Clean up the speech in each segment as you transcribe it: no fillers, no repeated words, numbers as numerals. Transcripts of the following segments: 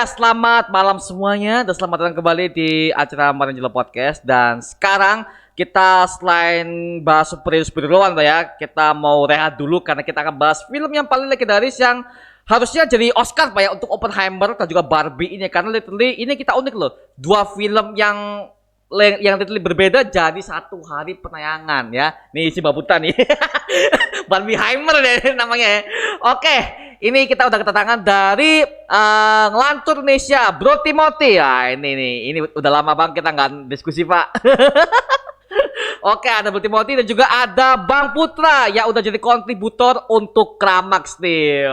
Selamat malam semuanya dan selamat datang kembali di acara Maranjelo Podcast. Dan sekarang kita selain bahas superhero-superheroan ya, kita mau rehat dulu karena kita akan bahas film yang paling legendaris yang harusnya jadi Oscar Pak ya untuk Oppenheimer dan juga Barbie ini, karena literally ini kita unik loh. Dua film yang literally berbeda jadi satu hari penayangan ya. Nih si Babuta nih. Barbieheimer deh namanya. Oke, ini kita udah kedatangan dari ngelantur Indonesia, Bro Timothy. Ah, ini udah lama bang kita nggak diskusi pak. Oke, ada Bro Timothy dan juga ada Bang Putra yang udah jadi kontributor untuk Kramax nih.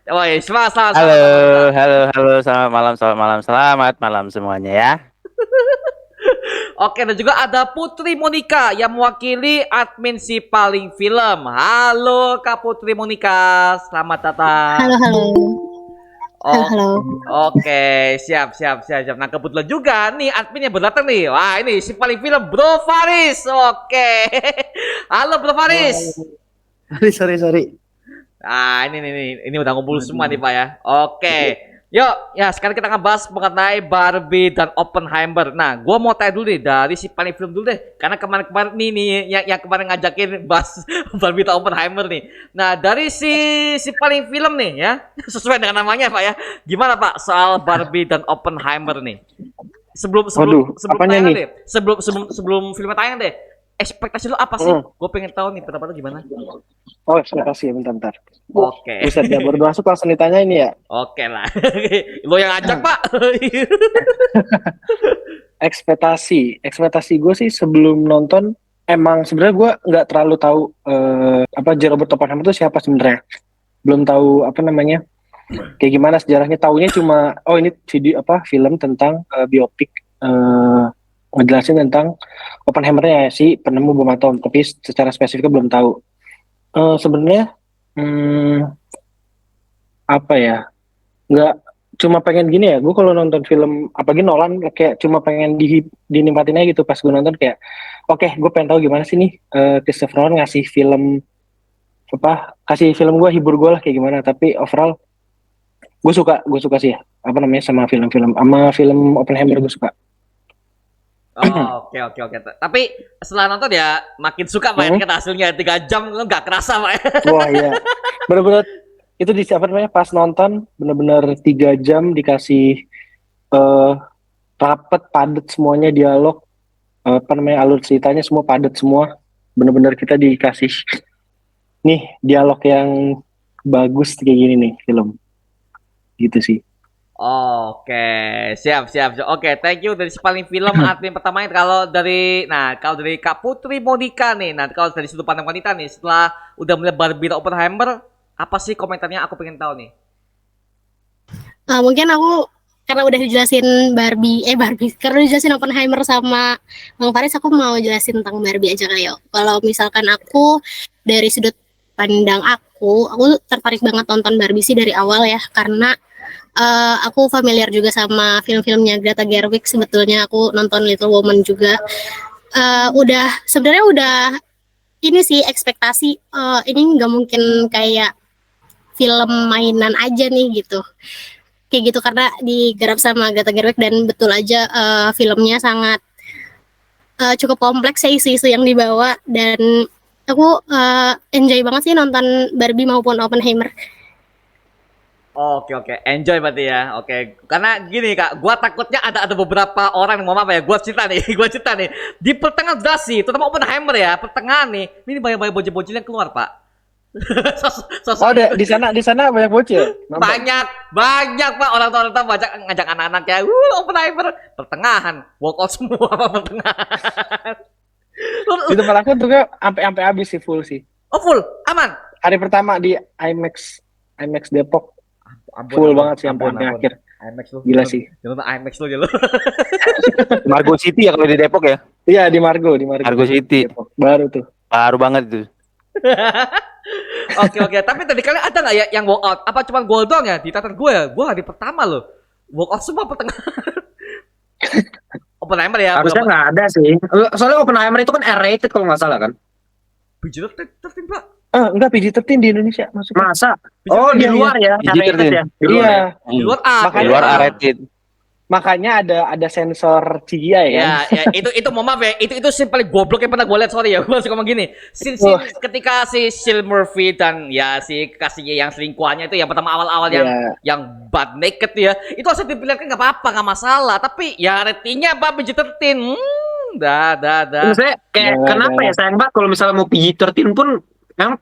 Woi, selamat. Halo, selamat malam semuanya ya. Oke, dan juga ada Putri Monica yang mewakili admin si Paling Film. Halo Kak Putri Monica, selamat datang. Halo. Oke, siap. Nah, kebetulan juga nih adminnya berdatang nih. Wah, ini si Paling Film Bro Faris. Oke. Halo Bro Faris. Sorry. Nah, ini udah ngumpul semua nih Pak ya. Oke. Yuk, ya sekarang kita ngebahas mengenai Barbie dan Oppenheimer. Nah, gue mau tanya dulu nih dari si Paling Film dulu deh, karena kemarin nih yang kemarin ngajakin bahas Barbie dan Oppenheimer nih. Nah, dari si Paling Film nih ya, sesuai dengan namanya Pak ya. Gimana Pak soal Barbie dan Oppenheimer nih? Sebelum tayang deh, sebelum filmnya tayang deh. Ekspektasi lu apa sih? Gue pengen tahu nih pendapat lu gimana. Oh, ekspektasi ya, bentar. Oke. Buset ya, baru masuk langsung ditanya ini ya. Oke lah. Lo yang ajak Pak. Ekspektasi gue sih sebelum nonton emang sebenarnya gue nggak terlalu tahu Robert Oppenheimer itu siapa sebenarnya. Belum tahu kayak gimana sejarahnya. Taunya cuma ini film tentang biopik ngejelasin tentang Oppenheimer-nya si penemu bom atom, tapi secara spesifiknya belum tahu. Sebenarnya nggak cuma pengen gini ya. Gue kalau nonton film apalagi Nolan kayak cuma pengen dinikmatin aja gitu. Pas gue nonton kayak oke, gue pengen tahu gimana sih nih Christopher Nolan kasih film gue, hibur gue lah kayak gimana. Tapi overall gue suka sih ya sama film Oppenheimer gue suka. Oke. Tapi setelah nonton ya makin suka main kan hasilnya 3 jam nggak kerasa Pak. Wah iya, bener-bener itu pas nonton bener-bener 3 jam dikasih rapet padet semuanya, dialog alur ceritanya semua padet semua, bener-bener kita dikasih nih dialog yang bagus kayak gini nih film gitu sih. Oke, siap. Oke, thank you dari si Paling Film admin pertamanya. Kalau dari Kak Putri Monica nih, nah kalau dari sudut pandang wanita nih, setelah udah melihat Barbie dan Oppenheimer, apa sih komentarnya? Aku pengen tahu nih. Mungkin aku karena udah dijelasin karena dijelasin Oppenheimer sama Bang Faris, aku mau jelasin tentang Barbie aja kali ya. Kalau misalkan aku dari sudut pandang aku tertarik banget nonton Barbie sih dari awal ya, karena aku familiar juga sama film-filmnya Greta Gerwig. Sebetulnya aku nonton Little Woman juga. Sebenarnya udah ini sih ekspektasi ini nggak mungkin kayak film mainan aja nih gitu. Kayak gitu karena digarap sama Greta Gerwig dan betul aja filmnya sangat cukup kompleks ya isu-isu yang dibawa, dan aku enjoy banget sih nonton Barbie maupun Oppenheimer. Oke, enjoy berarti ya. Oke, karena gini Kak, gua takutnya ada beberapa orang yang mau apa ya, gua cerita nih. Di pertengahan dasi, terutama Oppenheimer ya, pertengahan nih, ini banyak bocil-bocil yang keluar Pak. Di sana banyak bocil. Banyak Pak, orang tua ngajak anak-anak ya, Oppenheimer pertengahan, walk out semua Pak pertengahan. Itu malah aku tuh sampai habis sih, full sih. Oh full, aman. Hari pertama di IMAX Depok. Full banget sih sampai akhir. IMAX lu. Gila sih. Jangan IMAX lu aja lu. Margo City ya kalau di Depok ya? Iya, di Margo City. Depok. Baru tuh. Baru banget itu. Oke. Tapi tadi kalian ada nggak ya yang walk out? Apa cuma gue doang ya? Di catatan gue ya, gue hari pertama loh. Walk out semua pertengahan. Oppenheimer ya? Harusnya nggak ada sih. Soalnya Oppenheimer itu kan R-rated kalau nggak salah kan? PG-13 Pak. Enggak PG-13 di Indonesia maksudnya. Masa? Bisa Oh, di iya, luar ya. Digital Rated ya. Di luar Iya, ya. di luar A. Di Makanya- luar rated. makanya ada sensor CGI kan. Ya, itu mohon maaf ya, itu scene paling goblok yang pernah gue lihat, sorry ya, gue suka ngomong gini. Scene ketika si Cillian Murphy dan ya si kasihnya yang selingkuhannya itu yang pertama awal-awal yang butt naked ya, itu harusnya diperlihatkan nggak apa-apa, nggak masalah. Tapi ya ratingnya apa PG-13, dah. Maksudnya kayak Nggak, kenapa nggak. ya sayang banget kalau misalnya mau PG-13 pun kan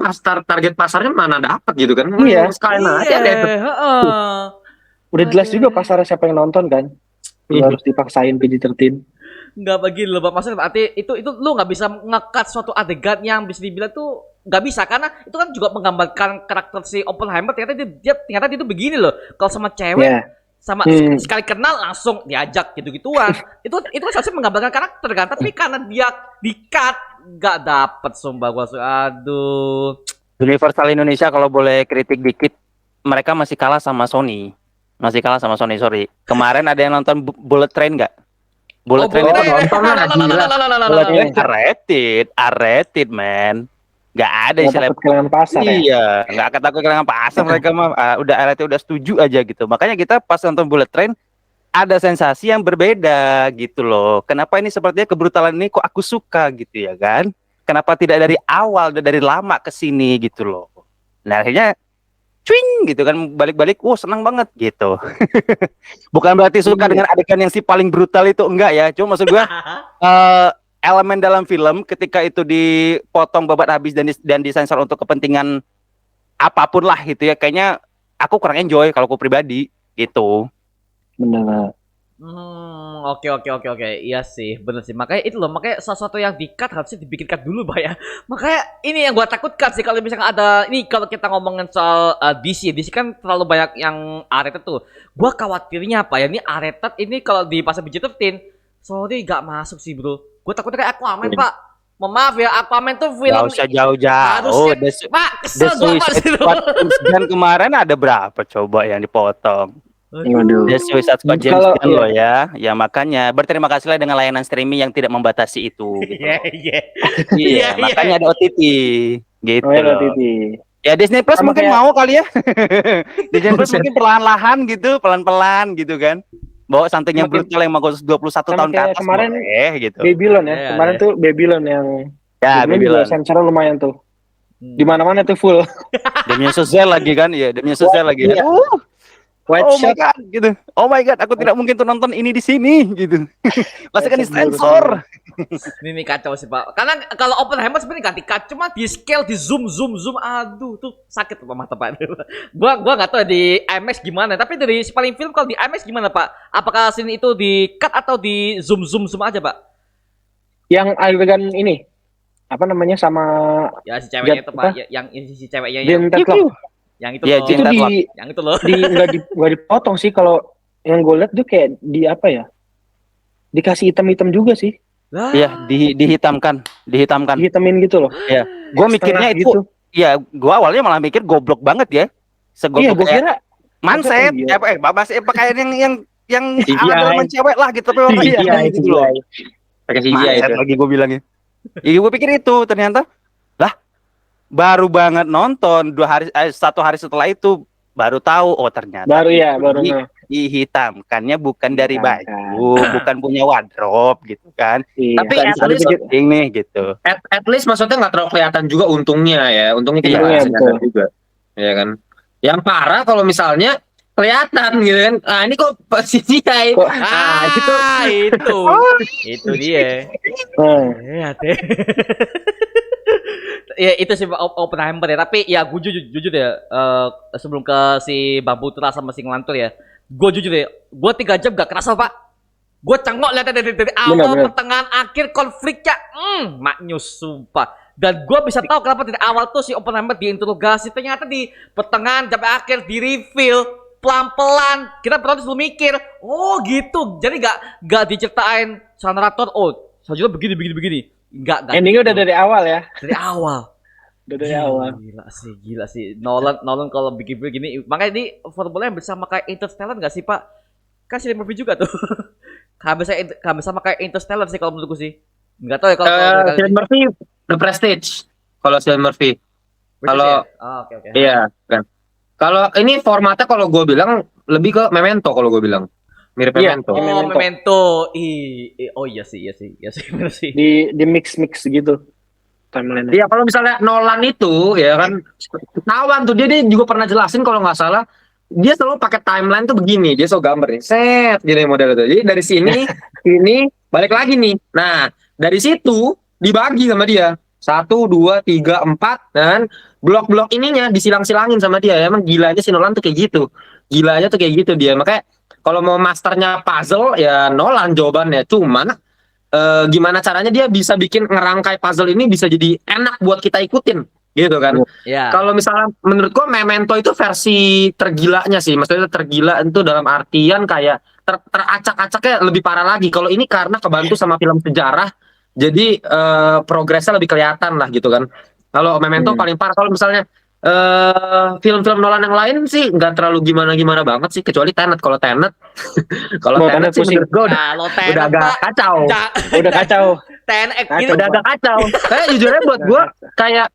target pasarnya mana dapat gitu kan. Iya. Sekalian aja deh. heeh. Udah jelas juga pasarnya siapa yang nonton kan. Harus dipaksain PG-13. Nggak begini loh, Pak. Maksudnya berarti itu lu nggak bisa nge-cut suatu adegan yang bisa dibilang tuh nggak bisa, karena itu kan juga menggambarkan karakter si Oppenheimer. Ternyata dia tuh begini loh. Kalau sama cewek, Iya. sama sekali kenal langsung diajak gitu-gituan. itu kan seharusnya menggambarkan karakter kan, tapi karena dia di-cut nggak dapet, sumpah gua. Aduh. Universal Indonesia kalau boleh kritik dikit, mereka masih kalah sama Sony. Sorry. Kemarin ada yang nonton Bullet Train nggak? Bullet Train itu nonton lah, Bullet Train R-rated, man. Nggak ada Nggak istilah. takut kehilangan pasar ya. Iya, nggak takut kehilangan pasar mereka mah. Udah R-rated udah setuju aja gitu. Makanya kita pas nonton Bullet Train ada sensasi yang berbeda gitu loh. Kenapa ini sepertinya kebrutalan ini kok aku suka gitu ya kan? Kenapa tidak dari awal, dari lama ke sini gitu loh. Nah akhirnya cuing gitu kan, balik-balik, senang banget gitu. Bukan berarti suka dengan adegan yang si paling brutal itu, enggak ya. Cuma maksud gua elemen dalam film ketika itu dipotong babat habis dan disensor untuk kepentingan apapun lah gitu ya, kayaknya aku kurang enjoy kalau aku pribadi gitu. Bener. Oke. Iya sih, bener sih. Makanya itu loh, makanya sesuatu yang di-cut harusnya dibikinkan dulu, Pak ya. Makanya ini yang gua takutkan sih kalau misalnya ada ini, kalau kita ngomongin soal DC kan terlalu banyak yang R-rated tuh. Gua khawatirnya apa ya, ini R-rated ini kalau di pasar PG-13, sorry gak masuk sih, Bro. Gua takutnya kayak Aquaman, Pak. Maaf ya, Aquaman tuh film Gak usah jauh-jauh. Pak, The kesel gua Pak Suicide situ. Squad dan kemarin ada berapa coba yang dipotong? Waduh. The Suicide Squad James Kalau- Gunn loh ya. Ya makanya berterima kasihlah dengan layanan streaming yang tidak membatasi itu gitu. Iya. Iya, Iya. makanya ada OTT gitu Oh ya, loh. TV. Ya Disney Plus Sama mungkin kayak- mau kali ya. Disney Plus mungkin perlahan-lahan gitu, pelan-pelan gitu kan. Bawa something yang Sama brutal yang mau 21 sama tahun ke kayak atas kemarin boleh gitu. Babylon ya. Iya, Kemarin iya. tuh Babylon yang Ya, Babylon. sensornya lumayan tuh. Di mana-mana tuh full. Damien Chazelle lagi kan, ya Damien Chazelle lagi. Iya. Aduh, White oh my shot. god gitu. Oh my god, aku tidak mungkin tuh nonton ini di sini gitu. Pasti kan di sensor. Ini kacau sih, Pak. Karena kalau Oppenheimer sebenarnya ganti cut, cuma di scale, di zoom. Aduh, tuh sakit Pak mata, Pak. gua nggak tahu di IMAX gimana, tapi dari si paling film kalau di IMAX gimana, Pak? Apakah scene itu di cut atau di zoom aja, Pak? Yang adegan ini apa namanya sama Ya si ceweknya itu, Pak, apa? yang si ceweknya Jim yang Tetlock. itu Iya, loh. Jim Itu Tetlock. Yang itu loh. nggak dipotong sih, kalau yang gue lihat tuh kayak di apa ya? Dikasih hitam-hitam juga sih. Lah. Iya, dihitamkan. Dihitamin gitu loh. Iya. Gua mikirnya Setengah itu ya, gua awalnya malah mikir goblok banget ya. Iya, Segoblok gue kayak kira manset, Iya. pakaian yang CGI. ala cewek lah gitu, tapi warna Iya, hitam gitu loh. Pakai CGI Manset itu. lagi gue bilangnya. Iya, gue pikir itu, ternyata lah baru banget nonton 1 hari setelah itu baru tahu, oh ternyata baru ya, itu baru nge. dihitamkannya bukan dari Dihitamkan. baju, bukan punya wardrobe gitu kan. Iya, Tapi kan, at ada least- dikit- Ini gitu. At least maksudnya nggak terlalu kelihatan juga untungnya ya. Untungnya kita Iya, nggak betul. kelihatan juga. Ya kan. Yang parah kalau misalnya kelihatan gitu kan. Ah ini kok CGI. Kok- Itu dia. Nah, Iya, teh. Ya itu sih Oppenheimer ya, tapi ya gue jujur ya, sebelum ke si Bang Putra sama si Ngelantur ya, gue jujur ya, gue 3 jam gak kerasa, Pak. Gue cengok lihat dari awal, Bener. pertengahan, akhir konfliknya, maknyus sumpah. Dan gue bisa tahu kenapa dari awal tuh si Oppenheimer diinterogasi, ternyata di pertengahan sampai akhir di reveal pelan-pelan. Kita penonton dulu mikir, oh gitu, jadi gak diceritain sama narator, oh selanjutnya begini. Enggak endingnya udah dari awal ya. dari awal. Udah dari awal. Gila sih. Nolan kalau bikin film gini, makanya ini formulanya bersama kayak Interstellar nggak sih, Pak? Kan Cillian Murphy juga tuh. Hampir sama kayak Interstellar sih kalau menurutku sih. Nggak tahu ya kalau Cillian Murphy The Prestige. Kalau Cillian Murphy. Kalau Oke oke. iya kan. Kalau ini formatnya kalau gue bilang lebih ke Memento kalau gue bilang. Mirip Iya. Memento. Oh, Memento. Memento. Oh iya sih, bener sih. Di mix gitu timeline. Iya, kalau misalnya Nolan itu ya kan ketahuan tuh dia juga pernah jelasin kalau nggak salah dia selalu pakai timeline tuh begini, dia so gambar nih, set gini model itu. Jadi dari sini ini balik lagi nih. Nah, dari situ dibagi sama dia. 1, 2, 3, 4 dan blok-blok ininya disilang-silangin sama dia. Emang gilanya si Nolan tuh kayak gitu. Gilanya tuh kayak gitu dia. Makanya kalau mau masternya puzzle ya Nolan jawabannya. Cuman gimana caranya dia bisa bikin ngerangkai puzzle ini bisa jadi enak buat kita ikutin gitu kan. Ya. Kalau misalnya menurut gua Memento itu versi tergilanya sih. Maksudnya tergila itu dalam artian kayak teracak-acaknya lebih parah lagi. Kalau ini karena kebantu sama film sejarah jadi progresnya lebih kelihatan lah gitu kan. Kalau Memento paling parah. Kalau misalnya film-film Nolan yang lain sih nggak terlalu gimana-gimana banget sih kecuali Tenet. Kalau Tenet kalau Oh, Tenet Tenet sih pusing. menurut gua udah Kalau udah Tenet agak Pak, kacau. Udah kacau. TNX Kacau. gitu. Udah agak kacau. Kayak jujurnya buat gua kayak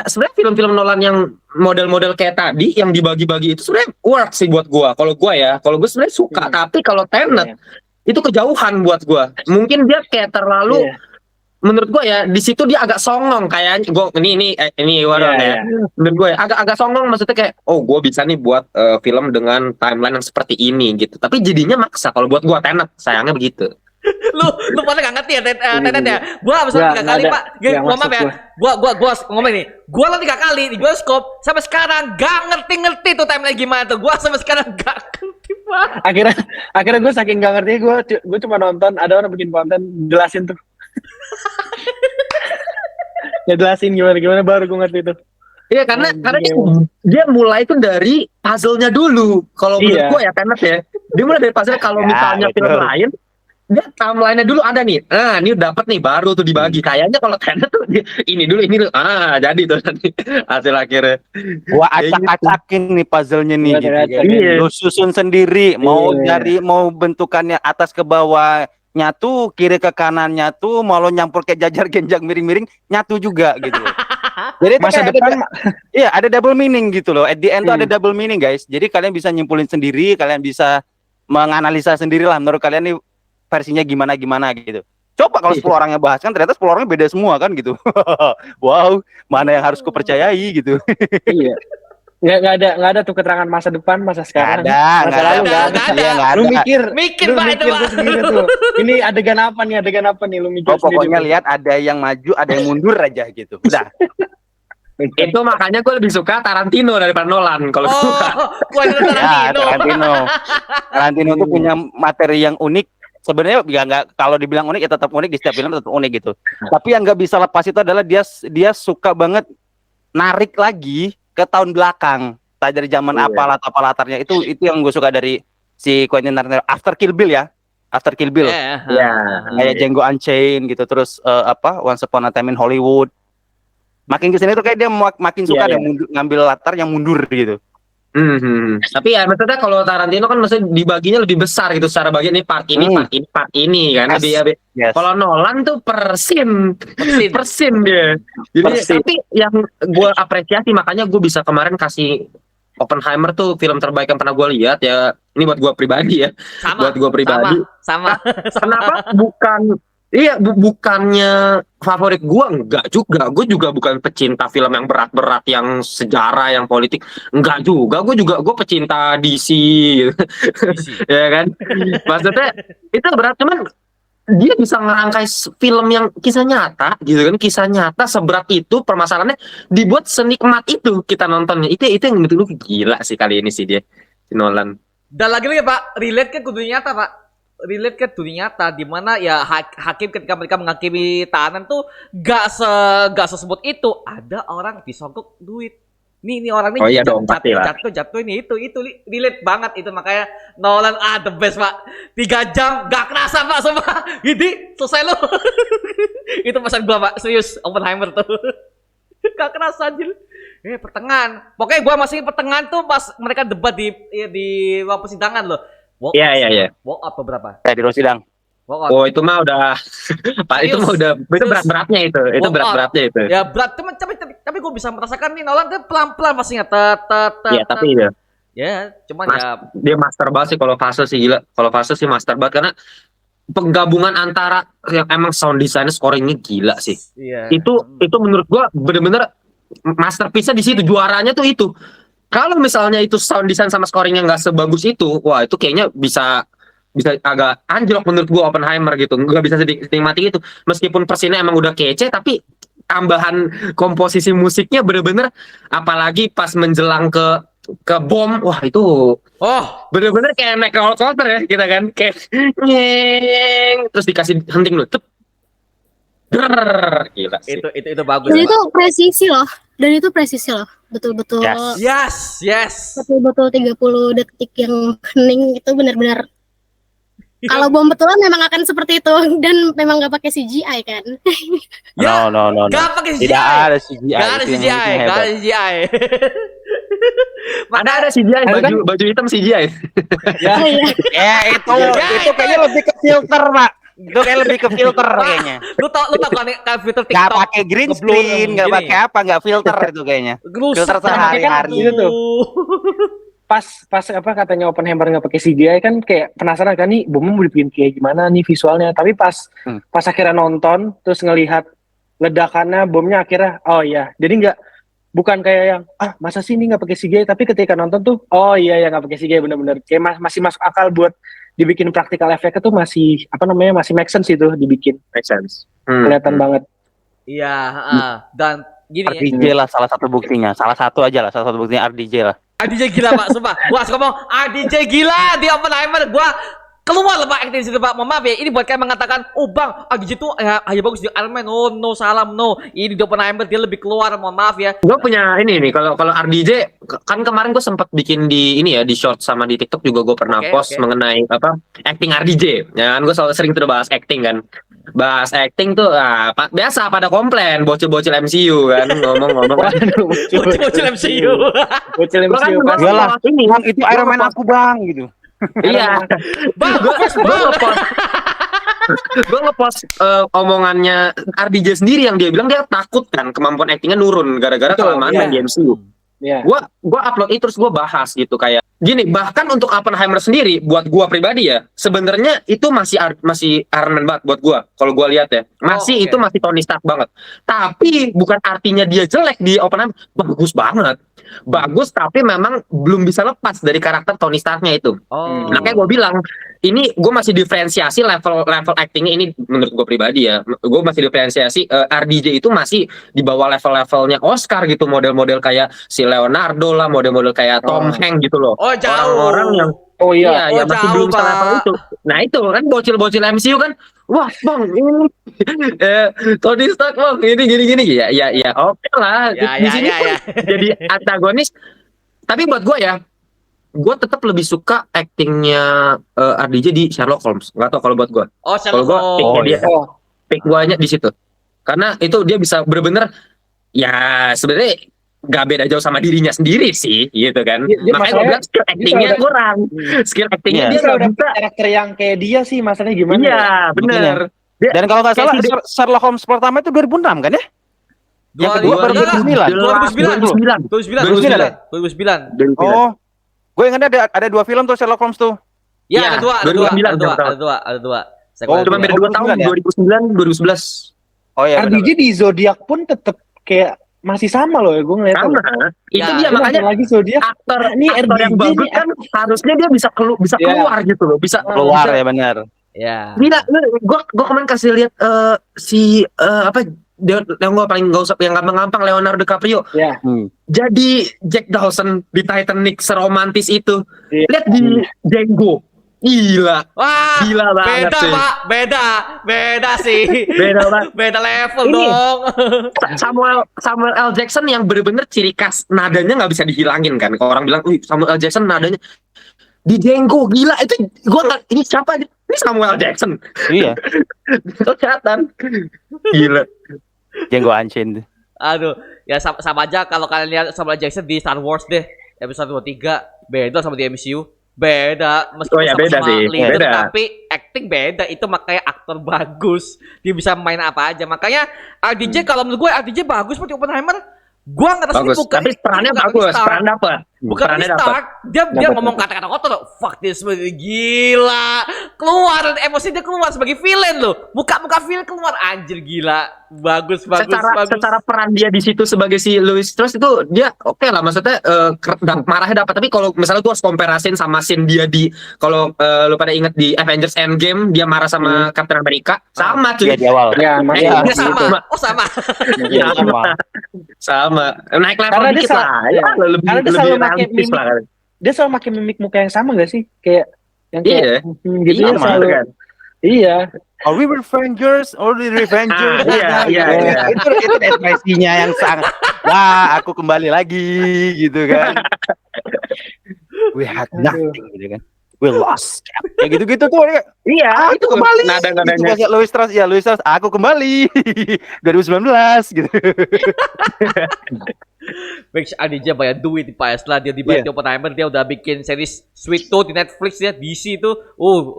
sebenarnya film-film Nolan yang model-model kayak tadi yang dibagi-bagi itu sebenarnya work sih buat gua. Kalau gua ya, kalau gua sebenarnya suka. Tapi kalau Tenet itu kejauhan buat gua. Mungkin dia kayak terlalu Iya. menurut gua ya di situ dia agak songong kayaknya. Gua ini warna Iya, ya. iya. Menurut gue agak songong maksudnya kayak oh gue bisa nih buat film dengan timeline yang seperti ini gitu. Tapi jadinya maksa kalau buat gua Tenet sayangnya begitu. Lu pada gak ngerti ya Tenet ya. Gua habis Nggak, 3 nggak kali ada. Pak. Gini, Nggak mohon maaf masuk ya. Gua ngomong nih. Gua nonton 3 kali di bioskop sampai sekarang gak ngerti tuh timeline gimana tuh. Gua sampai sekarang gak ngerti Pak. Akhirnya gue saking gak ngerti gue cuma nonton ada orang bikin konten jelasin tuh. Ya jelasin gimana baru gue ngerti itu. Iya karena Iya. dia mulai itu dari puzzle-nya dulu. Kalau menurut Iya. gua ya Tenet ya. Dia mulai dari puzzle kalau Ya, misalnya film betul. lain dia timeline-nya dulu ada nih. Nah, ini dapat nih baru tuh dibagi. Kayaknya kalau Tenet tuh ini dulu. Jadi tuh nanti hasil akhirnya. Gua Kayak acak-acakin nih puzzle-nya nih Iya, gitu. acak-acak. Iya. Lu susun sendiri, mau Iya. mau bentukannya atas ke bawah nyatu, kiri ke kanan nyatu, mau lo nyampur kayak jajar genjang miring-miring nyatu juga gitu. Jadi itu Masa kayak depan iya ada double meaning gitu loh. At the end tuh ada Hmm. double meaning guys. Jadi kalian bisa nyimpulin sendiri, kalian bisa menganalisa sendiri lah menurut kalian nih versinya gimana gitu. Coba kalau 10 orangnya bahas kan ternyata 10 orangnya beda semua kan gitu. Wow, mana yang harus kupercayai gitu. iya. Nggak ada tuh keterangan masa depan, masa sekarang. Nggak masa ada, lalu nggak ada. nggak ada. Iya, nggak Lu ada. mikir Mikir lu Pak itu mikir Pak. tuh sendiri tuh. Ini adegan apa nih lu mikir Oh, pokoknya sendiri tuh. lihat ada yang maju, ada yang mundur aja gitu. Udah. Itu makanya gue lebih suka Tarantino daripada Nolan kalau Oh, gua. gua itu Ya, Tarantino. Tarantino tuh punya materi yang unik. Sebenarnya ya nggak, kalau dibilang unik ya tetap unik, di setiap film tetap unik gitu. Tapi yang nggak bisa lepas itu adalah dia suka banget narik lagi ke tahun belakang. Entah dari zaman Iya. apa latarnya itu yang gue suka dari si Quentin Tarantino. After Kill Bill ya. After Kill Bill. Iya. Ya. Kayak Django Unchained gitu, terus Once Upon a Time in Hollywood. Makin kesini tuh kayak dia makin suka Iya, deh ngambil latar yang mundur gitu. Tapi ya maksudnya kalau Tarantino kan maksudnya dibaginya lebih besar gitu secara bagian ini part ini part ini kan lebih. Yes. Kalau Nolan tuh per scene dia. Jadi Per scene. tapi yang gue apresiasi makanya gue bisa kemarin kasih Oppenheimer tuh film terbaik yang pernah gue lihat ya. Ini buat gue pribadi ya. Sama. Buat gue pribadi. Sama. Kenapa bukannya favorit gua enggak juga. Gue juga bukan pecinta film yang berat-berat yang sejarah yang politik. Enggak juga. Gue pecinta DC gitu. Ya kan? Maksudnya itu berat cuman dia bisa ngerangkai film yang kisah nyata gitu kan. Kisah nyata seberat itu permasalahannya dibuat senikmat itu kita nontonnya. Itu yang betul gila sih kali ini sih dia si Nolan. Dan lagi-lagi Pak, relate ke dunia nyata Pak. Relate ke dunia nyata di mana ya hakim ketika mereka menghakimi tahanan tuh gak sesebut itu. Ada orang disogok duit. Nih orang ini Oh iya dong, pasti lah. jatuh ini itu relate banget itu makanya Nolan the best Pak. 3 jam gak kerasa Pak sumpah. Ini selesai lo. Itu pesan gua Pak, serius Oppenheimer tuh. Gak kerasa anjir. Pertengahan. Pokoknya gua masih pertengahan tuh pas mereka debat di ruang persidangan loh. Iya. Walk out beberapa. Kayak di Rosidang. Walk out. Oh itu mah udah Pak itu mah udah itu berat-beratnya itu Walk berat-beratnya itu. Ya berat tapi tapi gue bisa merasakan nih Nolan tuh pelan-pelan pastinya. Iya, tapi ya Ya, cuman Mas, ya dia master banget sih kalau fase sih gila. Kalau fase sih master banget karena penggabungan antara yang emang sound design scoringnya gila sih. iya. Itu menurut gua bener-bener masterpiece-nya di situ, juaranya tuh itu. Kalau misalnya itu sound design sama scoringnya nggak sebagus itu, wah itu kayaknya bisa agak anjlok menurut gua Oppenheimer gitu, nggak bisa dinikmati itu. Meskipun persinnya emang udah kece, tapi tambahan komposisi musiknya bener-bener, apalagi pas menjelang ke bom, wah itu Oh, bener-bener kayak naik roller coaster ya kita kan, kayak nyeng, terus dikasih henting dulu, tep, grrrr, gila sih. itu bagus. Dan Pak. itu presisi loh. Dan itu presisi loh. Betul-betul. Yes. Yes. Betul-betul 30 detik yang hening itu benar-benar. Iya. Kalau bom betulan memang akan seperti itu dan memang nggak pakai CGI kan. Ya, No. Gak pakai CGI. Tidak ada CGI. Gak ada itu yang CGI. hebat. Gak ada CGI. Ada CGI, Ada kan? baju hitam CGI. Oh iya. Itu kayaknya lebih ke filter, Pak. Itu kayak lebih ke filter kayaknya. Lu tau kan filter Gak TikTok? pakai green ngeblur screen, gak gini. pakai apa, gak filter itu kayaknya. Gerusak Filter kan sehari-hari. Itu tuh. Pas apa katanya Oppenheimer nggak pakai CGI kan kayak penasaran kan nih bomnya mau dibikin kayak gimana nih visualnya, tapi pas akhirnya nonton terus ngelihat ledakannya bomnya akhirnya oh iya, jadi bukan kayak yang masa sih ini nggak pakai CGI, tapi ketika nonton tuh oh iya ya nggak pakai CGI, bener-bener kayak masih masuk akal buat dibikin praktikal efeknya tuh, masih masih make sense itu dibikin, Make sense. kelihatan banget. Iya, dan gini ya. RDJ lah salah satu buktinya. Salah satu buktinya RDJ lah. ADJ gila Pak, sumpah. Gua harus ngomong ADJ gila di Oppenheimer. Gua keluar lah Pak acting situ Pak. Mohon maaf ya, ini buat kayak mengatakan, oh Bang, ADJ tuh hanya bagus di Iron Man. Oh no, salam no. Ini di Oppenheimer dia lebih keluar, mohon maaf ya. Gue punya ini nih, kalau RDJ kan kemarin gue sempat bikin di ini ya, di short sama di TikTok juga gue pernah post mengenai acting RDJ. Ya kan gue sering tuh bahas acting kan. Bahas acting tuh biasa pada komplain bocil-bocil MCU kan ngomong-ngomong. Bocil MCU. Bocil Gua kan MCU kan. Iyalah, ini Bang, itu Iron Man aku Bang gitu. iya. Bang, Gue ngepost omongannya RDJ sendiri yang dia bilang dia takut kan kemampuan actingnya nurun gara-gara Betul, kelamaan iya. main di MCU. Iya. Gua upload itu terus gue bahas gitu kayak gini, bahkan untuk Oppenheimer sendiri buat gua pribadi ya sebenarnya itu masih Iron Man banget buat gua. Kalau gua lihat ya masih itu masih Tony Stark banget, tapi bukan artinya dia jelek. Di Oppenheimer bagus banget, bagus, tapi memang belum bisa lepas dari karakter Tony Starknya itu. Makanya gue bilang ini gue masih diferensiasi level actingnya ini menurut gue pribadi ya, gue masih diferensiasi RDJ itu masih di bawah levelnya Oscar gitu, model-model kayak si Leonardo lah, model-model kayak Tom Hanks gitu loh. Oh jauh. Orang-orang yang ya masih jauh, belum bisa Pak. level itu. Nah itu kan bocil-bocil MCU kan, wah Bang ini Tony Stark Bang gini ya oke lah. Di sini pun jadi antagonis. Tapi buat gue ya, gue tetap lebih suka actingnya RDJ di Sherlock Holmes. Nggak tau kalau buat gue. Oh, Kalau gue pick guanya di situ. Karena itu dia bisa bener-bener ya sebenarnya nggak beda jauh sama dirinya sendiri sih, gitu kan. Makanya gue bilang skill actingnya kurang. Skill actingnya dia nggak bisa. Karakter yang kayak dia sih, masalahnya gimana? Iya, bener. Dan kalau nggak salah Sherlock Holmes pertama itu 2006 kan ya? Yang kedua baru 2009. Oh, gue ingatnya ada 2 film tuh Sherlock Holmes tuh. Ya, Ya, ada dua. Cuma beda 2 tahun, 2009, 2011. Oh iya. RDJ di Zodiac pun tetap kayak masih sama loh ya, gue ngeliat. Sama. Itu dia makanya lagi Zodiac. aktor Ini yang RDJ bagus nih, kan harusnya dia bisa keluar gitu loh, bisa Keluar bisa- ya benar. Ya. Gila, gue kemarin kasih lihat yang gue paling gak usah, yang gampang-gampang, Leonardo DiCaprio. Ya. Jadi Jack Dawson di Titanic seromantis itu. Iya. Lihat di Django. Gila. Wah, Gila banget beda sih. Pak, beda sih. Beda banget. Beda level Ini. dong. Samuel L. Jackson yang bener-bener ciri khas nadanya nggak bisa dihilangin kan. Kalau orang bilang, Samuel L. Jackson nadanya di Django gila itu. Ini siapa? Ini Samuel L. Jackson. Iya. Kelihatan. Gila. Django Unchained. Aduh, ya sama aja kalau kalian lihat Samuel Jackson di Star Wars deh, episode 2 3 beda sama di MCU. Beda, meskipun Oh ya, beda sama-sama sih, leader, beda. tapi acting beda. Itu makanya aktor bagus, dia bisa main apa aja. Makanya RDJ kalau menurut gue RDJ bagus seperti Oppenheimer, Gua nggak tahu Bagus. Tapi perannya bagus, peran dapat. Bukan Perannya Tony dapat. Stark, dia Dapat. ngomong kata-kata kotor loh. Fuck this movie. Gila. Keluar emosi dia keluar sebagai villain loh. Muka-muka villain keluar, anjir gila. Bagus. Secara peran dia di situ sebagai si Louis Strauss itu dia oke lah, maksudnya marahnya dapat. Tapi kalau misalnya tuh harus komparasin sama scene dia di kalau lu pada inget di Avengers Endgame dia marah sama Captain America, sama cuy. Iya di awal. Ya, Iya, Dia sama. Oh sama. Iya sama. Sama. Naik level Karena dia dikit lah. Ya, lebih karena dia selalu pakai realistis mimik. lah kan. Dia selalu pakai mimik muka yang sama gak sih? Kayak yang Iya. kayak gitu Iya, dia selalu. kan. Iya. Are we revengers? Are we revengers? Iya. Itu ekspresinya yang sangat. Wah, aku kembali lagi gitu kan. We had nothing gitu kan. We lost. Ya gitu-gitu tuh. Iya, Aku itu kembali. nada-nadanya. Itu Louis Strauss, aku kembali. 2019 gitu. Max Adija banyak duit di PS lah, dia dibantu Oppenheimer, dia udah bikin series Sweet Tooth di Netflix ya, DC itu.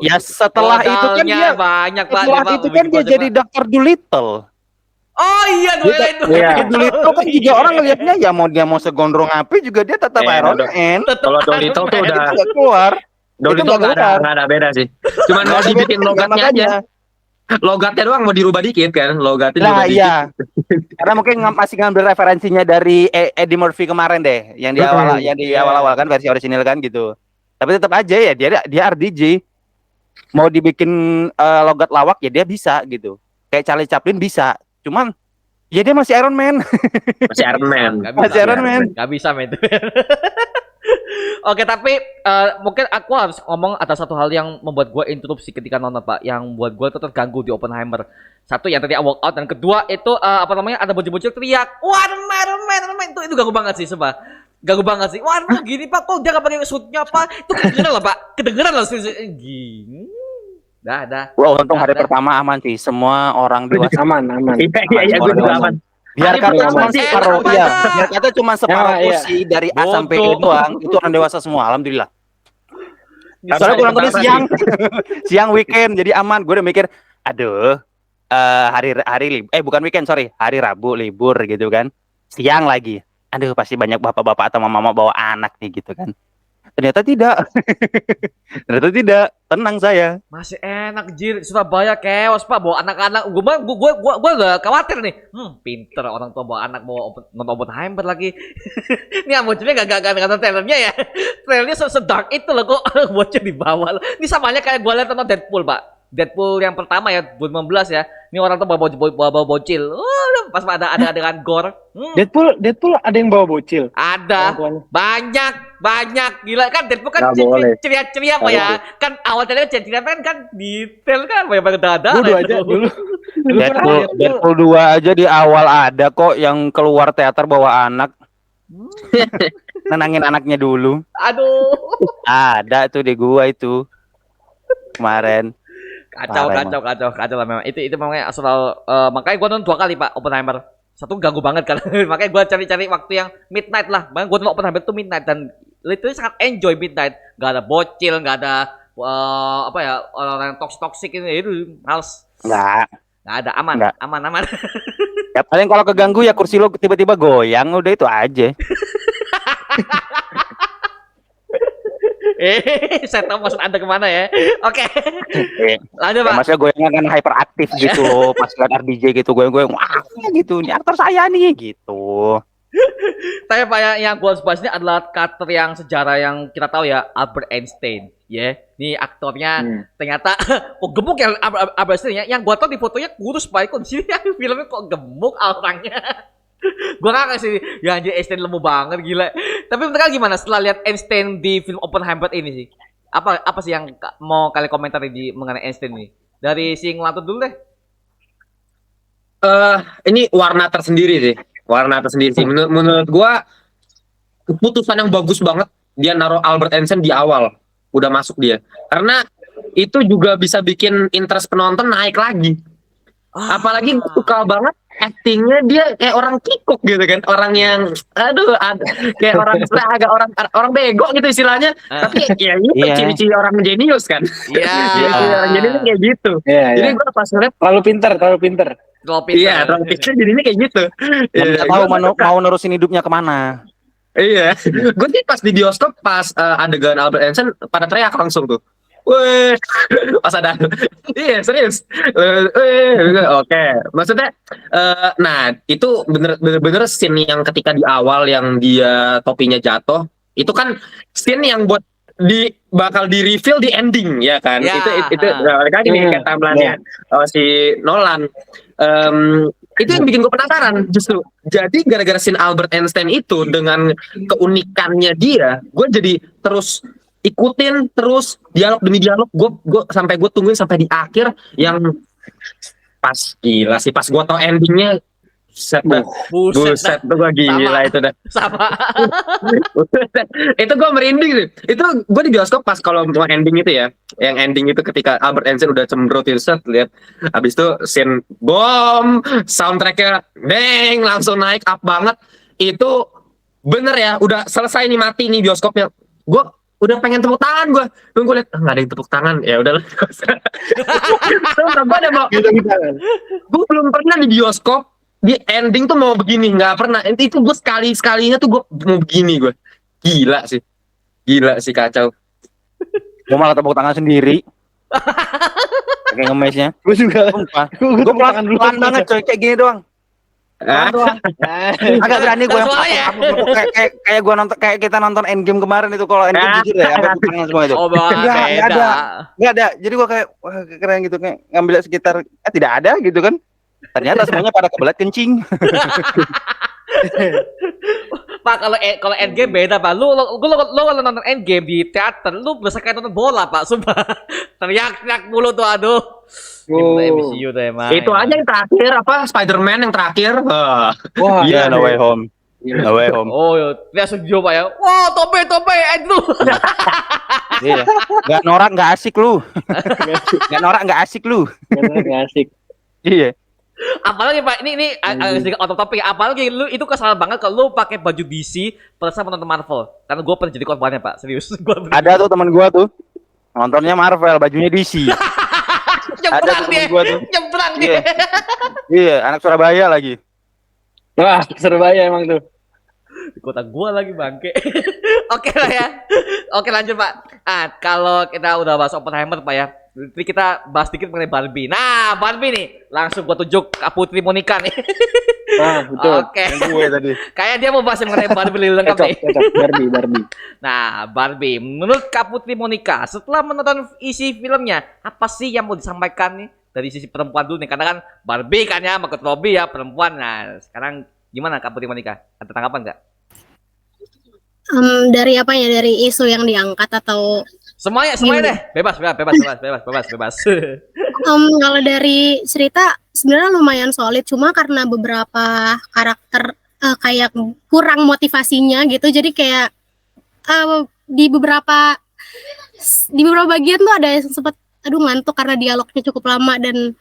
Ya setelah itu kan modalnya dia banyak Pak. setelah Pak, itu kan dia jadi Dr. Dolittle. Oh iya, itu. Iya. Dolittle kan juga orang ngelihatnya ya mau dia mau segondrong apa juga dia tetap Iya, Iron dong. Man. Kalau Dolittle tuh Itu udah nggak keluar. Dolittle nggak nggak ada beda sih. Cuman mau dibikin logatnya aja. Logatnya doang mau dirubah dikit kan, logatnya Nah dirubah dikit. iya. Karena mungkin masih ngambil referensinya dari Eddie Murphy kemarin deh, yang di awal awal kan versi orisinil kan gitu. Tapi tetap aja ya dia RDJ. Mau dibikin logat lawak ya dia bisa gitu. Kayak Charlie Chaplin bisa. Cuman ya dia masih Iron Man. Masih Iron Man. Nggak Masih bisa, Iron Man. Gak bisa men. Oke, tapi mungkin aku harus ngomong ada satu hal yang membuat gue interupsi ketika nonton Pak, yang buat gue tuh terganggu di Oppenheimer. Satu yang tadi walk out, dan kedua itu ada bocil-bocil teriak, wah Iron Man, itu ganggu banget sih sebab. Ganggu banget sih. Waduh gini Pak, kok dia gak pakai suitnya Pak? Itu kedengeran lah Pak, kedengeran lah gini. Dah. Wah, untung hari pertama aman sih. Semua orang dewasa. Aman. Iya, gue juga aman. Biar Hari kata pertama cuma sih separuh, enak iya. banget. Biar kata cuma separuh Ya, iya. kursi dari A sampai E Bodoh. doang. Itu orang dewasa semua, alhamdulillah. Soalnya Soalnya gue nontonnya pertama siang, siang weekend, jadi aman. Gue udah mikir, aduh, bukan weekend, sorry, hari Rabu libur gitu kan, siang lagi. Aduh, pasti banyak bapak-bapak atau mama-mama bawa anak nih gitu kan. Ternyata tidak, tenang saya. masih enak jir, Surabaya chaos Pak, bawa anak-anak. Gue udah khawatir nih. Pinter orang tua bawa anak nonton Oppenheimer lagi. Ini bocilnya gak nonton trailernya ya. Trailernya sedark itu loh kok bocil dibawa. Ini samanya kayak gue liat nonton Deadpool Pak. Deadpool yang pertama ya 2019 ya. Ini orang tuh bawa bocil. Pas ada adegan gore. Deadpool ada yang bawa bocil. Ada Orang banyak gila kan. Deadpool kan Nggak boleh. ceria Pak ya. Kan awal trailer ceria kan detail kan banyak dada. Dulu aja dulu. Deadpool 2 aja di awal ada kok yang keluar teater bawa anak. Nenangin anaknya dulu. Aduh. Ada tuh di gua itu kemarin. Kacau lah memang. Itu memang asal makanya gua nonton 2 kali Pak Oppenheimer. Satu ganggu banget kan. Makanya gua cari waktu yang midnight lah. Makanya gua nonton Oppenheimer itu midnight dan itu sangat enjoy midnight. Gak ada bocil, gak ada orang yang toksik ini itu males. Enggak. Gak ada, aman. Nggak. Aman. Ya paling kalau keganggu ya kursi lo tiba-tiba goyang, udah itu aja. Saya tahu maksud Anda kemana ya. Oke. Lanjut Ya, Pak. maksudnya goyangan kan hyperaktif gitu, pas lihat RDJ gitu goyang-goyang, wah gitu, ini aktor saya nih gitu. Tapi Pak yang gue harus bahas ini adalah karakter yang sejarah yang kita tahu ya, Albert Einstein. Ya, ini aktornya ternyata kok gemuk ya Albert Einstein ya. Yang gue tahu di fotonya kurus Pak, kok di sini filmnya kok gemuk orangnya. Gue gak kasih ya anjir Einstein lemu banget gila. Tapi bentar gimana setelah lihat Einstein di film Oppenheimer ini sih? Apa sih yang mau kalian komentari mengenai Einstein ini? Dari si ngelantur dulu deh. Ini warna tersendiri sih. Menurut gua keputusan yang bagus banget dia naruh Albert Einstein di awal, udah masuk dia. Karena itu juga bisa bikin interest penonton naik lagi. Apalagi gue suka banget actingnya dia kayak orang kikuk gitu kan, orang yang kayak orang agak orang bego gitu istilahnya. Tapi ya itu Iya. ciri-ciri orang jenius kan. Iya. Ciri-ciri orang jenius kayak gitu. Iya. Jadi gue pas ngeliat Terlalu pinter. Troll Peter. Iya, Troll Peter jadinya kayak gitu. Dan Iya, nggak tahu gua suka. mau nerusin hidupnya kemana. Iya, gue sih pas di bioskop pas adegan Albert Einstein pada teriak langsung tuh. Weh, pas ada, iya serius. Oke, maksudnya, nah itu bener scene yang ketika di awal yang dia topinya jatuh, itu kan scene yang buat bakal di reveal di ending ya kan? Ya, Itu mereka gini kayak timeline-nya si Nolan. Itu yang bikin gue penasaran justru. Jadi gara-gara scene Albert Einstein itu dengan keunikannya dia, gue jadi terus ikutin terus dialog demi dialog. Gue sampai gue tungguin sampai di akhir yang pas gila sih pas gue tau endingnya. Buset tuh gue gila itu dah. Sama. Itu gue merinding sih. Itu gue di bioskop pas kalau mau ending itu ya, yang ending itu ketika Albert Einstein udah cemberut itu set lihat, habis itu scene bom, soundtracknya deng langsung naik up banget. Itu bener ya, udah selesai nih mati nih bioskopnya. Gue udah pengen tepuk tangan gue, nunggu lihat nggak ada yang tepuk tangan ya udahlah. Gue belum pernah di bioskop di ending tuh mau begini, nggak pernah. Itu gue sekalinya tuh gue mau begini gue. Gila sih kacau. Gue malah tepuk tangan sendiri. Kayak ngemesnya. Gue juga. Sumpah. Gue Gue pelan banget coy, kayak gini doang. Ah, Agak berani gue Suaranya. kayak gue nonton kayak kita nonton Endgame kemarin itu kalau Endgame jujur ya, apa tepuk tangan semua itu. Oh, beda. Nggak ada. Jadi gue kayak wah keren gitu kayak ngambil sekitar tidak ada gitu kan. Ternyata semuanya pada kebelet kencing. Pak, kalau Endgame beda, Pak. Lu kalau nonton Endgame di teater, lu berasa kayak nonton bola, Pak. Sumpah. Teriak-teriak mulu tuh, aduh. Gila, MCU tuh emang. itu aja yang terakhir apa Spider-Man yang terakhir. Wah, Iya, No Way Home. No Way Home. Oh, langsung jawab Pak ya. Wah, tope, Andrew. Iya. Nggak norak nggak asik lu. Nggak norak nggak asik lu. Nggak asik. Iya. Apalagi Pak, ini agak sedikit out of topic. Apalagi lu itu kesalahan banget kalau lu pakai baju DC pada saat menonton Marvel. Karena gue pernah jadi korbannya, Pak. Serius. Ada tuh teman gua tuh nontonnya Marvel, bajunya DC. Nyebrang temen dia. gua tuh. Nyebrang Iya. dia. Iya, anak Surabaya lagi. Wah, Surabaya emang tuh. Di kota gua lagi bangke. Oke lah ya. Oke lanjut Pak. Kalau kita udah bahas Oppenheimer Pak ya. Jadi kita bahas dikit mengenai Barbie. Nah, Barbie nih. Langsung gua tunjuk Kak Putri Monica nih. Nah, betul. Oke. Gue tadi. Kayak dia mau bahas mengenai Barbie lebih lengkap nih. Cocok, Barbie. Nah, Barbie. Menurut Kak Putri Monica, setelah menonton isi filmnya, apa sih yang mau disampaikan nih dari sisi perempuan dulu nih? Karena kan Barbie kan ya, Margot Robbie ya perempuan. Nah, sekarang gimana Kak Putri Monica? Ada tanggapan nggak? Dari apa ya, dari isu yang diangkat atau Semuanya deh. Bebas. kalau dari cerita sebenarnya lumayan solid, cuma karena beberapa karakter kayak kurang motivasinya gitu, jadi kayak di beberapa bagian tuh ada yang sempat ngantuk karena dialognya cukup lama dan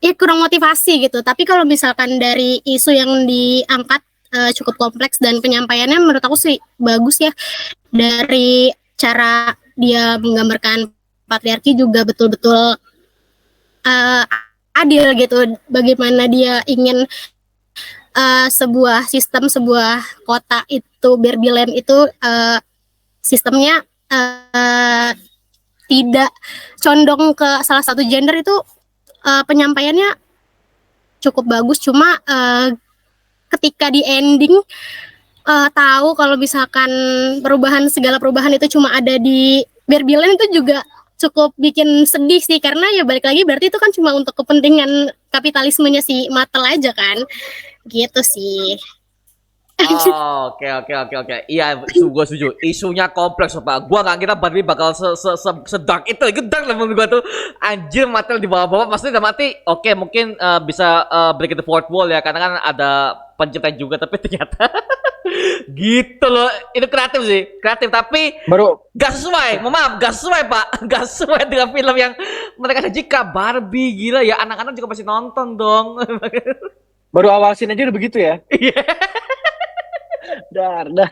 ya kurang motivasi gitu. Tapi kalau misalkan dari isu yang diangkat cukup kompleks dan penyampaiannya menurut aku sih bagus ya. Dari cara dia menggambarkan patriarki juga betul-betul adil gitu. Bagaimana dia ingin sebuah sistem, sebuah kota itu, Barbie Land itu sistemnya tidak condong ke salah satu gender itu. Penyampaiannya cukup bagus, cuma ketika di ending tahu kalau misalkan segala perubahan itu cuma ada di Barbie Land, itu juga cukup bikin sedih sih, karena ya balik lagi berarti itu kan cuma untuk kepentingan kapitalismenya si Mattel aja kan, gitu sih. Oh, oke. Iya, gue setuju. Isunya kompleks, Pak. Gua nggak kira Barbie bakal sedark itu. Gedang lah menurut gua tuh. Anjir, Mattel di bawah-bawah. Maksudnya udah mati. Oke, mungkin bisa break the fourth wall ya. Karena kan ada pencipta juga. Tapi ternyata gitu loh. Itu kreatif sih. Kreatif. Tapi Baru gak sesuai. Maaf, gak sesuai, Pak. Gak sesuai dengan film yang mereka sajikan. Barbie, gila ya. Anak-anak juga pasti nonton dong. awal scene aja udah begitu ya. Iya. Dah.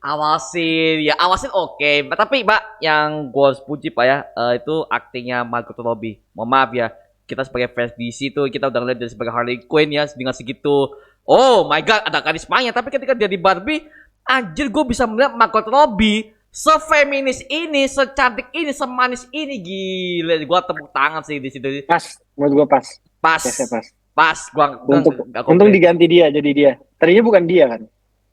Awasin oke. Tapi Pak, yang gue harus puji Pak ya, itu aktingnya Margot Robbie. Mohon maaf ya, kita sebagai fans DC tuh kita udah ngeliat dari sebagai Harley Quinn ya dengan segitu. Oh my god, ada karismanya. Tapi ketika dia di Barbie, anjir gue bisa melihat Margot Robbie sefeminis ini, secantik ini, semanis ini, gila. Gua tepuk tangan sih di situ. Pas, menurut gue pas. Pas. Pasnya pas. Pas. Gua nggak Untung komplain. diganti dia jadi dia. Tadinya bukan dia kan?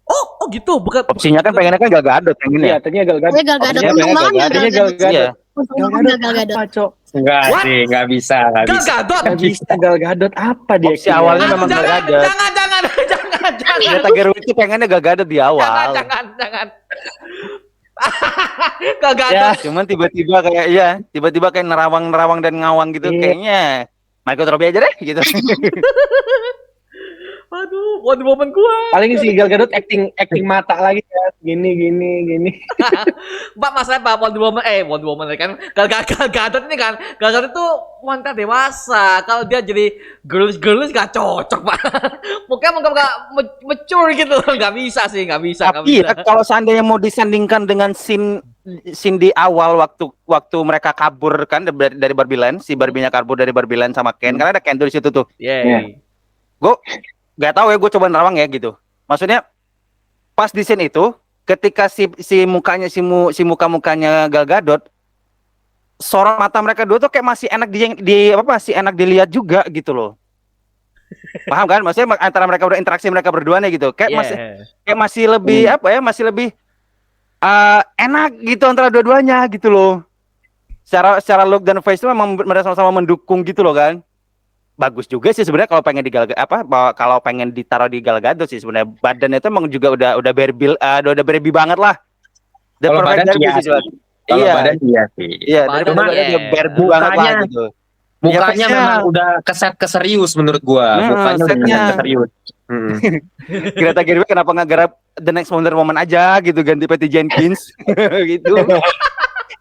Oh gitu, bukan. Opsinya kan pengennya kan Gal Gadot yang ini Iya, ya. tadinya Gal Gadot. Ya Gal Gadot, Opsinya untung pengen banget Gal ya Tadinya Gal Gal Gadot. Gadot. Iya. Untung Gal banget Gadot Gal Gadot. apa, Cok? Enggak What? sih, enggak bisa. Gal Gadot. Gak bisa Gal Gadot apa dia? Opsi awalnya memang Gal Jangan, Gadot. jangan, jangan. Ternyata Gerwig itu pengennya Gal Gadot di awal. Jangan. Gal Gadot. Ya. Cuman tiba-tiba kayak nerawang dan ngawang gitu. Iya. Kayaknya Margot Robbie aja deh gitu. Aduh, Wonder Woman gua. Paling si Gal Gadot acting mata lagi ya. Gini. Mbak masalahnya Pak Wonder Woman kan Gal Gadot ini kan Gal Gadot itu wanita dewasa. Kalau dia jadi girls gak cocok Pak. Mungkin gak mature gitu. Gak bisa sih, gak bisa. Tapi ya, kalau seandainya mau disandingkan dengan scene di awal waktu mereka kabur kan dari Barbie Land, si Barbie-nya kabur dari Barbie Land sama Ken, karena ada Ken tuh di situ tuh. Yeay. Gue nggak tahu ya, gue coba nerawang ya gitu. Maksudnya pas di scene itu, ketika si muka-mukanya Gal Gadot, sorot mata mereka dua tuh kayak masih enak masih enak dilihat juga gitu loh. Paham kan? Maksudnya antara mereka berinteraksi mereka berdua nih gitu. Kayak masih lebih masih lebih enak gitu antara dua-duanya gitu loh. Secara look dan face itu memang mereka sama-sama mendukung gitu loh kan. Bagus juga sih sebenarnya kalau pengen kalau pengen ditaruh di Gal Gadot sih sebenarnya. Badannya itu emang juga udah Barbie banget lah. Kalau badan iya sih. Kalau badan iya sih. Iya, dari badannya dia Barbie banget lah gitu. Mukanya Ya, memang udah keset keserius menurut gua. Mukanya udah setnya. keset keserius. Greta Gerwig kenapa nggak garap The Next Wonder Woman aja gitu, ganti Patty Jenkins gitu.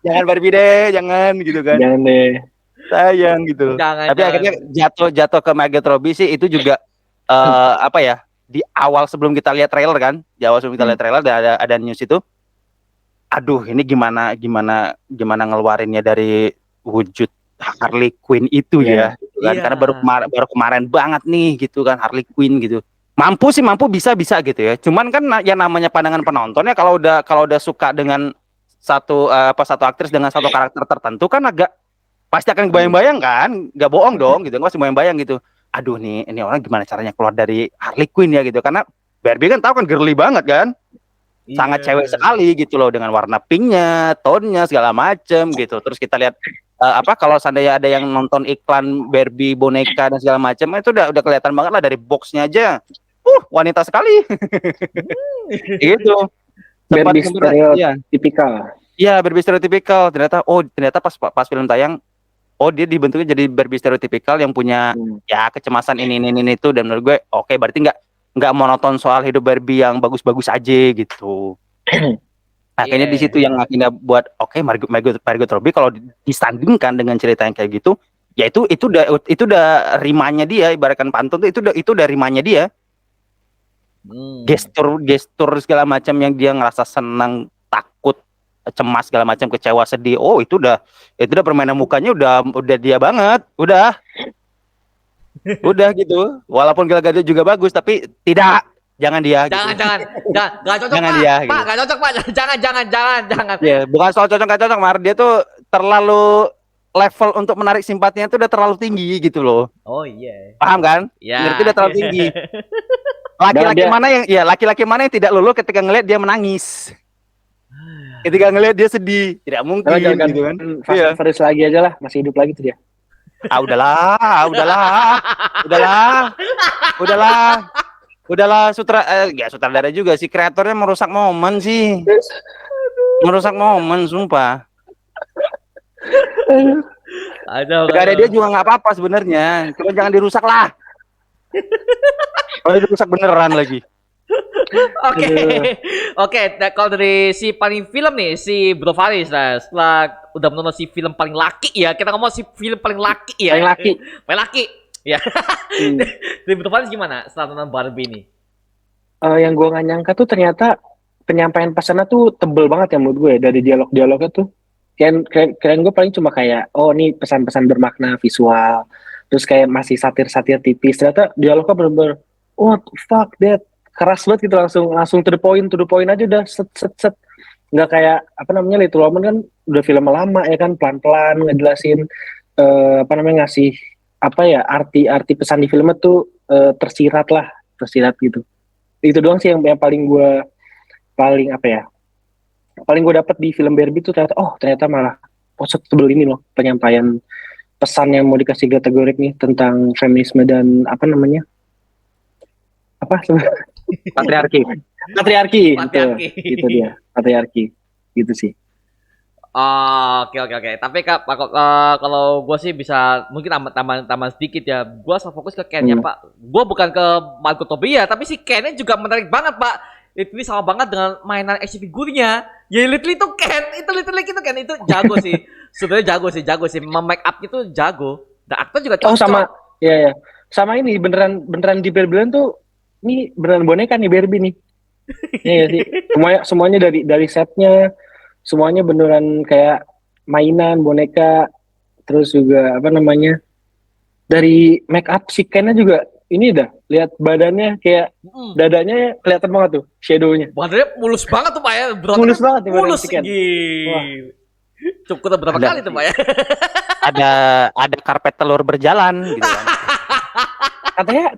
Jangan Barbie deh, jangan gitu kan. Jangan deh. Sayang gitu. Tapi akhirnya jatuh ke Margot Robbie sih itu juga di awal sebelum kita lihat trailer kan, ada news itu. Aduh, ini gimana ngeluarinnya dari wujud Harley Quinn itu ya, gitu kan? Karena baru kemarin banget nih gitu kan Harley Quinn gitu. Mampu bisa gitu ya. Cuman kan yang namanya pandangan penonton ya kalau udah suka dengan satu aktris dengan satu karakter tertentu kan agak pasti akan bayang-bayang kan, nggak bohong dong gitu, pasti bayang-bayang gitu. Aduh nih, ini orang gimana caranya keluar dari Harley Quinn ya gitu, karena Barbie kan tahu kan girly banget kan, sangat cewek sekali gitu loh dengan warna pinknya, tone-nya segala macem gitu. Terus kita lihat kalau seandainya ada yang nonton iklan Barbie boneka dan segala macam itu udah kelihatan banget lah dari boxnya aja, wanita sekali. Gitu. Barbie stereotipikal. Iya, Barbie stereotipikal. Ternyata pas film tayang, dia dibentuknya jadi Barbie stereotipikal yang punya ya kecemasan ini itu, dan menurut gue oke, berarti nggak monoton soal hidup Barbie yang bagus-bagus aja gitu. Akhirnya di situ yang akhirnya buat Margot Robbie kalau disandingkan dengan cerita yang kayak gitu, ya itu udah rimanya dia, ibaratkan pantun tuh itu udah rimanya dia. Gestur segala macam yang dia ngerasa senang, takut, cemas segala macam, kecewa, sedih, itu udah permainan mukanya udah dia banget, udah gitu. Walaupun Gal Gadot juga bagus, tapi jangan dia. Jangan, nggak cocok jangan Pak. Dia, Pak, gitu. nggak cocok Pak. Jangan. Ya, bukan soal cocok nggak cocok, Mar, dia tuh terlalu level untuk menarik simpatinya tuh udah terlalu tinggi gitu loh. Oh iya. Paham kan? Ya. Ngerti udah terlalu tinggi. Laki-laki mana yang tidak luluh ketika ngelihat dia menangis? Ketika ngelihat dia sedih, tidak mungkin gitu kan. Fast and Furious lagi aja lah, masih hidup lagi tuh dia. Udahlah, sutradara juga sih, kreatornya merusak momen sih. Merusak momen, sumpah. Gak ada dia juga nggak apa-apa sebenarnya, cuma jangan dirusak lah. Kalau dirusak beneran lagi. Oke. Nah, kalau dari si paling film nih, si Bro Faris lah, setelah udah menonton si film paling laki ya, kita ngomong si film paling laki ya. Paling laki. Ya. Dari Bro Faris gimana setelah nonton Barbie ini? Yang gue nggak nyangka tuh ternyata penyampaian pesannya tuh tebel banget ya menurut gue, dari dialog-dialognya tuh. Keren gue paling cuma kayak, nih pesan-pesan bermakna visual, terus kayak masih satir-satir tipis, ternyata dialognya bener-bener what the fuck that, keras banget gitu, langsung to the point aja udah set set set. Nggak kayak apa namanya Little Women kan udah film lama ya kan, pelan-pelan ngejelasin apa namanya, ngasih apa ya, arti pesan di filmnya tuh tersirat gitu. Itu doang sih yang paling apa ya, paling gue dapet di film Barbie tuh, ternyata malah sebel ini loh penyampaian pesan yang mau dikasih Greta Gerwig nih tentang feminisme dan apa namanya, apa Patriarki. patriarki. Patriarki. Itu dia, patriarki gitu sih. Oh, oke. Tapi kalau gue sih bisa mungkin tambah sedikit ya. Gue asal fokus ke Ken-nya, Pak. Gue bukan ke Margot Robbie ya, tapi si Ken-nya juga menarik banget, Pak. Itu sama banget dengan mainan action figurnya. Ya literally itu Ken, itu jago sih. Sebenarnya jago sih. Make up itu jago. Dan aktor juga cocok. Oh sama, ya sama ini beneran di Barbie tuh, ini beneran boneka nih Barbie nih. Iya sih. Semuanya dari setnya, semuanya beneran kayak mainan boneka. Terus juga apa namanya, dari make up si Ken-nya juga ini dah, lihat badannya kayak dadanya kelihatan banget tuh shadownya. Badannya mulus banget tuh, Pak ya. Mulus banget nih badan Mulus si Ken. Wah. Cukup berapa kali tuh, Pak ya? Ada karpet telur berjalan gitu kan.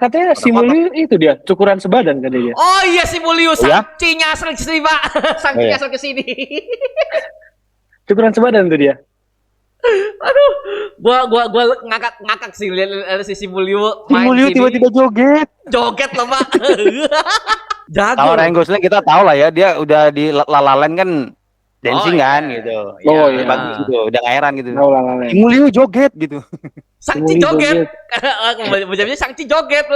Katanya si Mulyo itu dia cukuran sebadan katanya. Oh iya si Mulyo, ya? Sangci nyasar ke sini, Pak. Sangci nyasar ke sini. Cukuran sebadan tuh dia. Aduh, gua ngakak sih lihat si Mulyo Si Mulyo tiba-tiba joget loh, Pak. Jago. Kalau Ryan Gosling kita tahu lah ya, dia udah di La La Land kan dancing kan gitu. Oh, Ya, iya. bagus gitu, udah ngairan gitu. Oh, La. Si Mulyo joget gitu. Sangci joget. Bejamnya Sangci joget.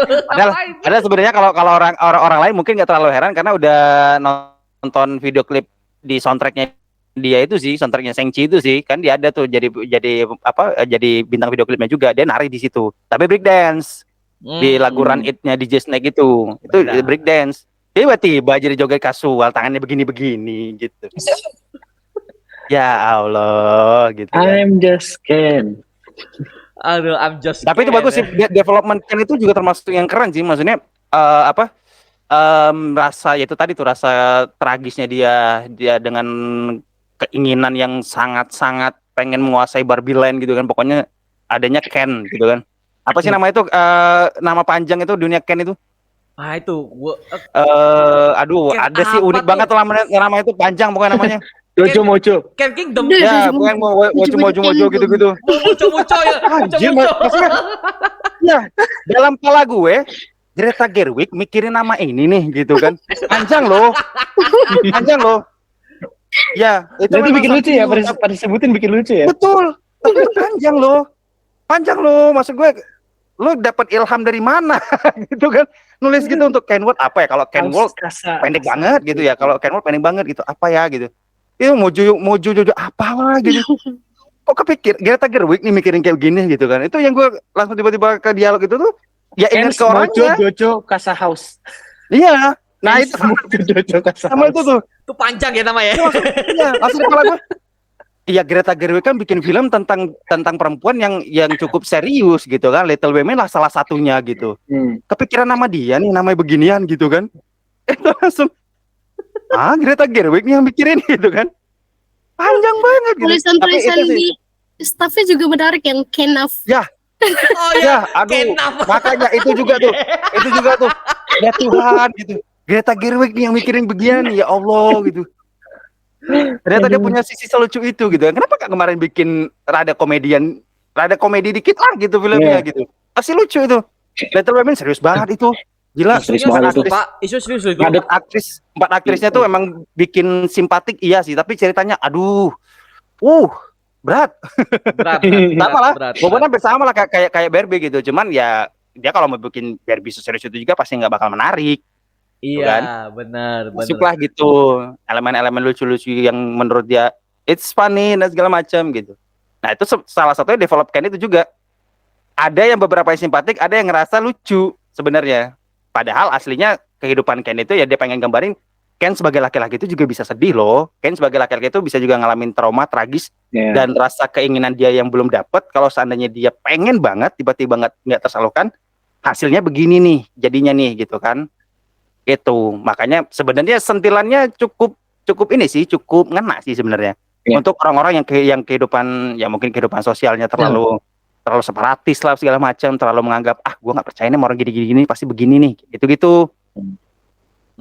Ada sebenarnya kalau orang lain mungkin nggak terlalu heran karena udah nonton video klip di soundtracknya dia itu sih, soundtracknya Shang-Chi itu sih, kan dia ada tuh jadi bintang video klipnya juga, dia nari di situ. Tapi break dance di lagu Run It-nya di Snake itu break dance. Tiba-tiba jadi joget kasual, tangannya begini-begini gitu. Ya Allah gitu. I'm just Ken. Aduh, I'm just. Tapi itu bagus sih, development Ken itu juga termasuk yang keren sih, maksudnya rasa itu tadi tuh rasa tragisnya dia dengan keinginan yang sangat-sangat pengen menguasai Barbie Land gitu kan, pokoknya adanya Ken gitu kan. Apa sih nama itu, nama panjang itu dunia Ken itu? Ah itu gua Aduh, Ken ada sih apa unik tuh? banget nama itu panjang pokoknya namanya. Mojo. Ken Kingdom. Ya, bukan mojo gitu. Muco ya. Anjir, maksudnya ya, dalam kepala gue Greta Gerwig mikirin nama ini nih gitu kan. Panjang loh. Ya, itu Itu bikin memang lucu ya, pada sebutin bikin lucu ya. betul. Tapi panjang loh. Maksud gue, lo dapat ilham dari mana gitu kan? Nulis gitu untuk Kenworth apa ya? Kalau Kenworth pendek banget gitu ya. Kalau Kenworth pendek banget gitu, apa ya gitu. Itu mojo apa lah gitu. Kok kepikir Greta Gerwig nih mikirin kayak gini gitu kan? Itu yang gue langsung tiba-tiba ke dialog itu tuh. Ya ingat ke orangnya. Jojo Casa House. Iya. Nah itu Jojo Casa sama House. itu tuh. Itu panjang ya namanya. Iya, langsung di kepala gue. Iya, Greta Gerwig kan bikin film tentang perempuan yang cukup serius gitu kan. Little Women lah salah satunya gitu. Kepikiran nama dia nih, namanya beginian gitu kan. Itu langsung Greta Gerwig nih yang mikirin gitu kan. Panjang banget gitu. Tulisan di staffnya juga menarik yang Kenaf. Oh Ya, aduh. Makanya itu juga tuh. Ya Tuhan gitu. Greta Gerwig nih yang mikirin beginian, ya Allah gitu. Ternyata dia punya sisi selucu itu gitu. Kenapa gak kemarin bikin rada komedi dikit lah gitu filmnya gitu. Pasti lucu itu. Little Women serius banget itu. Gila, Serius banget itu. Pak. Isu serius itu. empat aktrisnya tuh emang bikin simpatik iya sih, tapi ceritanya aduh. Berat. Sama lah. Bobotnya hampir sama lah kayak Barbie gitu. Cuman ya dia kalau mau bikin Barbie serius itu juga pasti nggak bakal menarik. Iya, kan? benar. Masuk lah gitu. Elemen-elemen lucu-lucu yang menurut dia it's funny dan segala macam gitu. Nah, itu salah satunya develop Ken itu juga. Ada yang beberapa yang simpatik, ada yang ngerasa lucu sebenarnya. Padahal aslinya kehidupan Ken itu ya dia pengen gambarin Ken sebagai laki-laki itu juga bisa sedih loh. Ken sebagai laki-laki itu bisa juga ngalamin trauma tragis Ya. dan rasa keinginan dia yang belum dapat. Kalau seandainya dia pengen banget, tiba-tiba nggak tersalurkan, hasilnya begini nih, jadinya nih gitu kan. Itu makanya sebenarnya sentilannya cukup ini sih, cukup ngena sih sebenarnya. Ya. Untuk orang-orang yang kehidupan, ya mungkin kehidupan sosialnya terlalu separatis lah segala macam, terlalu menganggap gue nggak percaya nih sama orang gini pasti begini nih, gitu-gitu.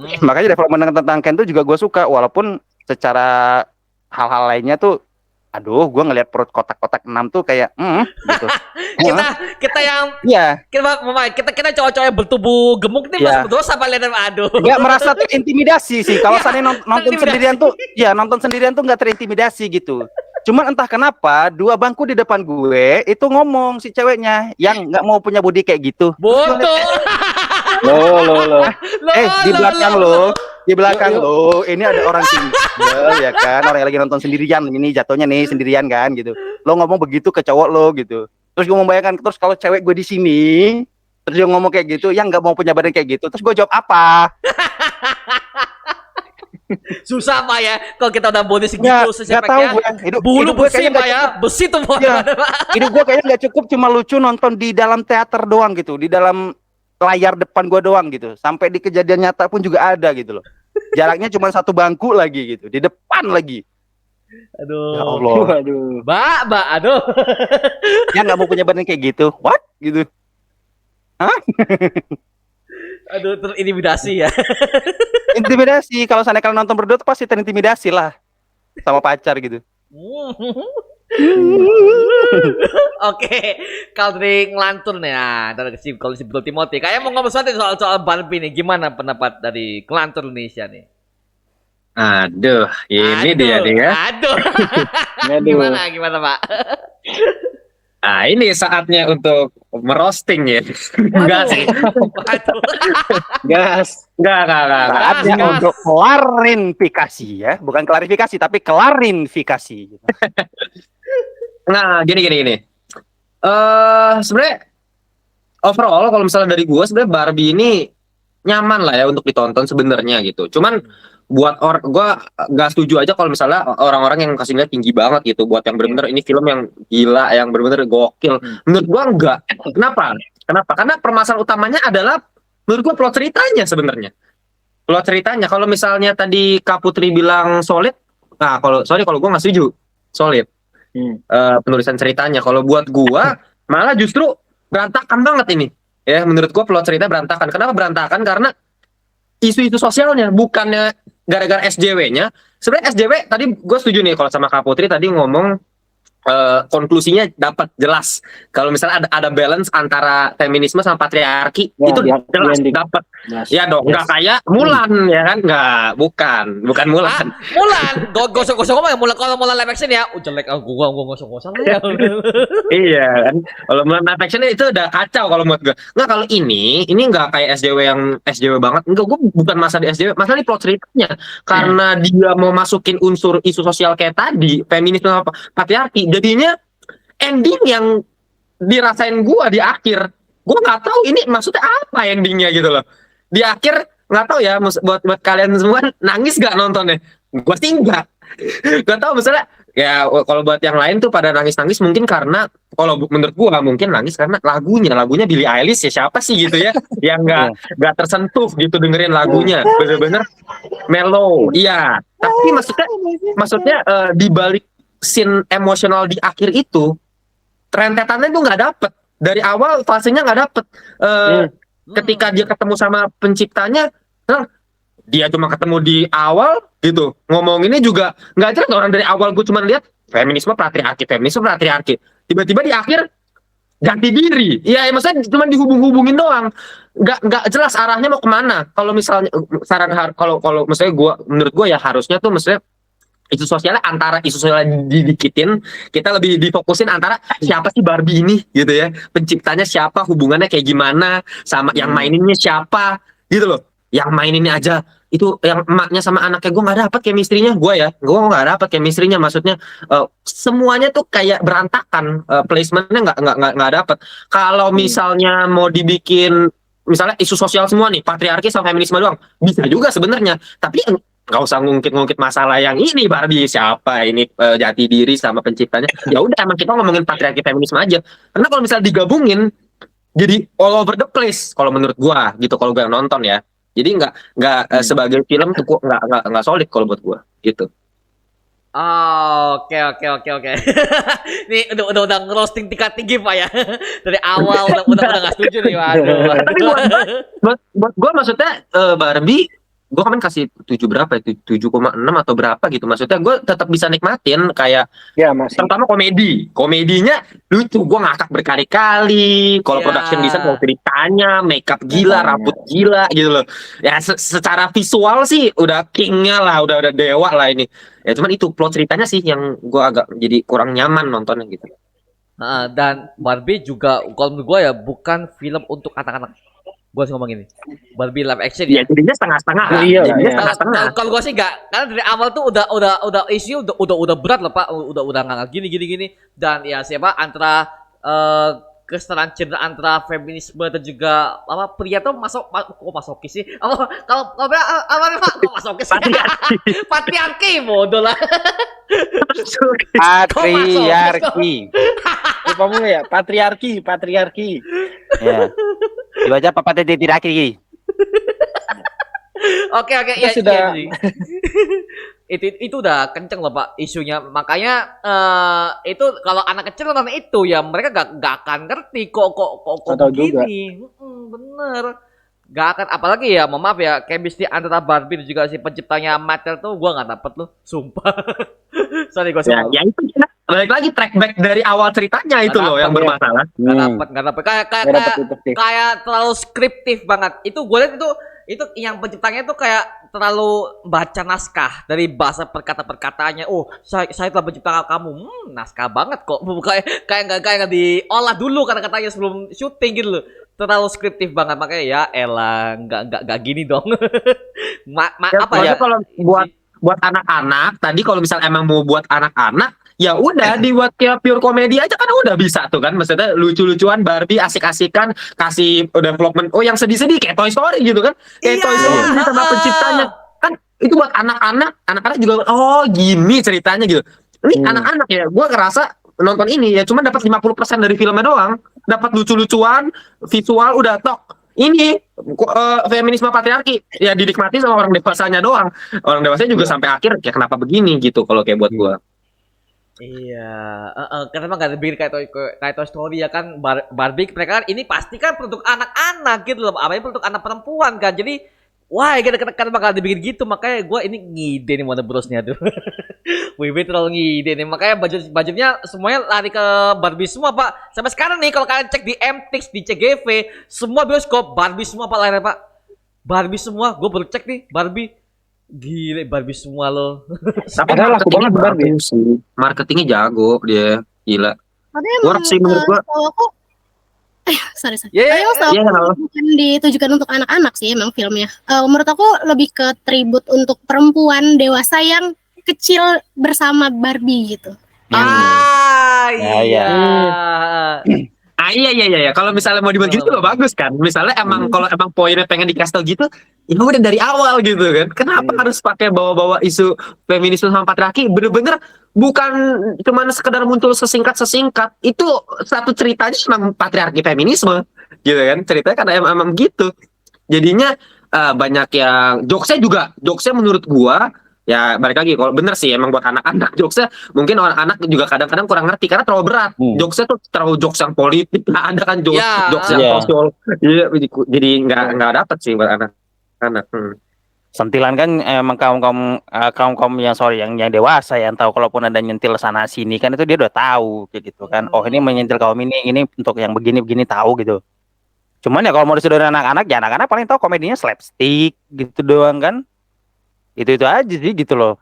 Makanya development tentang Ken tuh juga gue suka, walaupun secara hal-hal lainnya tuh, aduh, gue ngelihat perut kotak-kotak 6 tuh kayak, gitu. kita yang Iya, kita cowok-cowok yang bertubuh gemuk nih Iya. mas berdosa apa lihat aduh. nggak merasa terintimidasi sih. Kalau Iya, seandainya nonton terintimidasi. sendirian tuh, ya nonton sendirian tuh nggak terintimidasi gitu. Cuman entah kenapa 2 bangku di depan gue itu ngomong si ceweknya yang nggak mau punya body kayak gitu. Bodoh. Lo. Di belakang di belakang lo, ini ada orang single ya kan, orang yang lagi nonton sendirian, ini jatuhnya nih sendirian kan gitu. Lo ngomong begitu ke cowok lo gitu. Terus gue membayangkan, terus kalau cewek gue di sini, terus dia ngomong kayak gitu, yang nggak mau punya badan kayak gitu, terus gue jawab apa? Susah pak ya kalau kita udah body segitu Nggak tahu secepeknya. gue. Bulu Hidup gue besi kayaknya pak nggak ya, cukup. besi tuh pak. Iya. Hidup gue kayaknya nggak cukup cuma lucu nonton di dalam teater doang gitu, di dalam layar depan gue doang gitu. Sampai di kejadian nyata pun juga ada gitu loh. Jaraknya cuma 1 bangku lagi gitu, di depan lagi. Aduh. Ya Allah. Waduh. Mbak, aduh. Yang nggak mau punya badan kayak gitu, what? Gitu. Aduh, terintimidasi ya. Intimidasi. Kalau seandainya kalian nonton berdua tuh pasti terintimidasi lah sama pacar gitu. Oke, kalau dari ngelantur nih, nah, dari kalau si Bro Timothy, kayak mau ngomong sesuatu soal Barbie nih, gimana pendapat dari ngelantur Indonesia nih? Aduh, ini dia nih ya. Aduh. Aduh. Gimana Pak? Nah, ini saatnya untuk merosting ya. Enggak sih. Waduh. Gas. Enggak. Saatnya gas. untuk klarifikasi ya, bukan klarifikasi tapi klarifikasi. Nah, gini. Sebenarnya overall kalau misalnya dari gua sebenarnya Barbie ini nyaman lah ya untuk ditonton sebenarnya gitu. Cuman buat gua gak setuju aja kalau misalnya orang-orang yang kasih nilai tinggi banget gitu buat yang benar-benar ini film yang gila, yang benar-benar gokil. Menurut gua enggak. Kenapa? Karena permasalahan utamanya adalah menurut gua plot ceritanya sebenarnya. Plot ceritanya kalau misalnya tadi Kak Putri bilang solid, nah kalau gua nggak setuju. Solid. Penulisan ceritanya. Kalau buat gua malah justru berantakan banget ini. Ya, menurut gua plot cerita berantakan. Kenapa berantakan? Karena isu-isu sosialnya, bukannya gara-gara SJW-nya. Sebenarnya SJW tadi gue setuju nih kalau sama Kak Putri tadi ngomong konklusinya dapat jelas. Kalau misalnya ada balance antara feminisme sama patriarki, Ya, itu jelas ending. dapat. Yes. Ya dong, nggak kayak Mulan ya kan? Bukan Mulan. Mulan, gosok-gosok ngomong ya Mulan, kalau Mulan live action ya, jelek gua gosok-gosok ya. Iya kan, kalau Mulan live action itu udah kacau kalau menurut gue. Nggak, kalau ini nggak kayak SJW yang SJW banget. Enggak, gue bukan masalah di SJW, masalah di plot ceritanya. Karena dia mau masukin unsur isu sosial kayak tadi, feminisme sama patriarki, jadinya ending yang dirasain gue di akhir. Gue nggak tahu ini maksudnya apa endingnya gitu loh. Di akhir nggak tahu ya, buat kalian semua nangis gak nontonnya? Gue sih enggak. Gak tahu misalnya ya kalau buat yang lain tuh pada nangis mungkin karena kalau menurut gua mungkin nangis karena lagunya Billie Eilish ya, siapa sih gitu ya yang nggak tersentuh gitu dengerin lagunya, bener-bener mellow. Iya, tapi maksudnya di balik scene emosional di akhir itu rentetannya tuh nggak dapet dari awal, fasenya nggak dapet. Ketika dia ketemu sama penciptanya, dia cuma ketemu di awal gitu, ngomonginnya juga nggak jelas. Orang dari awal gue cuma lihat feminisme patriarki, tiba-tiba di akhir ganti diri. Ya maksudnya cuma dihubung-hubungin doang, nggak jelas arahnya mau kemana. Kalau misalnya kalau misalnya menurut gue ya harusnya tuh misalnya isu sosialnya, antara isu sosialnya didikitin, kita lebih difokusin antara siapa sih Barbie ini gitu ya, penciptanya siapa, hubungannya kayak gimana, sama yang maininnya siapa gitu loh. Yang maininnya aja itu yang emaknya sama anaknya gue nggak dapet chemistry-nya. Gue nggak dapet chemistry-nya, maksudnya semuanya tuh kayak berantakan, placementnya nggak dapet. Kalau misalnya mau dibikin misalnya isu sosial semua nih, patriarki sama feminisme doang, bisa juga sebenarnya, tapi nggak usah ngungkit-ngungkit masalah yang ini Barbie siapa ini jati diri sama penciptanya. Ya udah emang kita ngomongin patriarki feminisme aja. Karena kalau misalnya digabungin jadi all over the place kalau menurut gua gitu kalau gua yang nonton ya. Jadi nggak sebagai film tuh nggak solid kalau buat gua gitu. Oh, oke. Nih udah ngerosting tingkat tinggi Pak ya. Dari awal udah nggak setuju nih, waduh. Tapi buat gua maksudnya Barbie gua kan kasih 7 berapa ya? 7,6 atau berapa gitu. Maksudnya gua tetap bisa nikmatin kayak Ya masih. terutama komedinya lucu, gua ngakak berkali-kali. Kalau Ya. production design, kalau ceritanya, makeup gila, Makanya. rambut gila gitu loh. Ya secara visual sih udah kingnya lah, udah dewa lah ini. Ya cuman itu plot ceritanya sih yang gua agak jadi kurang nyaman nontonnya gitu. Dan Barbie juga kalau menurut gue ya bukan film untuk anak-anak. Gue sih ngomong gini, Barbie live action Ya ya. jadinya setengah-setengah. Iya lah, Jadinya iya. setengah-setengah. Kalau gue sih enggak, karena dari awal tuh udah isu udah berat loh Pak, udah nggak gini dan ya siapa antara kesetaraan gender antara feminisme dan juga apa pria tuh kok masokis sih? Kalau apa Pak? Kok masokis? Patriarki bodoh lah. Patriarki. Lupa mulu ya, patriarki. Ya. Dibaca apa patriarki? Oke Kita iya sudah- sih. itu udah kenceng loh Pak isunya, makanya itu kalau anak kecil nonton itu ya mereka gak akan ngerti kok Nggak tahu juga. begini. Bener gak akan, apalagi ya mohon maaf ya chemistry antara Barbie dan juga si penciptanya Mattel tuh gua nggak dapet loh sumpah. Sorry gua Ya, sumpah ya itu ya. Balik lagi track back dari awal ceritanya itu Nggak loh yang dapet, bermasalah. nggak dapet kayak Nggak dapet itu sih. kayak terlalu skriptif banget. Itu gue lihat itu yang penciptanya itu kayak terlalu baca naskah dari bahasa perkataannya. Oh, saya telah menciptakan kamu. Naskah banget kok. Kayak nggak diolah dulu kata-katanya sebelum syuting gitu loh. Terlalu skriptif banget, makanya ya elah nggak gini dong. Ya, Apa ya? maksudnya kalau buat anak-anak tadi kalau misal emang mau buat anak-anak ya udah dibuat kayak pure komedi aja kan udah bisa tuh kan, maksudnya lucu-lucuan Barbie asik-asikan kasih development yang sedih-sedih kayak Toy Story gitu kan, kayak Iya. Toy Story sama penciptanya kan itu buat anak-anak juga oh gini ceritanya gitu. Ini anak-anak ya gua ngerasa nonton ini ya cuma dapat 50% dari filmnya doang, dapat lucu-lucuan visual udah tok. Ini feminisme patriarki ya dinikmati sama orang dewasanya doang. Orang dewasanya juga sampai akhir kayak kenapa begini gitu kalau kayak buat gua. Iya, kenapa nggak dibikin kayak Toy Story ya kan Barbie mereka kan ini pasti kan produk anak-anak gitu loh, apalagi produk anak perempuan kan, jadi wah kenapa nggak dibikin gitu, makanya gue ini ngide nih Warner Bros-nya tuh. WB terlalu ngide nih, makanya budgetnya semuanya lari ke Barbie semua Pak. Sampai sekarang nih kalau kalian cek di MTix, di CGV, semua bioskop Barbie semua Pak lahirnya Pak. Barbie semua, gue baru cek nih Barbie. Gile Barbie semua loh. Tapi Padahal laku marketingnya banget Barbie. bagus sih. Marketingnya jago dia, gila. Tapi Work sih menurut gua. setahu aku sorry. Iya, Tapi emang setahu iya, aku kenapa? bukan ditujukan untuk anak-anak sih emang filmnya. Menurut aku lebih ke tribut untuk perempuan dewasa yang kecil bersama Barbie gitu. Iya. Iya. Kalau misalnya mau dibuat gitu loh bagus kan. Misalnya emang kalau emang poinnya pengen dikasih tau gitu, ya udah dari awal gitu kan. Kenapa harus pakai bawa-bawa isu feminisme sama patriarki? Bener-bener bukan cuman sekedar muncul sesingkat. Itu satu ceritanya memang patriarki feminisme gitu kan. Ceritanya kan emang gitu. Jadinya banyak yang jokesnya menurut gua ya balik lagi kalau bener sih emang buat anak-anak jokesnya mungkin orang anak juga kadang-kadang kurang ngerti karena terlalu berat. Jokesnya tuh terlalu jokes yang politik. Nah, ada kan jokes yang Iya. sosial. Jadi nggak dapet sih buat anak-anak. Sentilan kan emang kaum yang dewasa yang tahu kalaupun ada nyentil sana sini kan itu dia udah tahu kayak gitu kan. Oh ini menyentil kaum ini untuk yang begini tahu gitu. Cuman ya kalau mau disuruh anak-anak ya anak-anak paling tahu komedinya slapstick gitu doang kan. Itu aja sih gitu loh.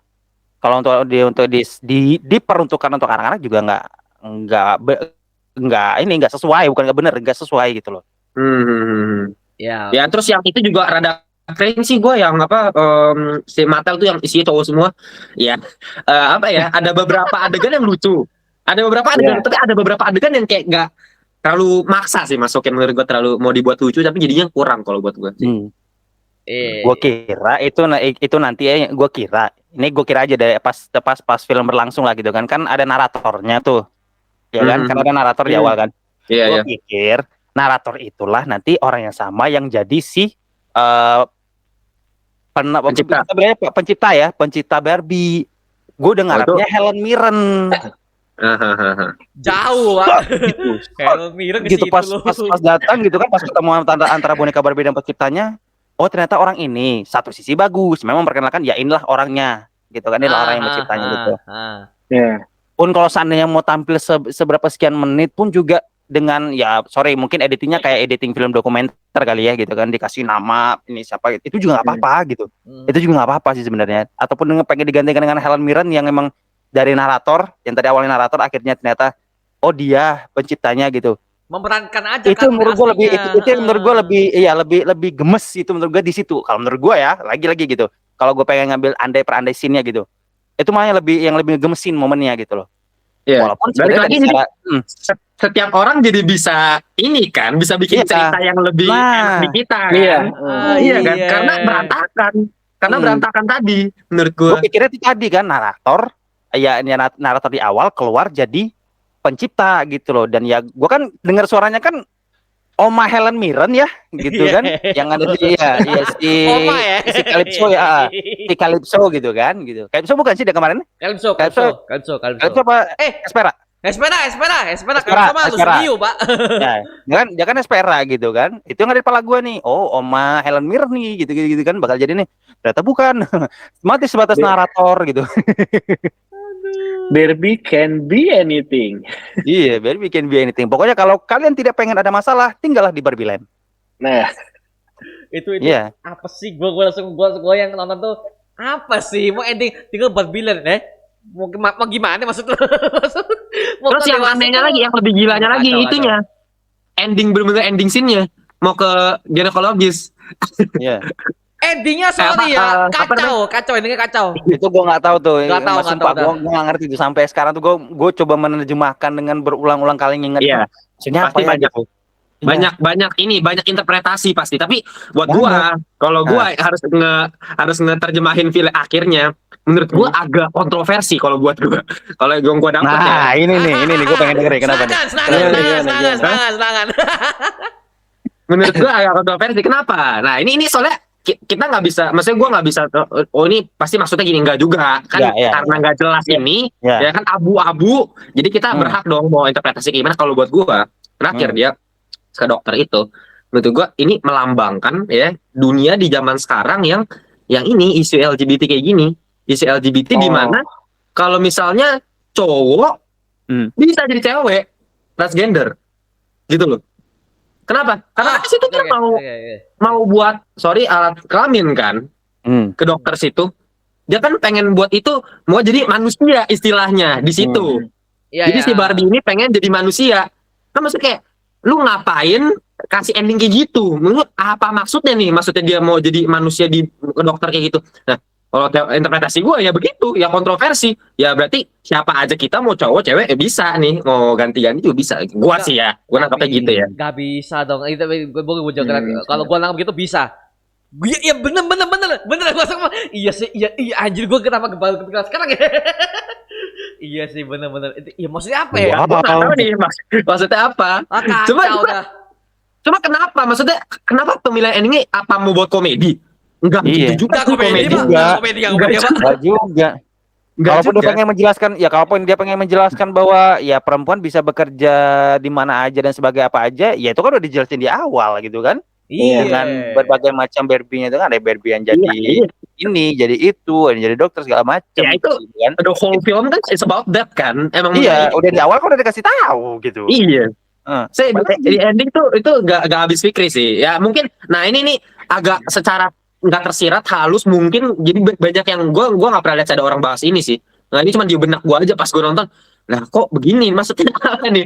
Kalau untuk diperuntukkan untuk anak-anak juga nggak sesuai, bukan nggak bener, nggak sesuai gitu loh. Ya. Ya terus yang itu juga rada keren sih gue yang si Mattel tuh yang isinya cowok semua. Ya ada beberapa adegan yang lucu. Ada beberapa adegan tapi ada beberapa adegan yang kayak nggak terlalu maksa sih masukin menurut gue, terlalu mau dibuat lucu tapi jadinya kurang kalau buat gue sih. Gue kira itu nanti ya, gue kira aja deh pas film berlangsung lah gitu kan ada naratornya tuh, ya kan, kan ada narator di awal kan. Iya, Gue iya. pikir narator itulah nanti orang yang sama yang jadi si Pencipta. sebenarnya pencipta Barbie. Gue udah ngarepnya Helen Mirren Jauh, Pak. gitu. Helen Mirren ke Gitu situ pas loh. datang gitu kan, pas ketemu antara boneka Barbie dan penciptanya, oh ternyata orang ini satu sisi bagus, memang memperkenalkan ya inilah orangnya gitu kan, inilah orang yang menciptanya gitu. Ya. Pun kalau seandainya mau tampil seberapa sekian menit pun juga dengan ya sorry mungkin editingnya kayak editing film dokumenter kali ya gitu kan, dikasih nama ini siapa itu juga nggak apa-apa gitu. Itu juga nggak apa-apa sih sebenarnya, ataupun dengan pengen digantikan dengan Helen Mirren yang emang dari narator, yang tadi awalnya narator akhirnya ternyata oh dia penciptanya gitu. Memerankan aja Itu kan menurut gue lebih aslinya. itu yang menurut gue lebih gemes itu menurut gue di situ. Kalau menurut gue ya lagi gitu, kalau gue pengen ngambil andai per andai scene-nya gitu, itu malah yang lebih gemesin momennya gitu loh. Iya. Walaupun Balik sebenarnya lagi dari jadi secara setiap orang jadi bisa ini kan, bisa bikin Iya. cerita yang lebih enak di kita kan. Iya. Iya kan? Karena berantakan tadi menurut gue gua. pikirnya itu tadi kan narator, ya ini narator di awal keluar jadi pencipta gitu loh. Dan ya gue kan dengar suaranya kan Oma Helen Mirren ya gitu Iya. kan, yang ada di Oma ya. si Calypso ya, si Calypso gitu kan gitu. Calypso bukan sih dia kemarin? Calypso Calypso apa? Espera. Espera sama Lucio, Pak. Ya kan dia kan Espera gitu kan. Itu yang ada di kepala gue nih. Oh, Oma Helen Mirren nih gitu kan bakal jadi nih. Ternyata bukan. Mati sebatas narator gitu. Barbie can be anything. Iya, biar bikin be anything. Pokoknya kalau kalian tidak pengen ada masalah, tinggallah di Barbie Land. Nah, Itu Iya. apa sih? Gua langsung yang nonton tuh apa sih? Mau ending tinggal buat bilang mau gimana maksudnya? Terus yang anehnya lagi, yang lebih gilanya lagi itunya. Ending bener-bener ending scene-nya mau ke ginekologis. Iya. Endingnya sorry ya, kacau endingnya kacau. Itu gue nggak tahu tuh. Nggak tahu, Sumpah gue nggak ngerti itu sampai sekarang tuh gue coba menerjemahkan dengan berulang-ulang kali nginget. Iya. Maksudnya Pasti apa ya? banyak. Banyak interpretasi pasti. Tapi buat gua, kalau gua harus ngeterjemahin film akhirnya, menurut gua agak kontroversi kalau buat gua. Kalau gua dapet Nah, ini nih gue pengen dengerin kenapa nih? Serangan. Menurut gua agak kontroversi. Kenapa? Nah, ini soalnya kita nggak bisa, maksudnya gua nggak bisa. Oh, ini pasti maksudnya gini, enggak juga kan? Iya. Karena nggak jelas ini, Iya. ya kan abu-abu. Jadi kita berhak dong mau interpretasi gimana. Kalau buat gua, terakhir dia ke dokter itu, menurut gua ini melambangkan ya dunia di zaman sekarang yang ini isu LGBT kayak gini, isu LGBT di mana kalau misalnya cowok bisa jadi cewek transgender gitu loh. Kenapa? Karena di situ dia mau buat alat kelamin kan ke dokter situ, dia kan pengen buat itu mau jadi manusia istilahnya di situ. Jadi si Barbie ini pengen jadi manusia. Kan maksudnya kayak lu ngapain kasih ending kayak gitu? Menurut apa maksudnya nih? Maksudnya dia mau jadi manusia di dokter kayak gitu. Nah, kalau interpretasi gue ya begitu, ya kontroversi. Ya berarti siapa aja kita mau cowok cewek bisa nih, mau ganti-ganti juga bisa. Gua sih ya, gua nangkapnya gitu ya. Gak bisa dong. Itu gue jawab kalau gue nangkap gitu bisa. Iya bener langsung iya sih iya anjir gue kenapa kepikiran sekarang ya. Iya sih bener iya maksudnya apa ya? Gua nggak tahu nih maksudnya apa. Cuma kenapa maksudnya kenapa pemilihan endingnya apa mau buat komedi? Enggak gitu juga komedi juga. Kalaupun dia pengen menjelaskan bahwa ya perempuan bisa bekerja di mana aja dan sebagai apa aja, ya itu kan udah dijelasin di awal gitu kan. Iya. Dengan berbagai macam Barbie-nya itu kan ada Barbie yang jadi ini, jadi itu, yang jadi dokter segala macam. Ya itu kan. The whole film kan it's about that kan. Emang iya, udah di awal kan udah dikasih tahu gitu. Iya. Saya di ending tuh itu gak habis pikir sih. Ya mungkin nah ini nih agak secara nggak tersirat halus mungkin jadi banyak yang gua nggak pernah lihat ada orang bahas ini sih. Nah ini cuma di benak gua aja pas gua nonton. Nah kok begini maksudnya apa nih?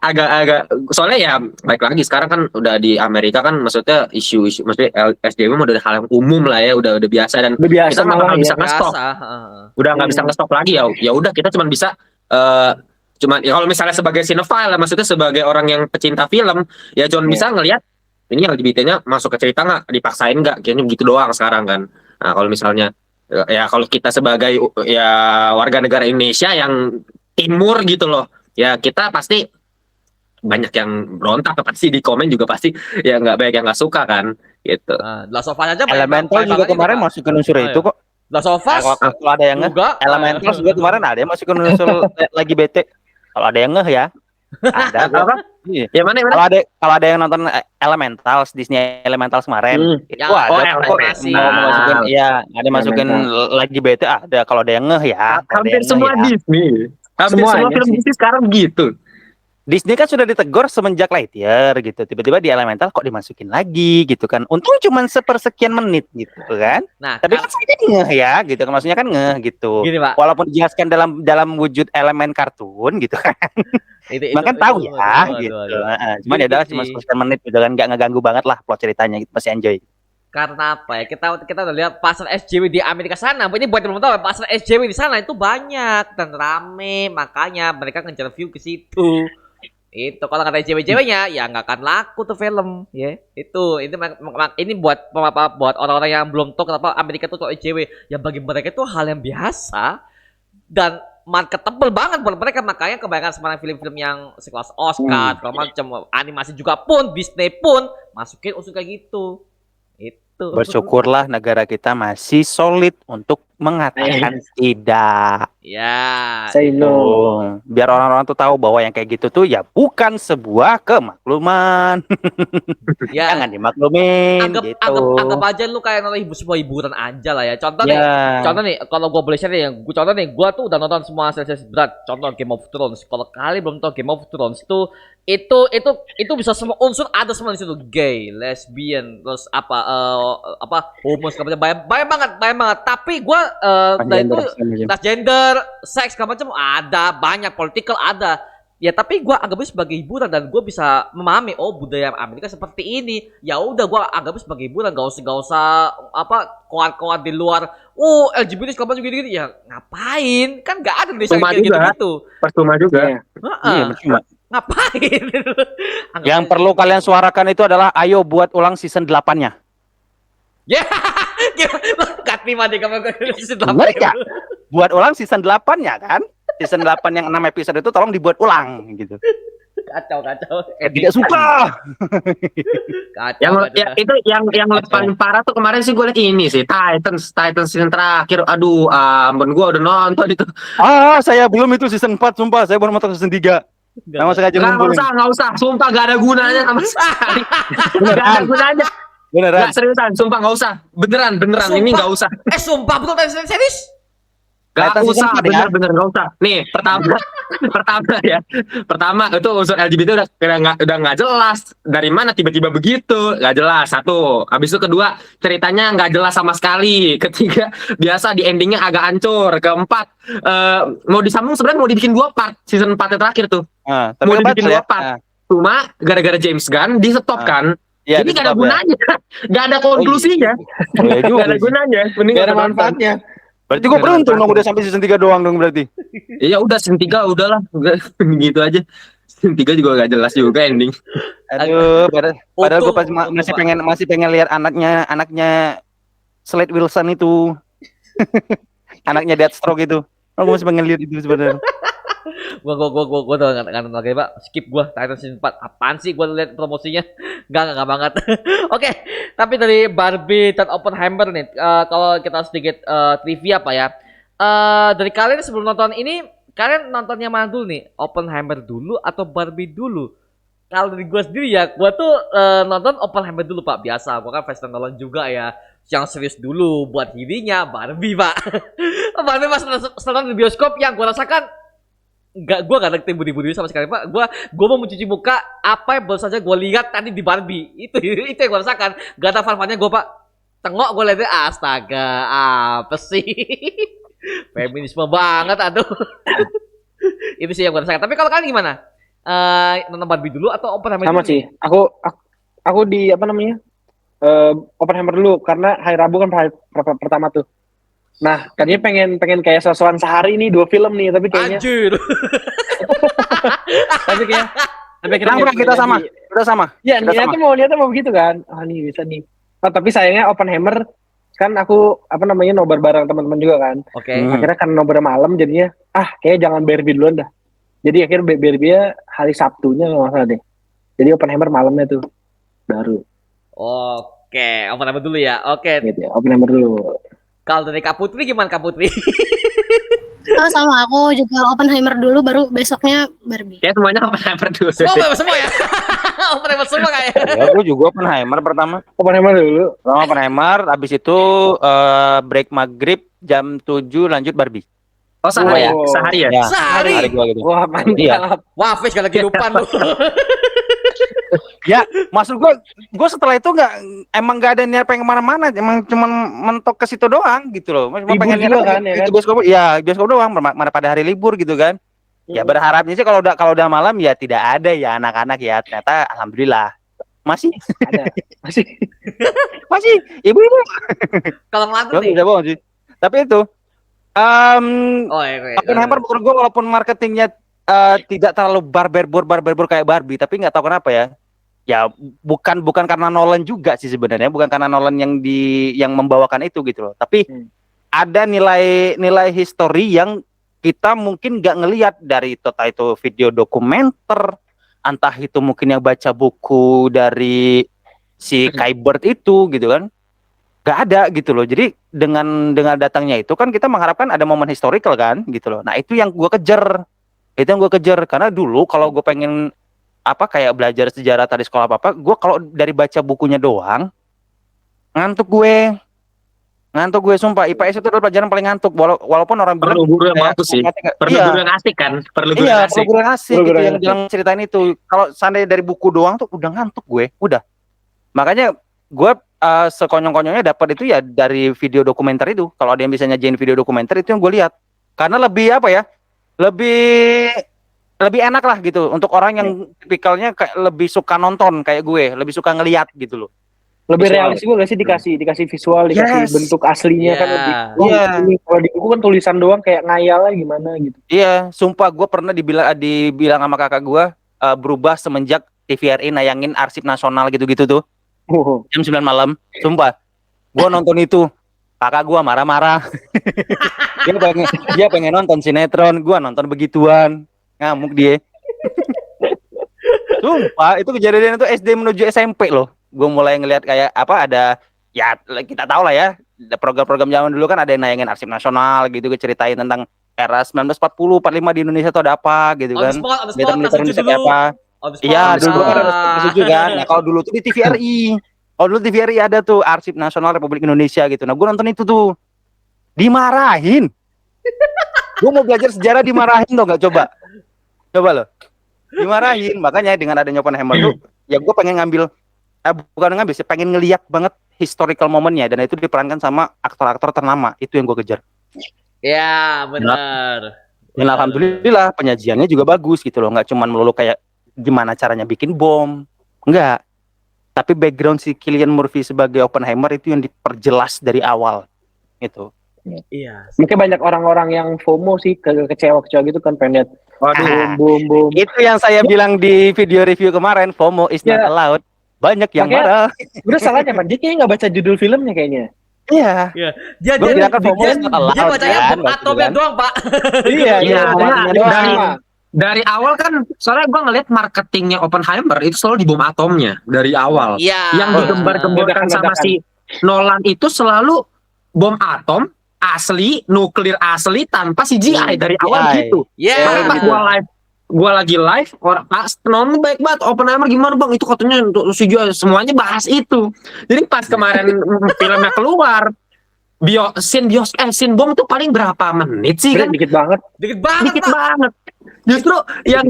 Agak soalnya ya baik lagi sekarang kan udah di Amerika kan maksudnya isu maksudnya SJW udah hal yang umum lah ya, udah biasa dan kita nggak bisa nge-stop. Udah nggak bisa nge-stop lagi ya udah kita cuma bisa ya kalau misalnya sebagai cinephile maksudnya sebagai orang yang pecinta film ya cuma bisa ngelihat ini LGBT-nya masuk ke cerita nggak, dipaksain nggak, kayaknya begitu doang sekarang kan. Nah kalau misalnya ya kalau kita sebagai ya warga negara Indonesia yang timur gitu loh, ya kita pasti banyak yang berontak, pasti di komen juga pasti ya nggak banyak yang nggak suka kan gitu. Nah, Last of Us aja banyak Elemental banget juga itu, kemarin Pak. masukin unsur Ayo. itu kok. Last of Us Kalau ada yang ngeh, juga Elemental juga kemarin ada yang masukin unsur lagi bete. Kalau ada yang ngeh ya, ada kok. Apa? Iya. Ya mana? Kalau ada yang nonton Elementals, Disney Elementals kemarin, itu yang ada kok. animasi. Mau masukin, iya, ada masukin Elemental. lagi bete ada. Kalau ada yang ngeh ya, kalau ada Hampir yang ngeh semua ya. Disney, hampir semua Semuanya film sih. Disney sekarang gitu. Disney kan sudah ditegur semenjak Lightyear gitu. Tiba-tiba di Elemental kok dimasukin lagi gitu kan. Untung cuman sepersekian menit gitu kan. Nah, Tapi kan saya jadi ngeh ya gitu kan. Maksudnya kan ngeh gitu. gini Pak, Walaupun dijelaskan dalam wujud elemen kartun gitu kan. Cuman kan tahu ya gitu. Cuman ya udah cuma Gini. sepersekian menit gitu kan. Nggak ngeganggu banget lah plot ceritanya gitu. Masih enjoy. Karena apa ya? Kita udah lihat pasar SJW di Amerika sana. Ini buat yang belum tahu, pasar SJW di sana itu banyak dan rame, makanya mereka ngejar view ke situ. Itu kalau kata SJW-nya ya nggak akan laku tuh film, ya. Ini buat orang-orang yang belum tahu kenapa Amerika tuh kalau SJW, ya bagi mereka itu hal yang biasa dan marketable banget buat mereka, makanya kebanyakan sekarang film-film yang sekelas Oscar, segala macam, animasi juga pun Disney pun masukin unsur kayak gitu. Itu. Bersyukurlah negara kita masih solid untuk mengatakan tidak. Ya. Say no. Oh, biar orang-orang tuh tahu bahwa yang kayak gitu tuh ya bukan sebuah kemakluman. Ya. Jangan dimaklumin gitu. Anggap aja lu kayak nonton sebuah hiburan aja lah ya. Contoh Ya. nih, kalau gua boleh share nih, gua tuh udah nonton semua series berat. Contoh Game of Thrones. Kalau kalian belum tahu Game of Thrones tuh itu bisa semua unsur ada semua di situ. Gay, lesbian, terus homo segala macam. Banyak banget. Tapi gua dari itu transgender, seks segala macam ada, banyak political ada. Ya tapi gue anggapnya sebagai hiburan dan gue bisa memahami budaya Amerika seperti ini. Ya udah gue anggapnya sebagai hiburan, gak usah koar-koar di luar. LGBT segala macam gitu. Ya ngapain? Kan gak ada di Percuma kayak juga. gitu. Percuma juga. Iya, percuma. Ngapain? Yang perlu kalian suarakan itu adalah ayo buat ulang season 8-nya. Ya, Katmi mati kamu Bener nggak? Buat ulang season 8-nya kan? Season 8 yang 6 episode itu tolong dibuat ulang gitu. Kacau. Tidak suka. Yang paling parah tuh kemarin sih gue liat ini sih Titans season terakhir. Aduh, ampun gue udah nonton itu. Saya belum itu season 4 sumpah. Saya baru nonton season 3. Sama sengaja ngumpulin. Nggak usah. Sumpah gak ada gunanya sama sekali. Gak ada gunanya. Beneran. Nggak, seriusan, sumpah gak usah. Beneran. Ini gak usah. Sumpah betul serius? Gak Titan season usah, 4 ya? bener gak usah. Nih, pertama itu unsur LGBT udah nggak jelas. Dari mana tiba-tiba begitu? Nggak jelas. Satu. Habis itu kedua, ceritanya nggak jelas sama sekali. Ketiga, biasa di endingnya agak hancur. Keempat, mau disambung sebenarnya mau dibikin 2 part season 4 yang terakhir tuh. Tapi Mau kebaca dibikin 2 part. Cuma gara-gara James Gunn di stop kan. Ya, Jadi gak ada gunanya. Gak ada konklusinya. Iya juga Gak ada sih. gunanya. Mending Gak gak ada nonton. manfaatnya. Berarti gue beruntung dong udah sampai season 3 doang dong berarti. Ya udah season 3 udahlah. Gitu aja. Season 3 juga gak jelas juga ending. Aduh, padahal gue Untung, masih pengen lihat anaknya Slade Wilson itu. Anaknya Deathstroke itu. Gue masih pengen lihat itu sebenarnya. Gua udah nggak lagi Pak, skip gua Titan season 4. Apaan sih gua lihat promosinya? Enggak banget. Oke, tapi dari Barbie dan Oppenheimer nih, kalau kita sedikit trivia Pak ya. Dari kalian sebelum nonton ini, kalian nontonnya mana dulu nih? Oppenheimer dulu atau Barbie dulu? Kalau dari gua sendiri ya, gua tuh nonton Oppenheimer dulu Pak. Biasa, gua kan fans nonton juga ya. Yang serius dulu buat dirinya Barbie Pak. Barbie pas nonton di bioskop yang gua rasakan gue gak ngerti budi-budi sama sekali Pak. Gue mau mencuci muka apa yang baru saja gue lihat tadi di Barbie. Itu yang gue rasakan. Gak ada fun-funnya gue Pak. Tengok gue lihatnya astaga apa sih. Feminisme banget aduh. Itu sih yang gue rasakan. Tapi kalau kalian gimana? Nonton Barbie dulu atau Oppenheimer Sama dulu? sih. Aku di Oppenheimer dulu karena hari Rabu kan pertama tuh. Nah, tadinya pengen kayak sosokan sehari nih 2 film nih, tapi kayaknya Anjir. tapi kayak Tapi akhirnya Kenapa nggak kita sama? jadi. Kita sama. Ya Kita niatnya mau begitu kan. Ah nih bisa nih. Oh, tapi sayangnya Oppenheimer kan aku nobar bareng teman-teman juga kan. Oke. Akhirnya kan nobar malam jadinya kayaknya jangan Barbie duluan dah. Jadi akhirnya Barbie hari Sabtunya kalau nggak salah deh. Jadi Oppenheimer malamnya tuh baru Oke, apa dulu ya? Oke. gitu ya. Oppenheimer dulu. Kalau dari Kak Putri gimana Kak Putri? Oh, sama aku juga Oppenheimer dulu, baru besoknya Barbie. Ya semuanya Oppenheimer dulu. Semua ya. Oppenheimer semua kayak. Ya, gue juga Oppenheimer pertama. Oppenheimer dulu. Pertama Oppenheimer, habis itu break maghrib jam 7 lanjut Barbie. Oh sehari ya? Oh. Sehari ya? Ya, Sehari. hari gua gitu. Wah mantap. Iya. Wah, Fis gak lagi lupa lu. Ya, maksud gue setelah itu emang nggak ada niat pengen kemana-mana, emang cuma mentok ke situ doang gitu loh. Cuma Libur pengen juga kan, ya gitu, kan? bioskop doang, mana pada hari libur gitu kan. Ya berharapnya sih kalau udah malam ya tidak ada ya anak-anak ya. Ternyata alhamdulillah masih Ada. Masih. masih ibu-ibu. Kalau ngelantur Gua nih. udah bohong sih. Tapi itu Oh, iya. Oppenheimer menurut gue walaupun marketingnya tidak terlalu barber kayak Barbie, tapi nggak tahu kenapa ya. Ya bukan karena Nolan juga sih sebenarnya, bukan karena Nolan yang membawakan itu gitu loh. Tapi ada nilai history yang kita mungkin nggak ngelihat dari itu video dokumenter, entah itu mungkin yang baca buku dari si Kai Bird itu gitu kan. Gak ada gitu loh. Jadi dengan datangnya itu kan kita mengharapkan ada momen historical kan gitu loh. Nah itu yang gue kejar. Karena dulu kalau gue pengen kayak belajar sejarah tadi sekolah gue kalau dari baca bukunya doang ngantuk gue sumpah. IPS itu adalah pelajaran paling ngantuk walaupun orang bilang Perlu guru yang bagus sih. Perlu iya, guru yang asik kan? Perlu guru iya yang asik. perlu guru yang asik Perlu gitu guru yang yang dalam ceritain itu. Kalau seandainya dari buku doang tuh udah ngantuk gue, udah. Makanya gue sekonyong-konyongnya dapat itu ya dari video dokumenter itu. Kalau ada yang bisa nyajiin video dokumenter itu yang gue lihat. Karena lebih lebih enak lah gitu untuk orang yang tipikalnya kayak lebih suka nonton kayak gue, lebih suka ngelihat gitu loh. Lebih Visual. realistis juga gak sih dikasih visual, dikasih Yes. bentuk aslinya kan Iya. lebih. Iya. Ini kalau di buku kan tulisan doang kayak ngayalnya gimana gitu. Iya, sumpah gue pernah dibilang sama kakak gue berubah semenjak TVRI nayangin Arsip Nasional gitu-gitu tuh. Oh. Jam 9 malam, sumpah. Gua nonton itu, kakak gua marah-marah. dia pengen nonton sinetron, gua nonton begituan. Ngamuk dia. Sumpah, itu kejadian itu SD menuju SMP loh. Gua mulai ngelihat kayak ada ya kita tahu lah ya, program-program zaman dulu kan ada yang nayangin Arsip Nasional gitu, ceritain tentang era 1940, 45 di Indonesia tuh ada apa gitu On the kan. spot, Militer langsung kayak dulu. apa. On the spot. Iya, on the dulu spot. kan ada setuju kan. Nah, kalau dulu tuh di TVRI. Kalau dulu TVRI ada tuh Arsip Nasional Republik Indonesia gitu. Nah, gue nonton itu tuh. Dimarahin. Gue mau belajar sejarah dimarahin tuh nggak coba. Coba loh. Dimarahin. Makanya dengan adanya Oppenheimer tuh ya gue pengen bukan ngambil sih, pengen ngeliat banget historical momennya dan itu diperankan sama aktor-aktor ternama. Itu yang gue kejar. Ya, benar. Dan alhamdulillah penyajiannya juga bagus gitu loh. Nggak cuman melulu kayak gimana caranya bikin bom. Enggak. Tapi background si Cillian Murphy sebagai Oppenheimer itu yang diperjelas dari awal. Gitu. Iya. Mungkin banyak orang-orang yang FOMO sih kecewa gitu kan pengen lihat Waduh. boom. Itu yang saya bilang di video review kemarin, FOMO is not Ya. allowed. Banyak yang Makanya- marah. Udah salahnya Pak, dia kayaknya nggak baca judul filmnya kayaknya. Iya. Dia Gua kira kan FOMO is not allowed, dia bacanya kan, bom atomnya kan. doang, Pak. Iya, Iya, Awalnya doang. dari awal kan soalnya gue ngeliat marketingnya Oppenheimer itu selalu di bom atomnya dari awal. Iya. Yang digembar-gemborkan sama si Nolan itu selalu bom atom asli, nuklir asli tanpa CGI dari awal CGI. gitu. Iya. Makanya pas gua lagi live orang nonton baik banget Oppenheimer gimana bang itu katanya untuk CGI semuanya bahas itu. Jadi pas kemarin filmnya keluar scene bom itu paling berapa menit sih kan? Dikit banget. Dikit banget, Dikit Pak. banget. Justru yang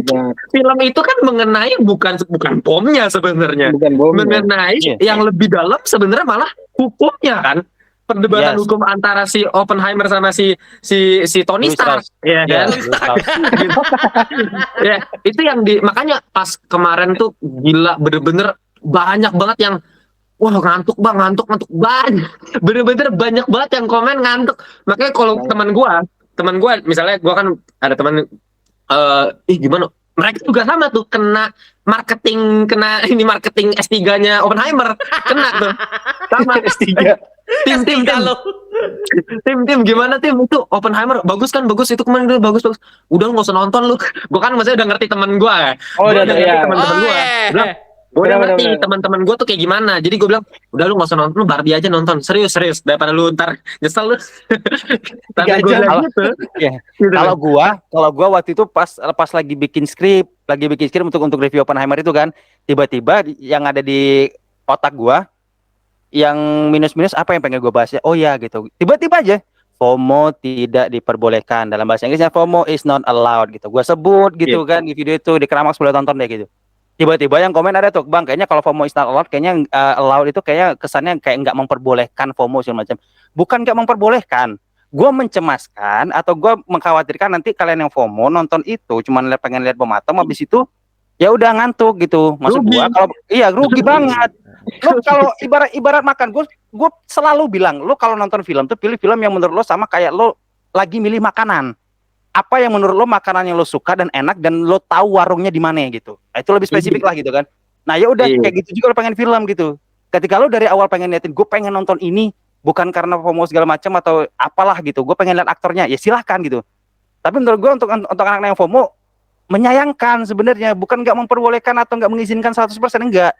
film itu kan mengenai bukan bomnya sebenarnya, Bukan bom. mengenai Iya. yang lebih dalam sebenarnya malah hukumnya kan, perdebatan Yes. hukum antara si Oppenheimer sama si Tony Louis Stark, ya Iya, kan? Ya itu yang makanya pas kemarin tuh gila bener-bener banyak banget yang wah ngantuk banget, bener-bener banyak banget yang komen ngantuk. Makanya kalau teman gua misalnya gua kan ada teman gimana mereka juga sama tuh kena marketing S3-nya Oppenheimer kena tuh sama S3. tim Kalau tim gimana tim itu Oppenheimer bagus kan bagus itu kemarin udah bagus udah lu nggak usah nonton lu gue kan maksudnya udah ngerti teman gue Oh, Gua udah ngerti ya. teman-teman gue bilang gue udah Benar, ngerti benar. teman-teman gue tuh kayak gimana jadi gue bilang udah lu nggak usah nonton lu Barbie aja nonton serius daripada lu ntar nyesel lu tapi gue jam. bilang gitu Iya. Gitu. Kalau gua waktu itu pas lagi bikin skrip untuk review Oppenheimer itu kan, tiba-tiba yang ada di otak gua yang minus-minus apa yang pengen gua bahas ya. Oh ya gitu. Tiba-tiba aja FOMO tidak diperbolehkan, dalam bahasa Inggrisnya FOMO is not allowed gitu. Gua sebut gitu kan di video itu di Keramas boleh tonton deh gitu. Tiba-tiba yang komen ada tuh, Bang, kayaknya kalau FOMO is not allowed, kayaknya allowed itu kayaknya kesannya kayak nggak memperbolehkan FOMO segala macam. Bukan nggak memperbolehkan, gue mencemaskan atau gue mengkhawatirkan nanti kalian yang FOMO nonton itu cuma pengen lihat bom atom, habis itu ya udah ngantuk gitu. Maksud Rugi. gue kalau iya rugi banget. Lo kalau ibarat makan, gue selalu bilang, lo kalau nonton film tuh pilih film yang menurut lo sama kayak lo lagi milih makanan. Apa yang menurut lo makanan yang lo suka dan enak dan lo tahu warungnya di mana gitu. Nah, itu lebih spesifik lah gitu kan. Nah ya udah kayak gitu juga lo pengen film gitu. Ketika lo dari awal pengen liatin, gue pengen nonton ini bukan karena FOMO segala macam atau apalah gitu, gue pengen lihat aktornya, ya silahkan gitu. Tapi menurut gue untuk anak-anak yang FOMO menyayangkan sebenarnya, bukan nggak memperbolehkan atau nggak mengizinkan 100%, enggak.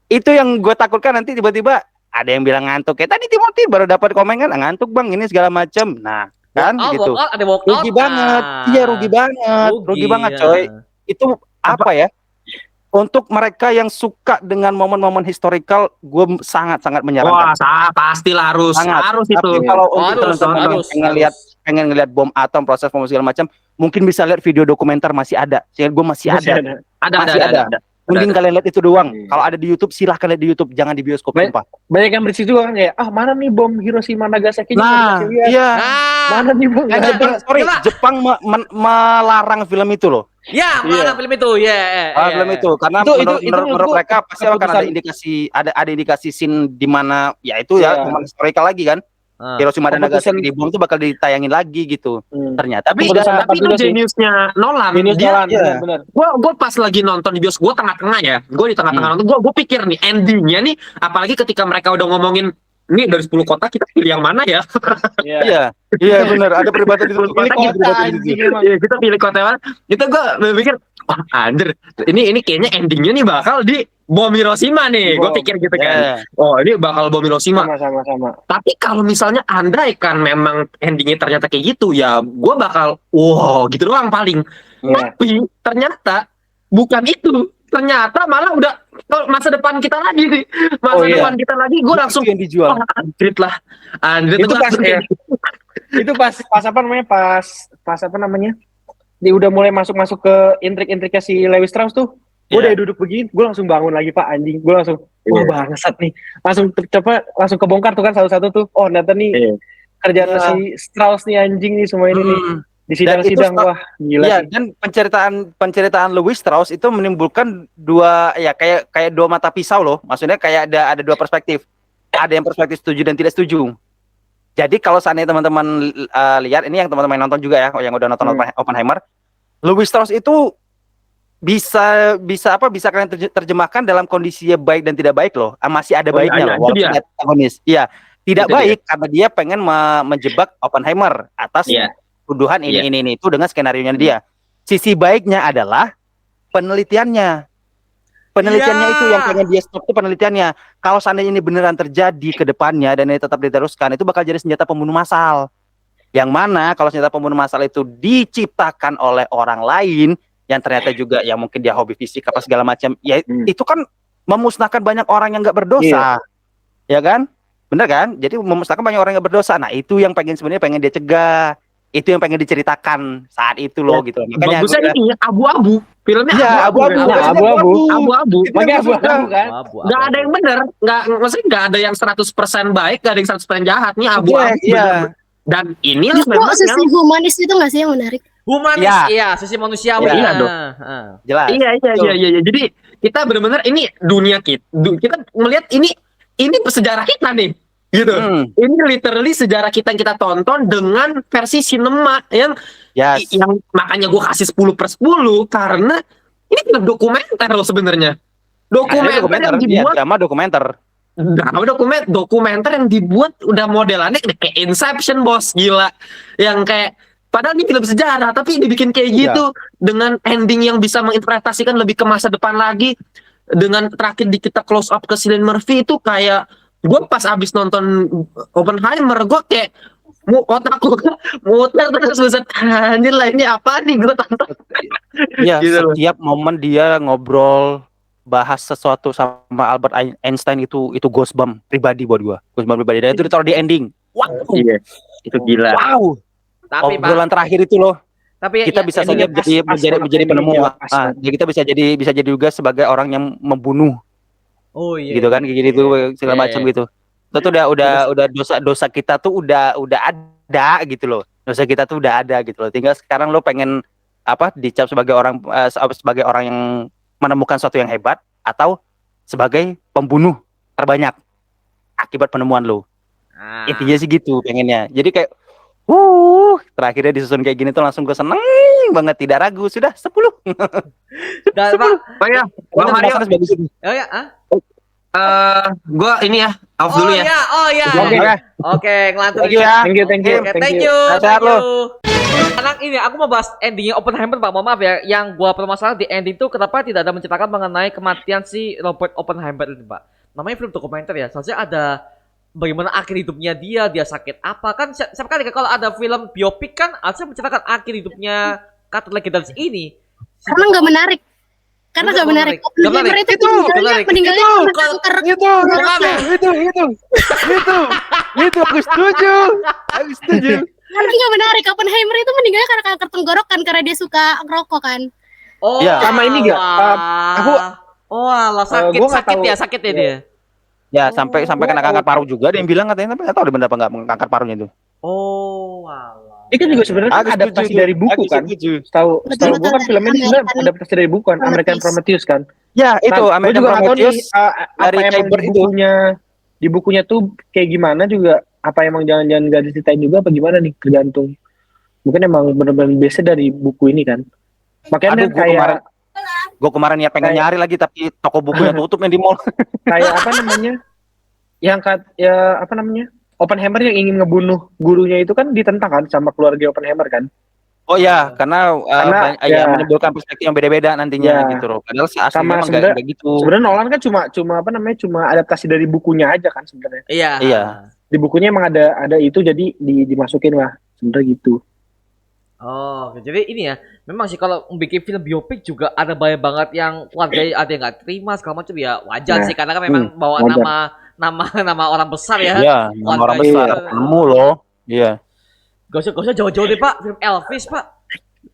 Itu yang gue takutkan nanti tiba-tiba ada yang bilang ngantuk, kayak tadi Timothy baru dapat komen kan, ngantuk bang ini segala macam. Nah kan gitu, ada walkout. rugi banget, iya rugi banget coy. Itu apa ya? Untuk mereka yang suka dengan momen-momen historical, gue sangat-sangat menyarankan. Wah, pastilah harus itu. Tapi kalau untuk Harus, teman-teman harus. pengen ngelihat bom atom, proses bom segala macam, mungkin bisa lihat video dokumenter masih ada. Sehingga gue masih ada. Ada. Mending kalian lihat itu doang. Kalau ada di YouTube silahkan lihat di YouTube, jangan di bioskop sumpah. Banyak yang bersih juga kan kayak mana nih bom Hiroshima Nagasaki Nah, dikasih lihat. iya. Mana nih bom? Sorry, Jepang melarang film itu loh. Ya, mana film itu? Ya. Film itu karena Itu menurut mereka pasti akan ada indikasi scene di mana ya itu ya momen historical lagi kan. Hiroshima dan Nagasaki dibom tuh bakal ditayangin lagi gitu. Ternyata Tapi Keputusan itu juga sih. jeniusnya Nolan. Benar. Gue pas lagi nonton di bioskop, gue tengah-tengah ya. Gue di tengah-tengah nonton, gue pikir nih endingnya nih, apalagi ketika mereka udah ngomongin ini dari 10 kota kita pilih yang mana ya? Iya benar, ada perdebatan di situ. Kita pilih kota mana? Itu gue berpikir, wah anjir, ini kayaknya endingnya nih bakal di bom Hiroshima nih. Gue pikir gitu kan. Oh ini bakal bom Hiroshima. Sama. Tapi kalau misalnya andai kan memang endingnya ternyata kayak gitu, ya gue bakal, wow gitu doang paling. Tapi ternyata bukan itu. Ternyata malah udah masa depan kita lagi nih. Depan kita lagi, gue langsung yang dijual. Andrit lah. Itu pas itu pas apa namanya? Pas apa namanya? Dia udah mulai masuk ke intrik-intriknya si Lewi Strauss tuh. Gue udah duduk begini, gue langsung bangun lagi Pak anjing. Gue langsung, wah bangsat nih. Langsung kebongkar tuh kan satu-satu tuh. Oh ternyata nih kerjaan si Strauss nih anjing nih semua ini nih. Di sidang-sidang wah gila. Iya, sih. dan penceritaan Louis Strauss itu menimbulkan kayak dua mata pisau loh. Maksudnya kayak ada dua perspektif. Ada yang perspektif setuju dan tidak setuju. Jadi kalau seandainya teman-teman lihat ini yang teman-teman nonton juga ya, yang udah nonton Oppenheimer, Louis Strauss itu bisa kalian terjemahkan dalam kondisi baik dan tidak baik loh. Masih ada baiknya loh walaupun dia protagonis. Iya, tidak baik karena dia pengen menjebak Oppenheimer atas tuduhan ini itu dengan skenarionya dia. Sisi baiknya adalah penelitiannya itu yang pengen dia stop tuh penelitiannya. Kalau seandainya ini beneran terjadi ke depannya dan ini tetap diteruskan, itu bakal jadi senjata pembunuh massal. Yang mana kalau senjata pembunuh massal itu diciptakan oleh orang lain yang ternyata juga ya mungkin dia hobi fisik apa segala macam, ya itu kan memusnahkan banyak orang yang nggak berdosa, ya kan? Bener kan? Jadi memusnahkan banyak orang yang berdosa. Nah itu yang sebenarnya pengen dia cegah. Itu yang pengen diceritakan saat itu loh gitu. Makanya bagusnya ini abu-abu. Filmnya abu-abu. Makanya abu-abu kan. Nggak ada yang benar, maksudnya nggak ada yang 100% baik, nggak ada yang 100% jahat. Nih abu-abu. Iya. Dan inilah Justru memang sisi humanis itu nggak sih yang menarik? Humanis, sisi manusiawi. Iya dong. Jelas. Iya. Jadi kita benar-benar ini dunia kita melihat ini sejarah kita nih. gitu. Hmm, Ini literally sejarah kita yang kita tonton dengan versi sinema yang yes. yang makanya gue kasih 10/10 karena ini film dokumenter loh sebenarnya. Akhirnya Dokumenter yang iya, dibuat drama dokumenter. dokumenter yang dibuat udah modelannya kayak Inception bos, gila. Yang kayak padahal ini film sejarah tapi dibikin kayak Iya. gitu dengan ending yang bisa menginterpretasikan lebih ke masa depan lagi. Dengan terakhir kita close up ke Cillian Murphy itu kayak gue pas abis nonton Oppenheimer gue kayak otak gue muter terus buset anjir lah ini apa nih gue tonton. Iya, Gitu loh. setiap momen dia ngobrol bahas sesuatu sama Albert Einstein itu goosebump pribadi buat gua. Goosebump pribadi dan itu ditaruh di ending. Wow. Iya, itu gila. Wow. Tapi Pak, Obrolan terakhir itu loh. tapi Kita ya, bisa ini saja pas- jadi pas menjadi banget, penemu. endingnya pas banget. Jadi kita bisa jadi juga sebagai orang yang membunuh oh iya. gitu kan, kayak gitu segala Iya, macam iya. gitu. Itu tuh udah dosa kita tuh udah ada gitu loh. Dosa kita tuh udah ada gitu loh. Tinggal sekarang lo pengen dicap sebagai sebagai orang yang menemukan sesuatu yang hebat atau sebagai pembunuh terbanyak akibat penemuan lo. Ah. Intinya sih gitu pengennya. Jadi kayak terakhirnya disusun kayak gini tuh langsung gue seneng banget, tidak ragu, sudah 10. Dan Pak, Oh ya, Bang Mario, bagus itu. oh ya, ah? gue ini ya off dulu ya. Oh ya. Oke. Oke, ngelantur. Thank you ya. Thank you. Oke, thank you. Sehat lo. Sekarang ini aku mau bahas endingnya Oppenheimer, Pak. Mohon maaf ya, yang gua permasalahan di ending itu kenapa tidak ada menceritakan mengenai kematian si Robert Oppenheimer ini, Pak. Namanya film dokumenter ya. Seharusnya ada bagaimana akhir hidupnya dia sakit apa kan. Siapa kali kalau ada film biopik kan harusnya menceritakan akhir hidupnya Carter Legendary ini. Karena nggak menarik. Karena nggak menarik. Oppenheimer itu meninggalnya karena kanker. Itu aku setuju. Karena nggak menarik. Oppenheimer itu meninggalnya karena kanker tenggorokan karena dia suka ngerokok kan. Oh, Iya. Sama ini nggak? alah, gua nggak tahu. sakit ya dia. Ya sampai kena kanker paru juga, ada yang bilang katanya, tapi nggak tahu benar apa nggak kanker parunya itu. Oh, alah. Ini kan juga sebenarnya kan adaptasi dari buku kan. Setahu Betul, gue kan film ini sebenarnya adaptasi dari buku kan, American Prometheus kan. Ya itu Nah, American gua juga nggak tahu nih, Prometheus apa dari emang Kyber itu. di bukunya tuh kayak gimana juga, apa emang jangan-jangan nggak diceritain juga apa gimana nih, tergantung. Mungkin emang benar-benar base dari buku ini kan. Makanya Aduh, kayak gue kemarin ya pengen Kayak- nyari lagi tapi toko bukunya tutup yang di mall. kayak apa namanya? Apa namanya? Oppenheimer yang ingin ngebunuh gurunya itu kan ditentang kan sama keluarga Oppenheimer kan. Oh ya, karena ya. menimbulkan perspektif yang beda-beda nantinya Ya. gitu loh. Padahal aslinya Sama emang sebenarnya- nggak gitu. Sebenarnya Nolan kan cuma cuma adaptasi dari bukunya aja kan sebenarnya. Iya. Iya. Di bukunya emang ada itu jadi dimasukin lah sebenarnya gitu. Oh, oke. Jadi ini ya, memang sih kalau bikin film biopik juga ada banyak banget yang keluarga ada yang nggak terima segala macam ya wajar Nah, sih karena kan memang bawa wajar. nama orang besar ya. Iya, nama orang Keluarga besar, itu. penemu loh. Iya. Gak usah jauh-jauh deh Pak, film Elvis Pak.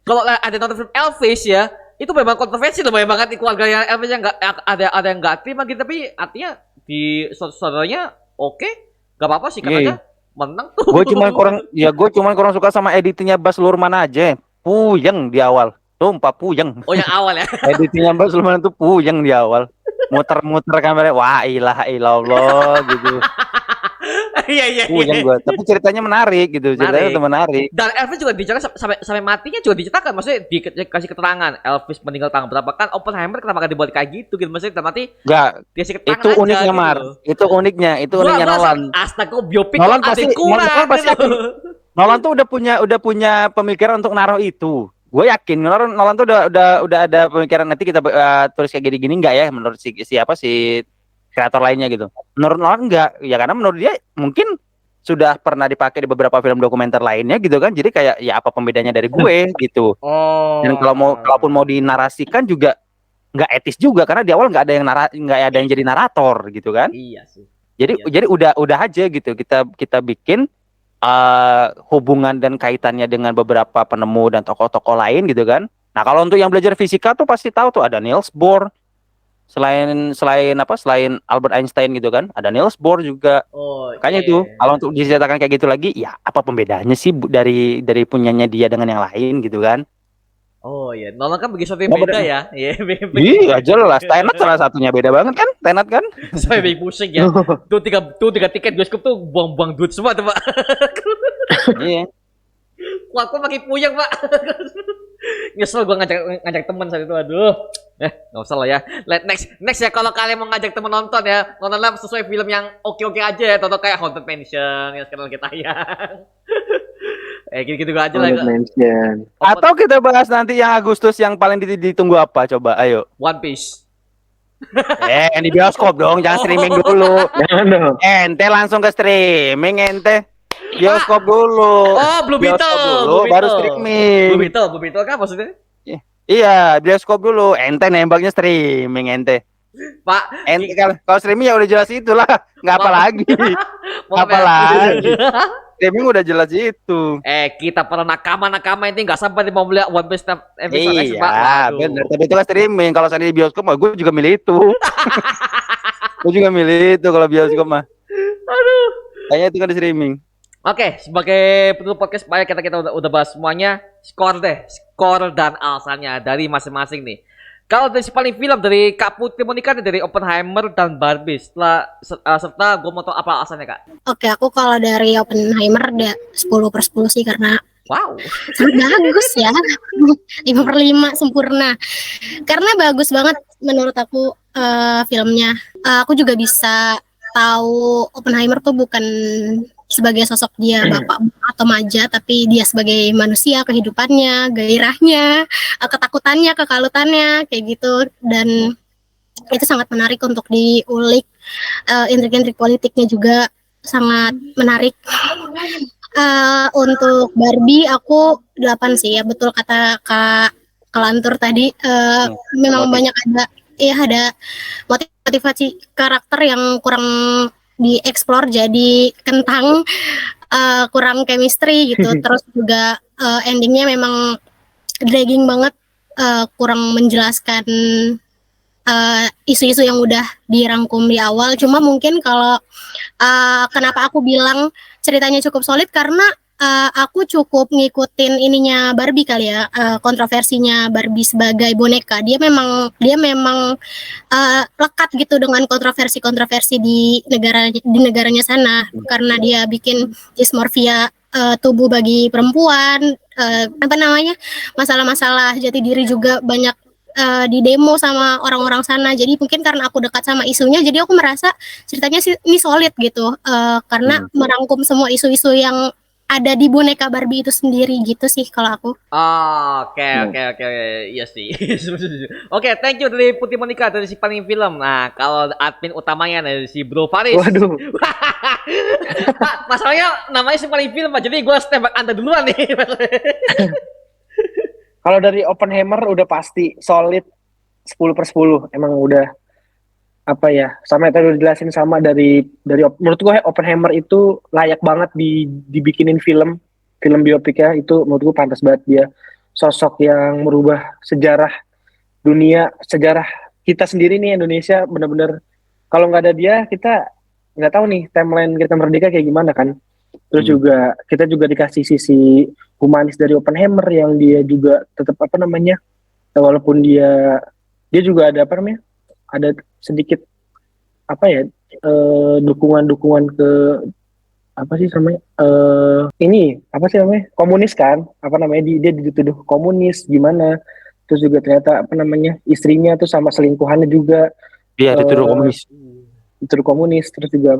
Kalau ada nonton film Elvis ya, itu memang kontroversi loh banyak banget di keluarga yang Elvis yang nggak ada yang nggak terima gitu, tapi artinya di saudaranya oke, nggak apa-apa sih katanya menang tuh. Gue cuma kurang suka sama editingnya Baz Luhrmann aja. Puyeng di awal. Sumpah puyeng. Oh yang awal ya. Editingnya Baz Luhrmann tuh puyeng di awal. Muter-muter kamera, wah ilaha illallah gitu. Iya. Puyeng gue. Tapi ceritanya menarik gitu. Ceritanya tuh menarik. Dan Elvis juga diceritakan sampai matinya juga diceritakan, maksudnya dikasih keterangan Elvis meninggal tanggal berapa kan. Oppenheimer kenapa gak dibuat kayak gitu maksudnya mati Enggak, dikasih keterangan itu aja, uniknya gitu. Mar. Itu uniknya Gua Nolan. Astaga, biopik Nolan kok ada pasti- kurang Nolan pasti gitu. Nolan tuh udah punya pemikiran untuk naruh itu. Gue yakin Nolan tuh udah ada pemikiran nanti kita tulis kayak gini-gini enggak ya menurut si kreator lainnya gitu. Menurut Nolan enggak, ya karena menurut dia mungkin sudah pernah dipakai di beberapa film dokumenter lainnya gitu kan. Jadi kayak ya apa pembedanya dari gue gitu. Oh. Dan kalaupun mau dinarasikan juga nggak etis juga karena di awal nggak ada yang jadi narator gitu kan. Iya sih. Jadi udah aja gitu kita bikin hubungan dan kaitannya dengan beberapa penemu dan tokoh-tokoh lain gitu kan. Nah, kalau untuk yang belajar fisika tuh pasti tahu tuh ada Niels Bohr. Selain Albert Einstein gitu kan, ada Niels Bohr juga. Oh. Makanya iya. itu kalau untuk diceritakan kayak gitu lagi, ya apa pembedanya sih dari punyanya dia dengan yang lain gitu kan? Oh iya, Nolan kan bikin sesuatu yang Oh, beda bener. ya. Iya, Iya jelas, Tenet salah satunya beda banget kan, Tenet kan? Saya bikin pusing ya. Tuh tiga tiket bioskop tuh buang-buang duit semua tuh, Pak. Iya. Wah, aku makin puyeng, Pak. Nyesel gua ngajak teman saat itu, aduh. Nggak usah lah ya. Next ya, kalau kalian mau ngajak teman nonton ya, nontonlah sesuai film yang oke-oke aja ya, contoh kayak Haunted Mansion yang sekarang kita tayang. Gitu-gitu aja lah. Honorable mention. Atau kita bahas nanti yang Agustus yang paling ditunggu apa coba, ayo. One Piece. Yang di bioskop dong, jangan streaming dulu. Jangan dong. Ente langsung ke streaming ente. Bioskop dulu. Oh, Blue Beetle. Bioskop dulu, Blue baru Beetle. streaming. Blue Beetle kan maksudnya? Iya, bioskop dulu. Ente nembaknya streaming ente. Pak, Ente kalau streaming ya udah jelas itulah. Nggak apa Maaf. lagi. maaf Apa ya. lagi? Streaming udah jelas itu. Kita para nakama ini nggak sampai mau melihat One Piece episode X, Pak. Iya, Aduh. benar. Tapi itu kan streaming. Kalau saya di bioskop mah gue juga milih itu. Gue juga milih itu kalau bioskop mah. Aduh. Kayaknya itu kan di streaming. Oke, sebagai penutup podcast, banyak kita udah bahas semuanya. Skor dan alasannya dari masing-masing nih. Kalau dari si paling film dari Kak Putri Monika nih, dari Oppenheimer dan Barbie. Serta gue mau tahu apa alasannya, Kak. Oke, aku kalau dari Oppenheimer ada 10/10 sih karena Wow. sangat bagus ya. 5/5 sempurna. Karena bagus banget menurut aku filmnya. Aku juga bisa tahu Oppenheimer tuh bukan sebagai sosok dia bapak atau maja, tapi dia sebagai manusia, kehidupannya, gairahnya, ketakutannya, kekalutannya, kayak gitu. Dan itu sangat menarik untuk diulik. Intrik-intrik politiknya juga sangat menarik. Untuk Barbie aku 8 sih ya, betul kata Kak Kelantur tadi. Memang banyak ada motivasi karakter yang kurang dieksplor, jadi kentang, kurang chemistry gitu. Terus juga endingnya memang dragging banget, kurang menjelaskan isu-isu yang udah dirangkum di awal. Cuma mungkin kalau kenapa aku bilang ceritanya cukup solid karena aku cukup ngikutin ininya Barbie kali ya, kontroversinya Barbie sebagai boneka. Dia memang lekat gitu dengan kontroversi di negaranya sana, karena dia bikin dysmorphia tubuh bagi perempuan, masalah-masalah jati diri juga banyak di demo sama orang-orang sana. Jadi mungkin karena aku dekat sama isunya, jadi aku merasa ceritanya sih ini solid gitu, karena merangkum semua isu-isu yang ada di boneka Barbie itu sendiri gitu sih kalau aku. Oke. Iya sih. Oke, thank you dari Putri Monika dari si paling film. Nah, kalau admin utamanya dari si Bro Faris. Waduh. Masalahnya namanya si paling film, Pak. Jadi gue tembak Anda duluan nih. Kalau dari Oppenheimer udah pasti solid 10/10. Emang udah apa ya, sama yang tadi udah jelasin, sama dari menurut gue Oppenheimer itu layak banget dibikinin film biopik ya. Itu menurut gue pantas banget, dia sosok yang merubah sejarah dunia, sejarah kita sendiri nih Indonesia. Bener-bener kalau nggak ada dia kita nggak tahu nih timeline kita merdeka kayak gimana kan. Terus juga kita juga dikasih sisi humanis dari Oppenheimer yang dia juga tetap walaupun dia juga ada ada sedikit dukungan ke komunis kan, dia dituduh komunis gimana. Terus juga ternyata istrinya tuh sama selingkuhannya juga Iya, dituduh komunis. Terus juga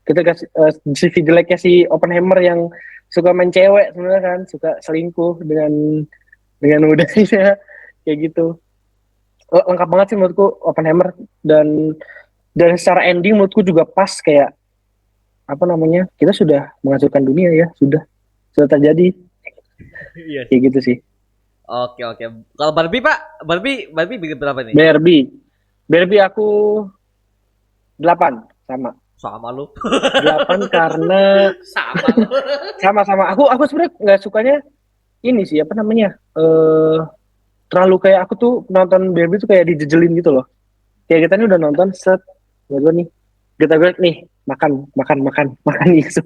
kita kasih sisi jeleknya si Oppenheimer yang suka main cewek sebenarnya kan, suka selingkuh dengan mudahnya kayak gitu. Lengkap banget sih menurutku Oppenheimer. Dan secara ending menurutku juga pas, kayak kita sudah menghancurkan dunia ya, sudah terjadi. Iya. Kayak gitu sih. Oke. Kalau Barbie, Pak, Barbie bikin berapa nih? Barbie aku 8 Sama lu. 8 karena sama. Aku sebenarnya nggak sukanya ini sih terlalu kayak aku tuh nonton Barbie tuh kayak dijejelin gitu loh. Kayak kita nih udah nonton set, gue nih gerak nih makan gitu.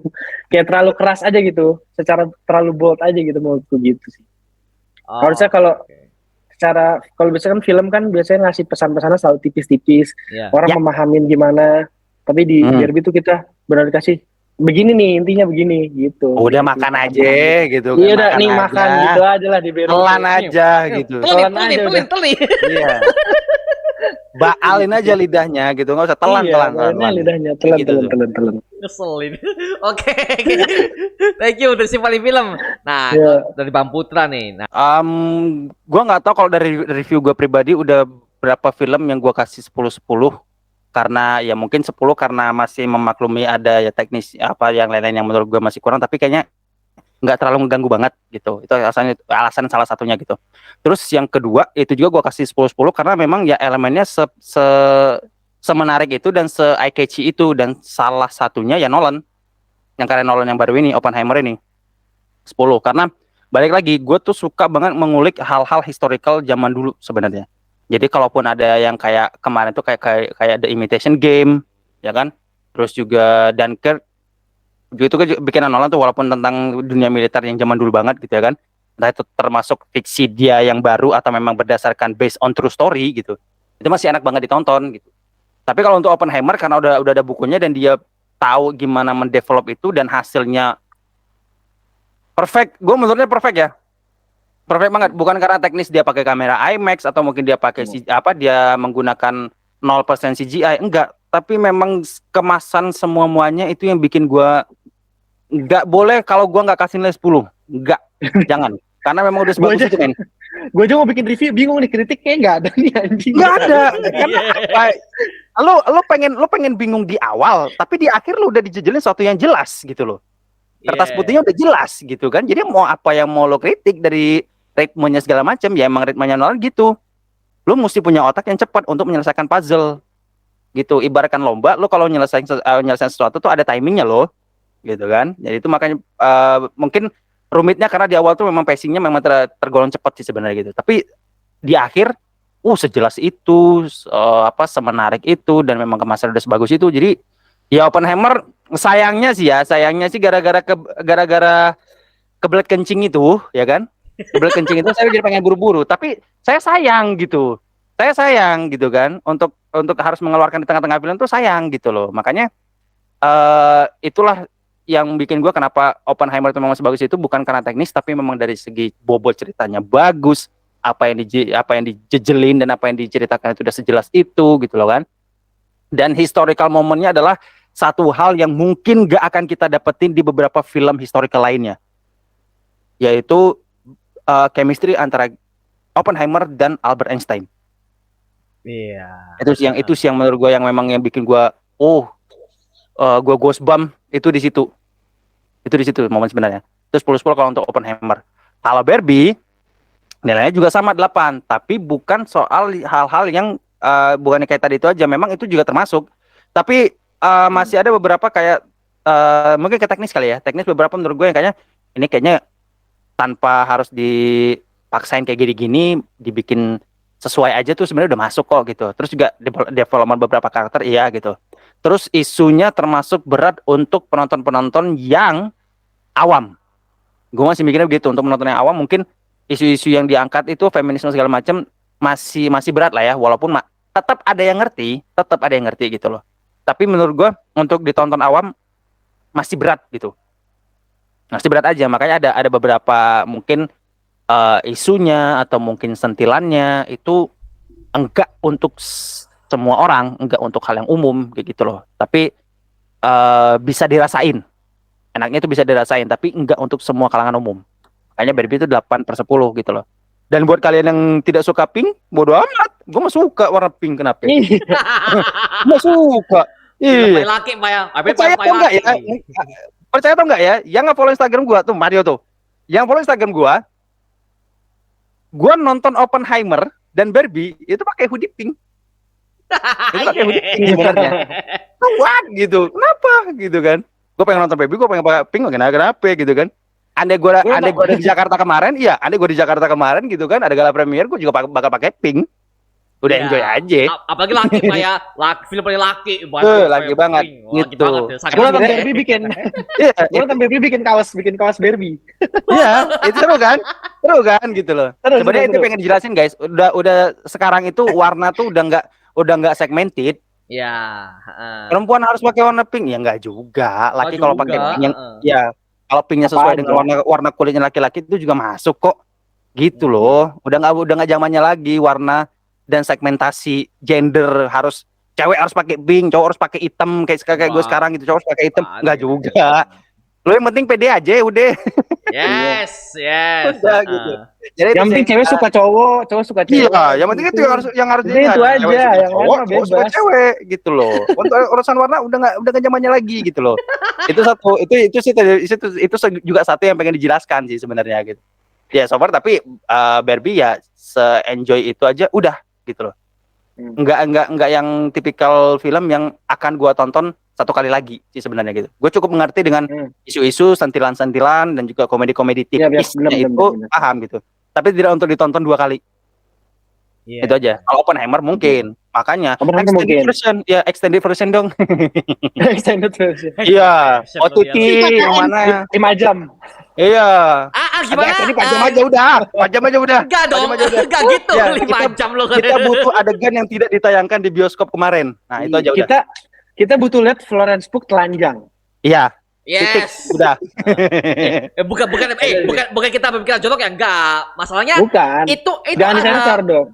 Kayak terlalu keras aja gitu, secara terlalu bold aja gitu menurutku gitu sih. Harusnya kalau secara kalau biasanya kan film kan biasanya ngasih pesan-pesannya selalu tipis-tipis. Iya. Orang Ya. memahamin gimana. Tapi di Barbie tuh kita benar dikasih begini nih intinya begini gitu. Udah Dikasih makan paham. aja gitu Iya kan. udah nih makan gitu aja lah di Barbie. Telan aja gitu. Telan aja udah. Telan. Iya. Baalin aja lidahnya gitu, nggak usah telan. Mainnya lidahnya telan Gitu telan tuh. telan. Ngeselin. Oke. Thank you udah simpelin film. Nah, Iya. dari Bang Putra nih. Nah, Gua nggak tahu kalau dari review gue pribadi udah berapa film yang gua kasih 10/10 karena ya mungkin 10 karena masih memaklumi ada ya teknis apa yang lain-lain yang menurut gua masih kurang, tapi kayaknya nggak terlalu mengganggu banget gitu. Itu alasan salah satunya gitu. Terus yang kedua itu juga gua kasih 10/10 karena memang ya elemennya semenarik itu dan eye catchy itu, dan salah satunya ya Nolan. Yang karya Nolan yang baru ini, Oppenheimer ini. 10 karena balik lagi gue tuh suka banget mengulik hal-hal historical zaman dulu sebenarnya. Jadi kalaupun ada yang kayak kemarin tuh kayak The Imitation Game, ya kan? Terus juga Dunkirk, itu kan bikinan Nolan tuh walaupun tentang dunia militer yang zaman dulu banget gitu ya kan. Entah itu termasuk fiksi dia yang baru atau memang berdasarkan based on true story gitu. Itu masih enak banget ditonton gitu. Tapi kalau untuk Oppenheimer karena udah ada bukunya dan dia tahu gimana mendevelop itu dan hasilnya perfect, gue menurutnya perfect ya. Perfect banget, bukan karena teknis dia pakai kamera IMAX atau mungkin dia pakai dia menggunakan 0% CGI, enggak, tapi memang kemasan muanya itu yang bikin gua enggak boleh kalau gua nggak kasih nilai 10. Enggak, jangan. Karena memang udah sebagus itu, men. Gue aja mau bikin review bingung nih, kritiknya nggak ada nih anjing. Enggak ada. Karena lo pengen bingung di awal, tapi di akhir lo udah dijejelin sesuatu yang jelas gitu loh. Kertas putihnya udah jelas gitu kan. Jadi mau apa yang mau lo kritik dari ritmenya segala macam, ya emang ritmenya Nolan gitu. Lo mesti punya otak yang cepat untuk menyelesaikan puzzle. Gitu. Ibaratkan lomba, lo kalau nyelesain sesuatu tuh ada timingnya lo. Gitu kan. Jadi itu makanya mungkin rumitnya karena di awal tuh memang pacingnya memang tergolong cepat sih sebenarnya gitu. Tapi di akhir sejelas itu, semenarik itu, dan memang kemasan udah sebagus itu. Jadi ya Oppenheimer sayangnya sih gara-gara kebelet kencing itu, ya kan? Kebelet kencing itu saya jadi pengen buru-buru, tapi saya sayang gitu. Saya sayang gitu kan untuk harus mengeluarkan di tengah-tengah film tuh sayang gitu loh. Makanya itulah yang bikin gue kenapa Oppenheimer itu memang sebagus itu, bukan karena teknis tapi memang dari segi bobot ceritanya bagus, apa yang dijejelin dan apa yang diceritakan itu udah sejelas itu gitu loh kan. Dan historical momennya adalah satu hal yang mungkin gak akan kita dapetin di beberapa film historical lainnya, yaitu chemistry antara Oppenheimer dan Albert Einstein. iya. Itu sih yang menurut gue yang memang yang bikin gue gue goosebump itu di situ. Itu di situ momen sebenarnya. Terus 10/10 kalau untuk Oppenheimer. Kalau Barbie nilainya juga sama 8, tapi bukan soal hal-hal yang bukannya kayak tadi itu aja, memang itu juga termasuk. Tapi masih ada beberapa kayak mungkin ke teknis kali ya. Teknis beberapa menurut gue yang kayaknya tanpa harus dipaksain kayak gini-gini, dibikin sesuai aja tuh sebenarnya udah masuk kok gitu. Terus juga development beberapa karakter iya gitu. Terus isunya termasuk berat untuk penonton-penonton yang awam. Gue masih mikirnya begitu, untuk penonton yang awam mungkin isu-isu yang diangkat itu feminisme segala macam masih berat lah ya, walaupun tetap ada yang ngerti gitu loh. Tapi menurut gue untuk ditonton awam masih berat gitu. Masih berat aja, makanya ada beberapa mungkin isunya atau mungkin sentilannya itu enggak untuk semua orang, enggak untuk hal yang umum kayak gitu loh. Tapi bisa dirasain. Enaknya itu bisa dirasain, tapi enggak untuk semua kalangan umum. Makanya Barbie itu 8/10 gitu loh. Dan buat kalian yang tidak suka pink, bodo amat. Gue mah suka warna pink, kenapa? Gue suka. Iya. Laki Pak ya. Percaya atau enggak ya? Percaya atau enggak ya? Yang nge-follow Instagram gua tuh Mario tuh. Yang follow Instagram gua nonton Oppenheimer dan Barbie itu pakai hoodie pink. Itu pakai hoodie pink sebenarnya. What gitu? Kenapa gitu kan? Gue pengen nonton Barbie, gue pengen pakai pink, kenapa gitu kan? Andai gue di Jakarta kemarin, gitu kan, ada gala premier, gue juga bakal pakai pink. Udah Ya. enjoy aja. Apalagi laki Pak ya, film paling laki. Laki banget. Laki Gitu. banget ya. Sakit Gue nonton hati. Barbie bikin, Iya, gue nonton Barbie bikin kaos Barbie. iya, itu seru kan? Seru kan gitu loh. Seru, Sebenarnya seru, itu seru. pengen dijelasin guys. Udah sekarang itu warna tuh udah nggak segmented. Ya, heeh. Perempuan harus pakai warna pink ya enggak juga. Laki kalau juga, pakai pink yang heeh. ya kalau pinknya Apa sesuai aja. dengan warna kulitnya laki-laki itu juga masuk kok. Gitu loh. Udah nggak zamannya lagi warna dan segmentasi gender harus cewek harus pakai pink, cowok harus pakai hitam kayak gue Wah. sekarang gitu. Cowok harus pakai hitam. Apaan Enggak gitu. juga. Lo yang penting pede aja udah. Yes. Udah, heeh. gitu. Jadi Yang penting cewek suka cowok suka cewek. iya, yang penting itu yang harus Udah itu dilihat. aja, Cewek suka yang lain cowok, mah cowok suka bebas. cewek gitu loh. Untuk urusan warna udah nggak zamannya lagi gitu loh. Itu satu, itu sih itu juga satu yang pengen dijelaskan sih sebenarnya gitu. Ya so far tapi Barbie ya se-enjoy itu aja udah gitu loh. Enggak yang tipikal film yang akan gua tonton satu kali lagi sih sebenarnya gitu. Gue cukup mengerti dengan isu-isu sentilan-sentilan dan juga komedi-komedi Iya, tipisnya benar, itu benar. paham gitu. Tapi tidak untuk ditonton 2 kali. Iya. Itu aja. Kalau Oppenheimer mungkin. Makanya Oppenheimer extended mungkin. version, ya extended version dong. Extended version. Iya, Version OTT luar biasa. yang mana? 5 jam. Iya. Gimana? Ada ini 4 jam aja udah. 4 jam aja udah. Enggak 4 dong, jam aja udah. enggak gitu. Ya, 5 jam lo kan. Kita butuh adegan yang tidak ditayangkan di bioskop kemarin. Nah, itu aja udah. Kita butuh lihat Florence Pugh telanjang. Iya. Yes. Udah. Bukan kita berpikiran jorok ya, enggak. Masalahnya Bukan. itu Jangan disensor dong.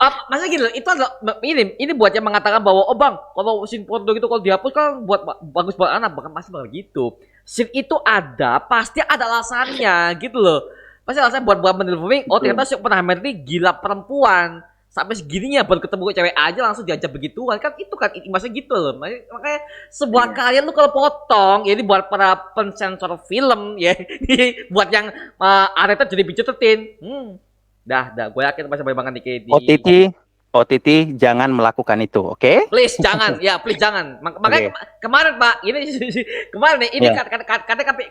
maksudnya gini loh, itu adalah ini buat yang mengatakan bahwa oh bang, kalau scene porno gitu kalau dihapus kan buat bagus buat anak, bahkan pasti bakal gitu. Scene itu ada, pasti ada alasannya gitu loh. Pasti alasannya buat mendelivering, oh ternyata si Oppenheimer ini gila perempuan. Sampai segininya baru ketemu cewek aja langsung diajak begituan kan itu kan maksudnya gitu loh. Makanya sebuah karya lu kalau potong ya ini buat para pensensor film ya. Buat yang Areta jadi bicetetin. Dah, gue yakin pasti banyak banget di OTT jangan melakukan itu, oke? Please jangan, ya please jangan. Makanya kemarin Pak, ini kemarin nih, ini katanya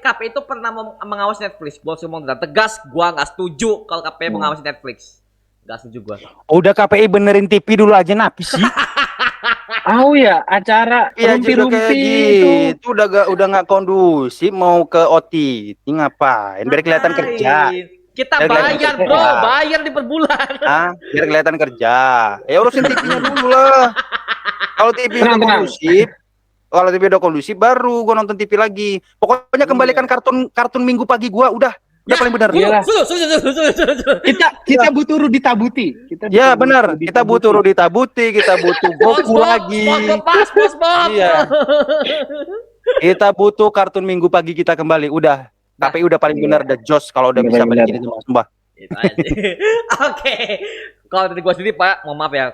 KP itu pernah mengawasi Netflix. Gua ngomong dengan tegas, gua nggak setuju kalau KPI mengawasi Netflix. Nggak setuju gua. Udah KPI benerin TV dulu aja napi sih. Ya, acara Iya juga kayak rumpi-rumpi itu. gitu. Udah nggak kondusif mau ke OTT ngapain? Biar kelihatan kerja. Kita Biar kelihatan bayar kerja. bro, bayar di per bulan. Biar kelihatan kerja. Ya urusin TV-nya dulu lah. Kalau TV udah kondusif, baru gua nonton TV lagi. Pokoknya kembalikan kartun Minggu pagi gua udah paling benar. Iyalah. Sudah. Kita butuh Rudi Tabuti. Ya benar, kita butuh Rudi Tabuti, kita butuh Goku lagi. Bos. Iya. Kita butuh kartun Minggu pagi kita kembali. Udah. Tapi udah paling benar the Joss kalau udah bisa balikin itu sumpah. Oke. Kalau dari gua sendiri Pak, mohon maaf ya.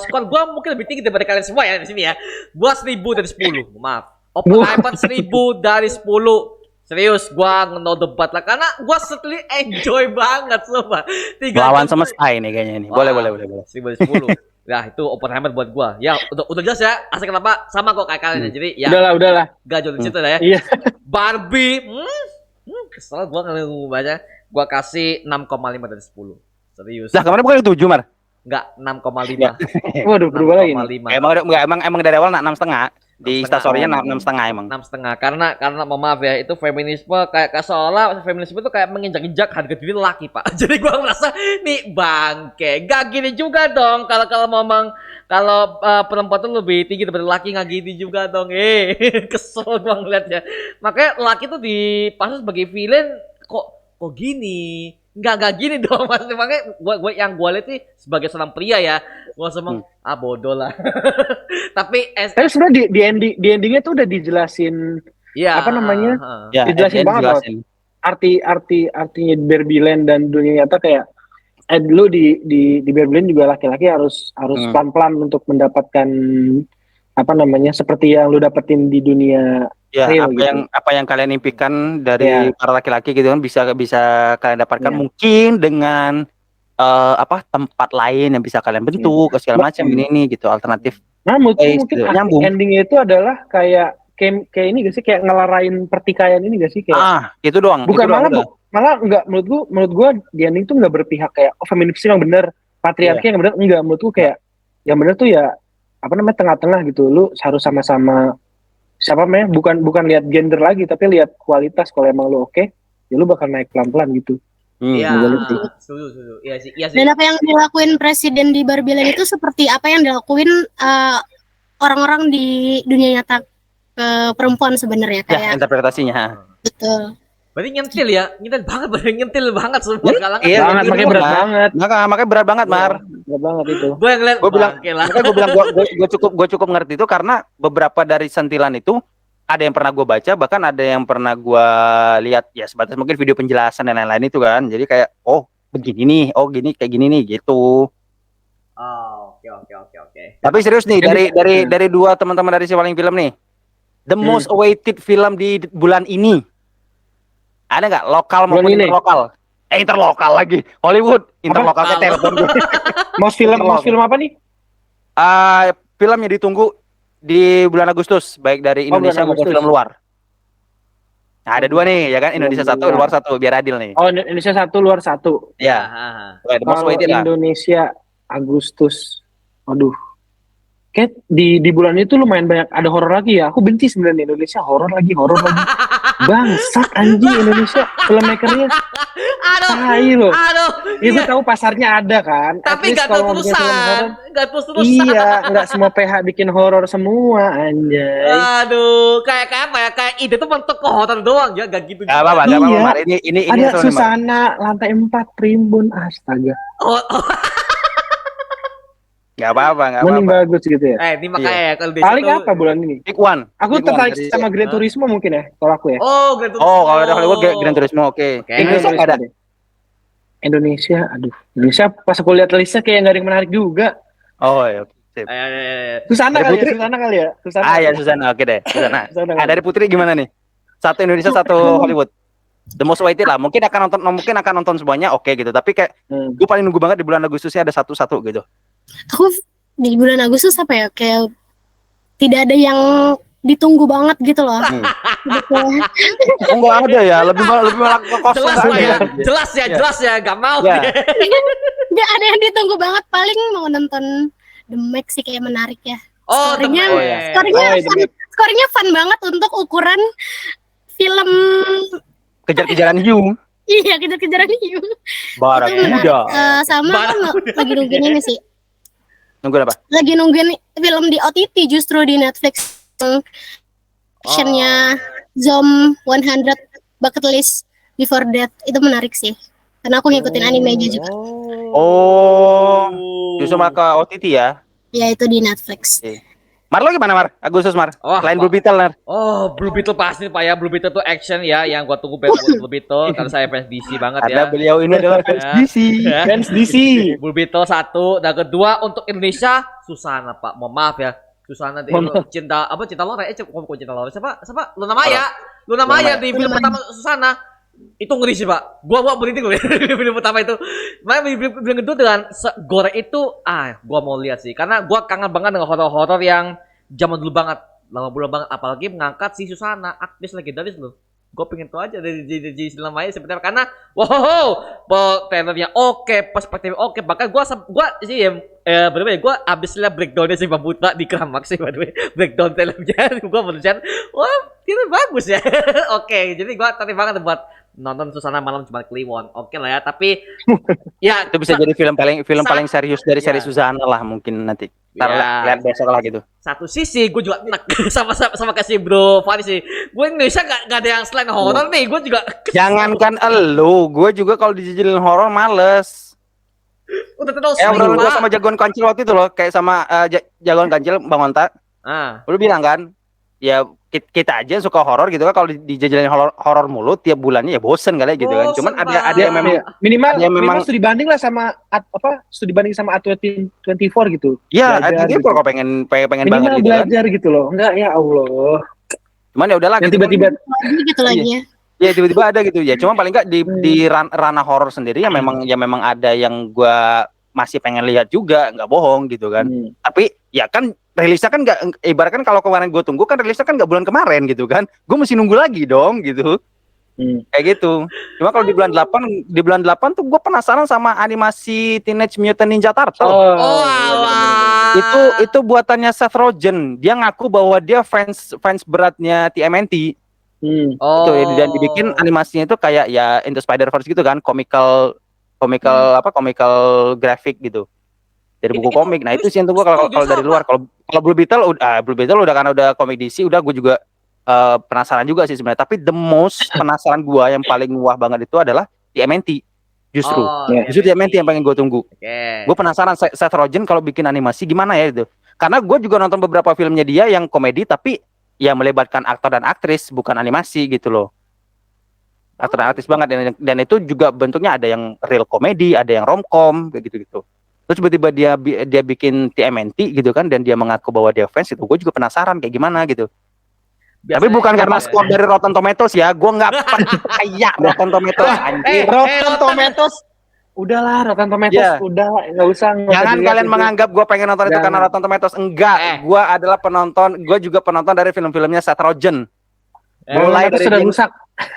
Skor gua mungkin lebih tinggi daripada kalian semua ya di sini ya. Gua 1000 dari 10. Maaf. Oppenheimer 1000 dari 10. Serius, gua no debat lah karena gua certainly enjoy banget sumpah. Lawan semesta ini kayaknya ini. Boleh. 1000 dari 10. Nah, itu Oppenheimer buat gua. Ya, udah jelas ya. Asal kenapa sama kok kayak kalian. Jadi ya. Udahlah. Gak jauh di situ lah ya. Iya. Barbie, kesel gua kalau baca. Gua kasih 6,5 dari 10. Serius. Lah kemarin bukan 7, Mar? Enggak, 6,5. Waduh, berubah lagi. 6,5. Emang dari awal 6,5. Di instastory-nya 6,5 emang. 6,5 karena mohon maaf ya, itu feminisme kayak seolah feminisme itu kayak menginjak-injak harga diri laki, Pak. Jadi gua merasa nih bangke. Gak gini juga dong kalau ngomong kalau perempuan tuh lebih tinggi daripada laki, nggak gini juga dong. Kesel gua ngeliatnya. Makanya laki tuh dipasang sebagai villain kok gini. Enggak gini dong Mas. Makanya gua lihat nih sebagai seorang pria ya, gua semang bodoh lah. Tapi sebenarnya di endingnya tuh udah dijelasin ya, apa namanya? Ya, dijelasin banget loh. Artinya Barbie Land dan dunia nyata kayak lu di Barbie Land juga laki-laki harus pelan-pelan untuk mendapatkan apa namanya seperti yang lu dapetin di dunia real, apa yang kalian impikan dari para laki-laki gitu kan bisa kalian dapatkan mungkin dengan tempat lain yang bisa kalian bentuk segala macam ini gitu alternatif. Nah, mungkin nyambung. Endingnya itu adalah kayak ini gak sih kayak ngelarain pertikaian ini gak sih kayak itu doang. Bukan itu malah enggak menurut gua di ending tuh enggak berpihak kayak feminisme yang benar patriarki yang benar enggak, menurutku kayak yang benar tuh ya apa namanya tengah-tengah gitu. Lu harus sama-sama siapa namanya bukan lihat gender lagi tapi lihat kualitas. Kalau emang lu oke, ya lu bakal naik pelan-pelan gitu. Iya, Menurut sih. setuju. Iya sih. Dan apa yang dilakuin presiden di Barbie Land itu seperti apa yang dilakuin orang-orang di dunia nyata ke perempuan sebenarnya Ya, kayak interpretasinya. betul. Berarti nyentil ya, nyentil banget semua kalangan. Iya, Banget, makanya berat banget. Makanya berat banget, Mar. Berat banget itu. Gue yang ngeliat, Gue bilang, bangke lah. makanya gue cukup ngerti itu karena beberapa dari sentilan itu ada yang pernah gue baca, bahkan ada yang pernah gue lihat ya sebatas mungkin video penjelasan dan lain-lain itu kan. Jadi kayak oh begini nih, oh gini kayak gini nih gitu. Oh, oke. Tapi serius nih dari dua teman-teman dari si paling film nih, the most awaited film di bulan ini ada nggak lokal maupun Bulan ini? interlokal? Interlokal lagi Hollywood, interlokal ke telepon gue. Mau film apa nih? Film yang ditunggu di bulan Agustus, baik dari Indonesia bulan maupun Agustus. film luar. Nah, ada dua nih, ya kan? Indonesia Film satu, luar. luar satu, biar adil nih. Oh, Indonesia 1 luar 1. Ya, the most Kalau awaited lah. Indonesia Agustus, aduh, kayak di bulan itu lumayan banyak ada horor lagi ya. Aku benci sebenarnya Indonesia horor lagi. Bangsat anjing Indonesia filmmakernya. Tai loh. Aduh. Ya gue tahu pasarnya ada kan. At Tapi least gak kalau mau bikin film horor, terus-terusan. iya, nggak semua PH bikin horor semua anjay. Aduh, kayak apa ya? Kayak ide tuh bentuk horor doang ya, gak gitu. Gak apa-apa, Iya. Mar. Ini Ada seru nih, Mar. Susana lantai 4 Primbon, astaga. Oh, Gak apa-apa. Mending bagus gitu ya. ini makanya ya kalau di Paling situ- apa bulan ini? Big one. Aku Big one tertarik dari- sama Gran Turismo mungkin ya, kalau aku ya. Oh, Gran Turismo. Oh, kalau ada Hollywood, Gran Turismo, oke. Oke. Indonesia nggak ada. Indonesia, aduh. Indonesia pas aku lihat listnya kayak nggak ada yang menarik juga. Oh, ya. Sip. Susana Dari kali Putri? ya, Susana kali ya. Susana. Ya Susana, oke deh. Susana. Susana kali. Dari Putri gimana nih? Satu Indonesia, satu Hollywood. The most awaited lah. Mungkin akan nonton semuanya, oke gitu. Tapi kayak gue paling nunggu banget di bulan Agustusnya ada satu gitu. Aku di bulan Agustus apa ya kayak tidak ada yang ditunggu banget gitu loh. Betul. Oh, nggak ada ya, lebih malah ke kosong. Jelas nggak Pak ya. ada. Jelas ya, gak mau. Ya. Nggak ada yang ditunggu banget, paling mau nonton The Meg sih kayak menarik ya. Oh, Skornya- temen. ya. Skornya fun banget untuk ukuran film. Kejar-kejaran hiu. Iya, kejar-kejaran hiu. Barak Itu menarik. muda. Sama Barak aku lagi nungguin ini sih. Nunggu apa? Lagi nungguin film di OTT justru di Netflix. Actionnya Zom 100 Bucket List Before Death itu menarik sih. Karena aku ngikutin animenya juga. Oh, justru malah ke OTT ya. Ya itu di Netflix. Mar lo gimana Mar? Agustus Mar. Oh, Selain Pak. Blue Beetle Mar. Oh, Blue Beetle pasti Pak ya. Blue Beetle tuh action ya, yang gua tunggu banget Blue Beetle karena saya fans DC banget Karena ya. beliau ini adalah fans Ya. DC. Ya. Fans DC. Blue Beetle satu, dan kedua untuk Indonesia Susana Pak. Mohon maaf ya. Susana cinta Lore, kok cinta Lore siapa? Luna Maya Maya. di film pertama Susana. Itu ngeri sih Pak. Gua berhenti gue film pertama itu. Makanya film kedua dengan gore itu gua mau lihat sih karena gua kangen banget dengan horor-horor yang zaman dulu banget, lama bulan banget, apalagi mengangkat si Susana, aktris legendaris loh. Gue pengen tahu aja dari Luna Maya seperti apa karena trailernya oke, perspektifnya oke, bahkan gua sih bener-bener gua abis lihat breakdownnya si Babuta di Kramaks sih, by the way, breakdown trailernya gua berusaha wah ini bagus ya. Oke, jadi gua tertarik banget buat nonton Susana Malam Cuma Kliwon. Oke lah ya, tapi ya Itu bisa jadi film paling serius dari seri Ya. Susana lah mungkin nanti. Ntar Ya. lihat besok lah gitu. satu sisi gue juga enak sama kasih Bro Fari sih. Gue Indonesia gak ada yang selain horor nih, gue juga Jangankan elu, gue juga kalau dijajalin horor males. udah terus Obrolan gue sama jagoan kancil waktu itu loh, kayak sama jagoan kancil Bang Onta. Lu bilang kan, ya kita aja suka horor gitu kan, kalau dijajalin horor mulu tiap bulannya ya bosen kali gitu kan. Bosen, Cuman Pak. ada yang memang minimal Ya, memang- minimal studi banding lah sama studi banding sama A24 gitu. ya Belajar jadi gitu. kalau pengen banget Minimal gitu kan. belajar gitu loh. Enggak ya Allah. Cuman ya udahlah Yang gitu. tiba-tiba Lagi gitu lagi ya. Ya tiba-tiba ada gitu ya. Cuma paling enggak di ranah horor sendiri ya memang ada yang gua masih pengen lihat juga, nggak bohong gitu kan. Tapi ya kan rilisnya kan nggak, ibaratkan kalau kemarin gue tunggu kan rilisnya kan nggak bulan kemarin gitu kan. Gue mesti nunggu lagi dong gitu. Kayak gitu. Cuma kalau di bulan 8 tuh gue penasaran sama animasi Teenage Mutant Ninja Turtle. Oh, alah. Itu buatannya Seth Rogen. Dia ngaku bahwa dia fans beratnya TMNT. Oh. Itu dan dibikin animasinya itu kayak ya Into Spider-Verse gitu kan, comical grafik gitu. Dari buku komik. Nah, itu sih yang gue kalau dari luar. Kalau Blue Beetle udah karena udah komik DC, udah gue juga penasaran juga sih sebenarnya. Tapi the most penasaran gue yang paling wah banget itu adalah TMNT. Justru TMNT yang pengen gue tunggu. Gue penasaran Seth Rogen kalau bikin animasi gimana ya itu. Karena gue juga nonton beberapa filmnya dia yang komedi tapi ya melibatkan aktor dan aktris bukan animasi gitu loh. Aktor dan aktris banget dan itu juga bentuknya ada yang real komedi, ada yang romcom kayak gitu-gitu. Terus tiba-tiba dia bikin TMNT gitu kan dan dia mengaku bahwa dia fans itu, gue juga penasaran kayak gimana gitu. Tapi bukan karena skor dari Rotten Tomatoes ya, gue nggak percaya Rotten Tomatoes. Rotten Tomatoes, udahlah Rotten Tomatoes, udah nggak usah. Jangan kalian menganggap gue pengen nonton itu karena Rotten Tomatoes. Enggak, gue adalah gue juga penonton dari film-filmnya Seth Rogen. Mulai dari sudah rusak.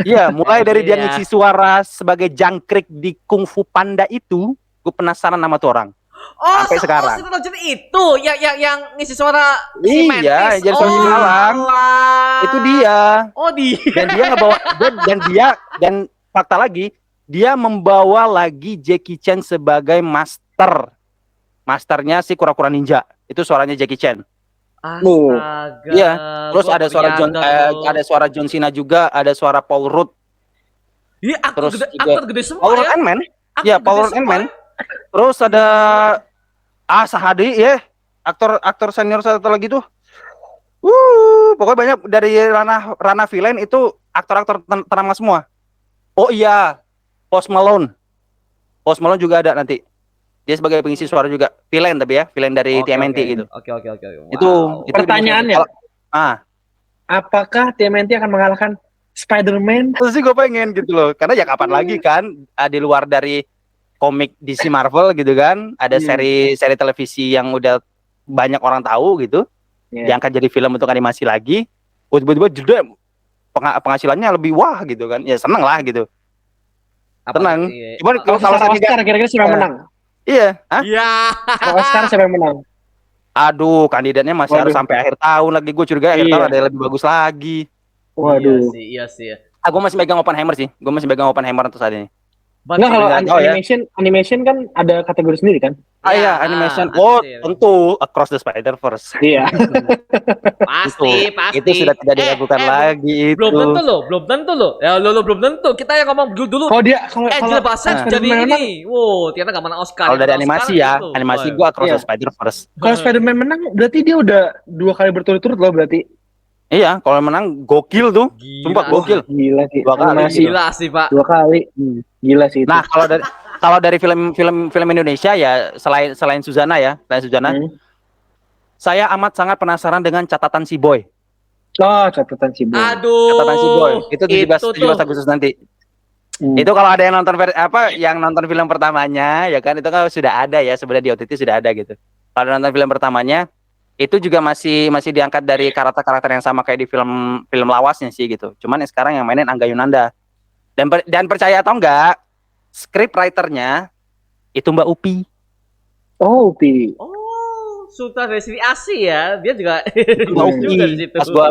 Iya, mulai dari dia ngisi suara sebagai jangkrik di Kung Fu Panda itu, gue penasaran sama tuh orang. Sampai sekarang. Seth Rogen itu yang ngisi suara Iya, jadi suara malam. Itu dia. Oh, dia. Dan dia ngebawa dan fakta lagi, dia membawa lagi Jackie Chan sebagai masternya si kura-kura ninja. Itu suaranya Jackie Chan. Astaga. Iya. Terus ada suara John Cena juga, ada suara Paul Rudd. Iya, aktor gede semua Paul Rudd Ant-Man. Iya, Paul Rudd Ant-Man. Terus ada Sahadi ya, aktor senior satu lagi tuh. Pokoknya banyak dari ranah villain itu aktor-aktor ternama semua. Oh iya, Post Malone juga ada nanti. Dia sebagai pengisi suara juga, villain tapi ya, villain dari TMNT gitu. Oke. Wow. Itu pertanyaannya. Apakah TMNT akan mengalahkan Spider-Man? Terus sih gue pengen gitu loh, karena ya kapan lagi kan di luar dari komik DC Marvel gitu kan, ada seri televisi yang udah banyak orang tahu gitu, diangkat jadi film untuk animasi lagi, tiba-tiba jeda penghasilannya lebih wah gitu kan, ya seneng lah gitu. Tenang. Cuman kalau Oscar kira-kira siapa yang menang? Iya. Kalau Oscar siapa yang menang? Aduh, kandidatnya masih harus sampai akhir tahun lagi. Gue curiga akhir tahun ada yang lebih bagus lagi. Waduh. Iya sih. Gue masih megang Oppenheimer sih. untuk saat ini. Nah, kalau animation kan ada kategori sendiri kan? Iya, animation. Tentu Across the Spider-Verse. Iya. Pasti. Itu sudah tidak diragukan lagi itu. Belum tentu loh. Ya lo belum tentu. Kita yang ngomong dulu. Oh dia kalau Bassett jadi ini. Wow, ternyata gak menang Oscar. Kalau dari animasi ya, animasi gue Across the Spider-Verse. Kalau Spider-Man menang, berarti dia udah 2 kali berturut-turut loh berarti. Iya, kalau menang gokil tuh. Sumpah gokil. Gila sih. 2 kali. Gila sih, Pak. 2 kali. Gila sih itu. Nah, kalau dari film Indonesia ya selain Suzana ya, saya amat sangat penasaran dengan Catatan Si Boy. Oh, Catatan Si Boy. Aduh. Catatan Si Boy. Itu 17 Agustus nanti. Itu kalau ada yang nonton film pertamanya ya kan, itu kan sudah ada ya, sebenarnya di OTT sudah ada gitu. Kalau nonton film pertamanya itu juga masih diangkat dari karakter yang sama kayak di film lawasnya sih gitu. Cuman sekarang yang mainin Angga Yunanda. Dan percaya atau enggak, script writer-nya itu Mbak Upi. Oh, Upi. Oh, Sultan dari sini Asi ya. Dia juga Mbak Upi.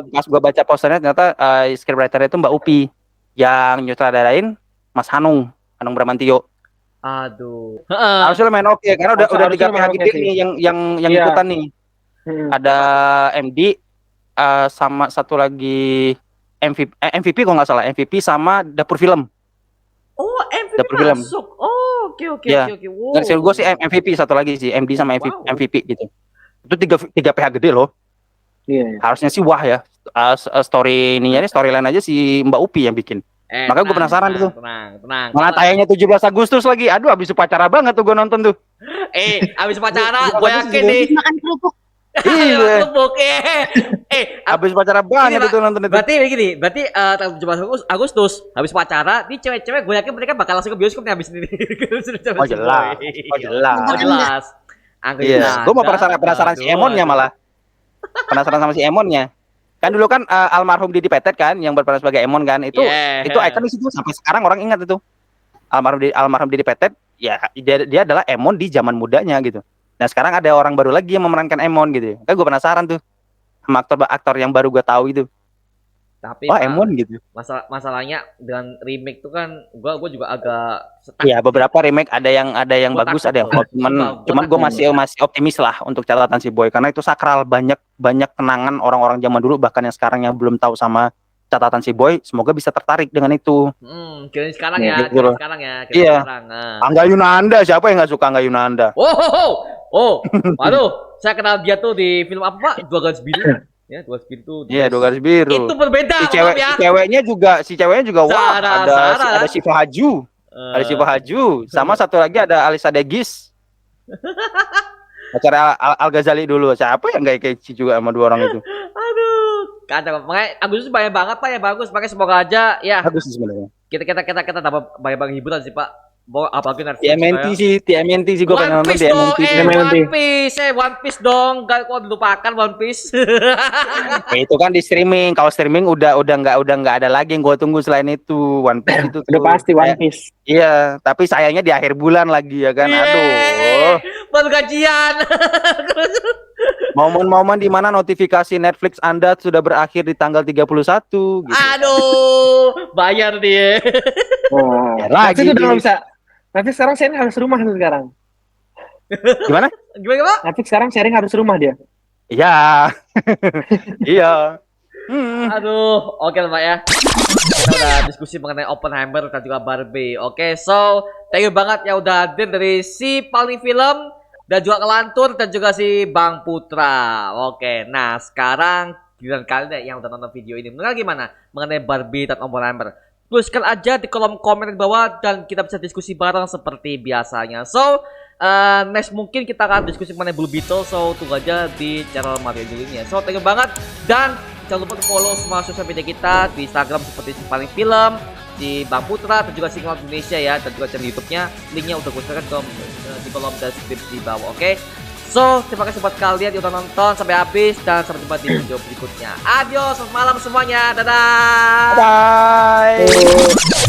Pas gua baca posternya ternyata script writer-nya itu Mbak Upi yang nyutradarain Mas Hanung Bramantio. Aduh. Harusnya main oke karena udah 3 PH gede nih yang ikutan nih. Ada MD sama satu lagi MVP kalau nggak salah, MVP sama Dapur Film. Oh, MVP Dapur Film. masuk. Oh, oke. Wow. Dan gue sih MVP satu lagi sih, MD sama MVP gitu. Itu 3 PH gede loh. Iya. Harusnya sih wah ya. Storyline aja si Mbak Upi yang bikin. Makanya gue penasaran gitu. Tenang. Malah tayangnya 17 Agustus lagi. Aduh, habis upacara banget tuh gue nonton tuh. Habis upacara gue yakin nih. Makan kerupuk. Iya. Habis upacara banget itu nonton itu. Berarti tanggal 17 Agustus habis upacara, nih cewek-cewek gue yakin mereka bakal langsung ke bioskop nih habis ini. Oh jelas. Iya. Gue mau penasaran si Emonnya malah. Penasaran sama si Emonnya. Kan dulu kan almarhum Didi Petet kan yang berperan sebagai Emon kan itu Yeah. itu ikonis itu sampai sekarang orang ingat itu. Almarhum Didi Petet ya dia adalah Emon di zaman mudanya gitu. Nah sekarang ada orang baru lagi yang memerankan Emon gitu. Kan gue penasaran tuh sama aktor yang baru gue tahu itu. Tapi Wah Pak, Emon gitu. masalahnya dengan remake tuh kan gua juga agak stuck. Iya beberapa remake ada yang Gua bagus takut ada yang tuh. flop. Sumpah, gua Cuman gue takut. masih optimis lah untuk catatan si Boy karena itu sakral banyak kenangan orang-orang zaman dulu bahkan yang sekarang yang belum tahu sama catatan si Boy semoga bisa tertarik dengan itu. Kirain sekarang Iya, ya, gitu kirain loh. sekarang ya, kirain Iya. sekarang. Nah. Angga Yunanda siapa yang nggak suka Angga Yunanda? Waduh, saya kenal dia tuh di film apa Pak? Dua Garis Biru. Ya, Dua Garis Biru tuh. Iya dua garis biru. Itu berbeda, Si maaf ya. ceweknya juga wah Sarah. ada Syifa Haju. Ada Syifa Haju, sama satu lagi ada Alisa Degis. Acara Al Ghazali dulu. Siapa yang gak kece juga sama dua orang itu? Aduh, kacau. Makanya Agustus banyak banget Pak ya, bagus. Makanya semoga aja ya Bagus sih sebenarnya. kita dapat banyak hiburan sih Pak. Apalagi Netflix. TMNT sih gue pengen One nonton Piece dong, TMNT. One Piece dong. Gak kok dilupakan One Piece. Ya, itu kan di streaming. Kalau streaming udah nggak ada lagi yang gue tunggu selain itu. One Piece itu Udah tuh. pasti One Piece. Iya, tapi sayangnya di akhir bulan lagi ya kan. Aduh. Baru gajian. Momen-momen di mana notifikasi Netflix Anda sudah berakhir di tanggal 31 gitu. Aduh, bayar dia. Wah, Ya, lagi Netflix udah nggak di- bisa. Netflix sekarang sharing harus rumah tuh sekarang. Gimana? Gimana Pak? Netflix sekarang sharing harus rumah dia. Iya. Iya. Aduh, oke lah Pak ya. Kita udah diskusi mengenai Oppenheimer dan juga Barbie. Oke, so thank you banget ya udah hadir dari si Paling Film dan juga Kelantur dan juga si Bang Putra. Oke, nah sekarang giliran kalian yang udah nonton video ini. Mengenai gimana mengenai Barbie dan Oppenheimer? Tuliskan aja di kolom komen di bawah dan kita bisa diskusi bareng seperti biasanya. So, next mungkin kita akan diskusi mengenai Blue Beetle. So, tunggu aja di channel Mario Juli ini ya. So, thank you banget dan jangan lupa follow semua sosial media kita di Instagram seperti Si Paling Film, di Bang Putra, dan juga Singlot Indonesia ya, dan juga channel YouTube-nya. Linknya udah gue share di kolom deskripsi di bawah, oke? So, terima kasih buat kalian yang udah nonton sampai habis dan sampai jumpa di video berikutnya. Adios, selamat malam semuanya. Dadah. Bye.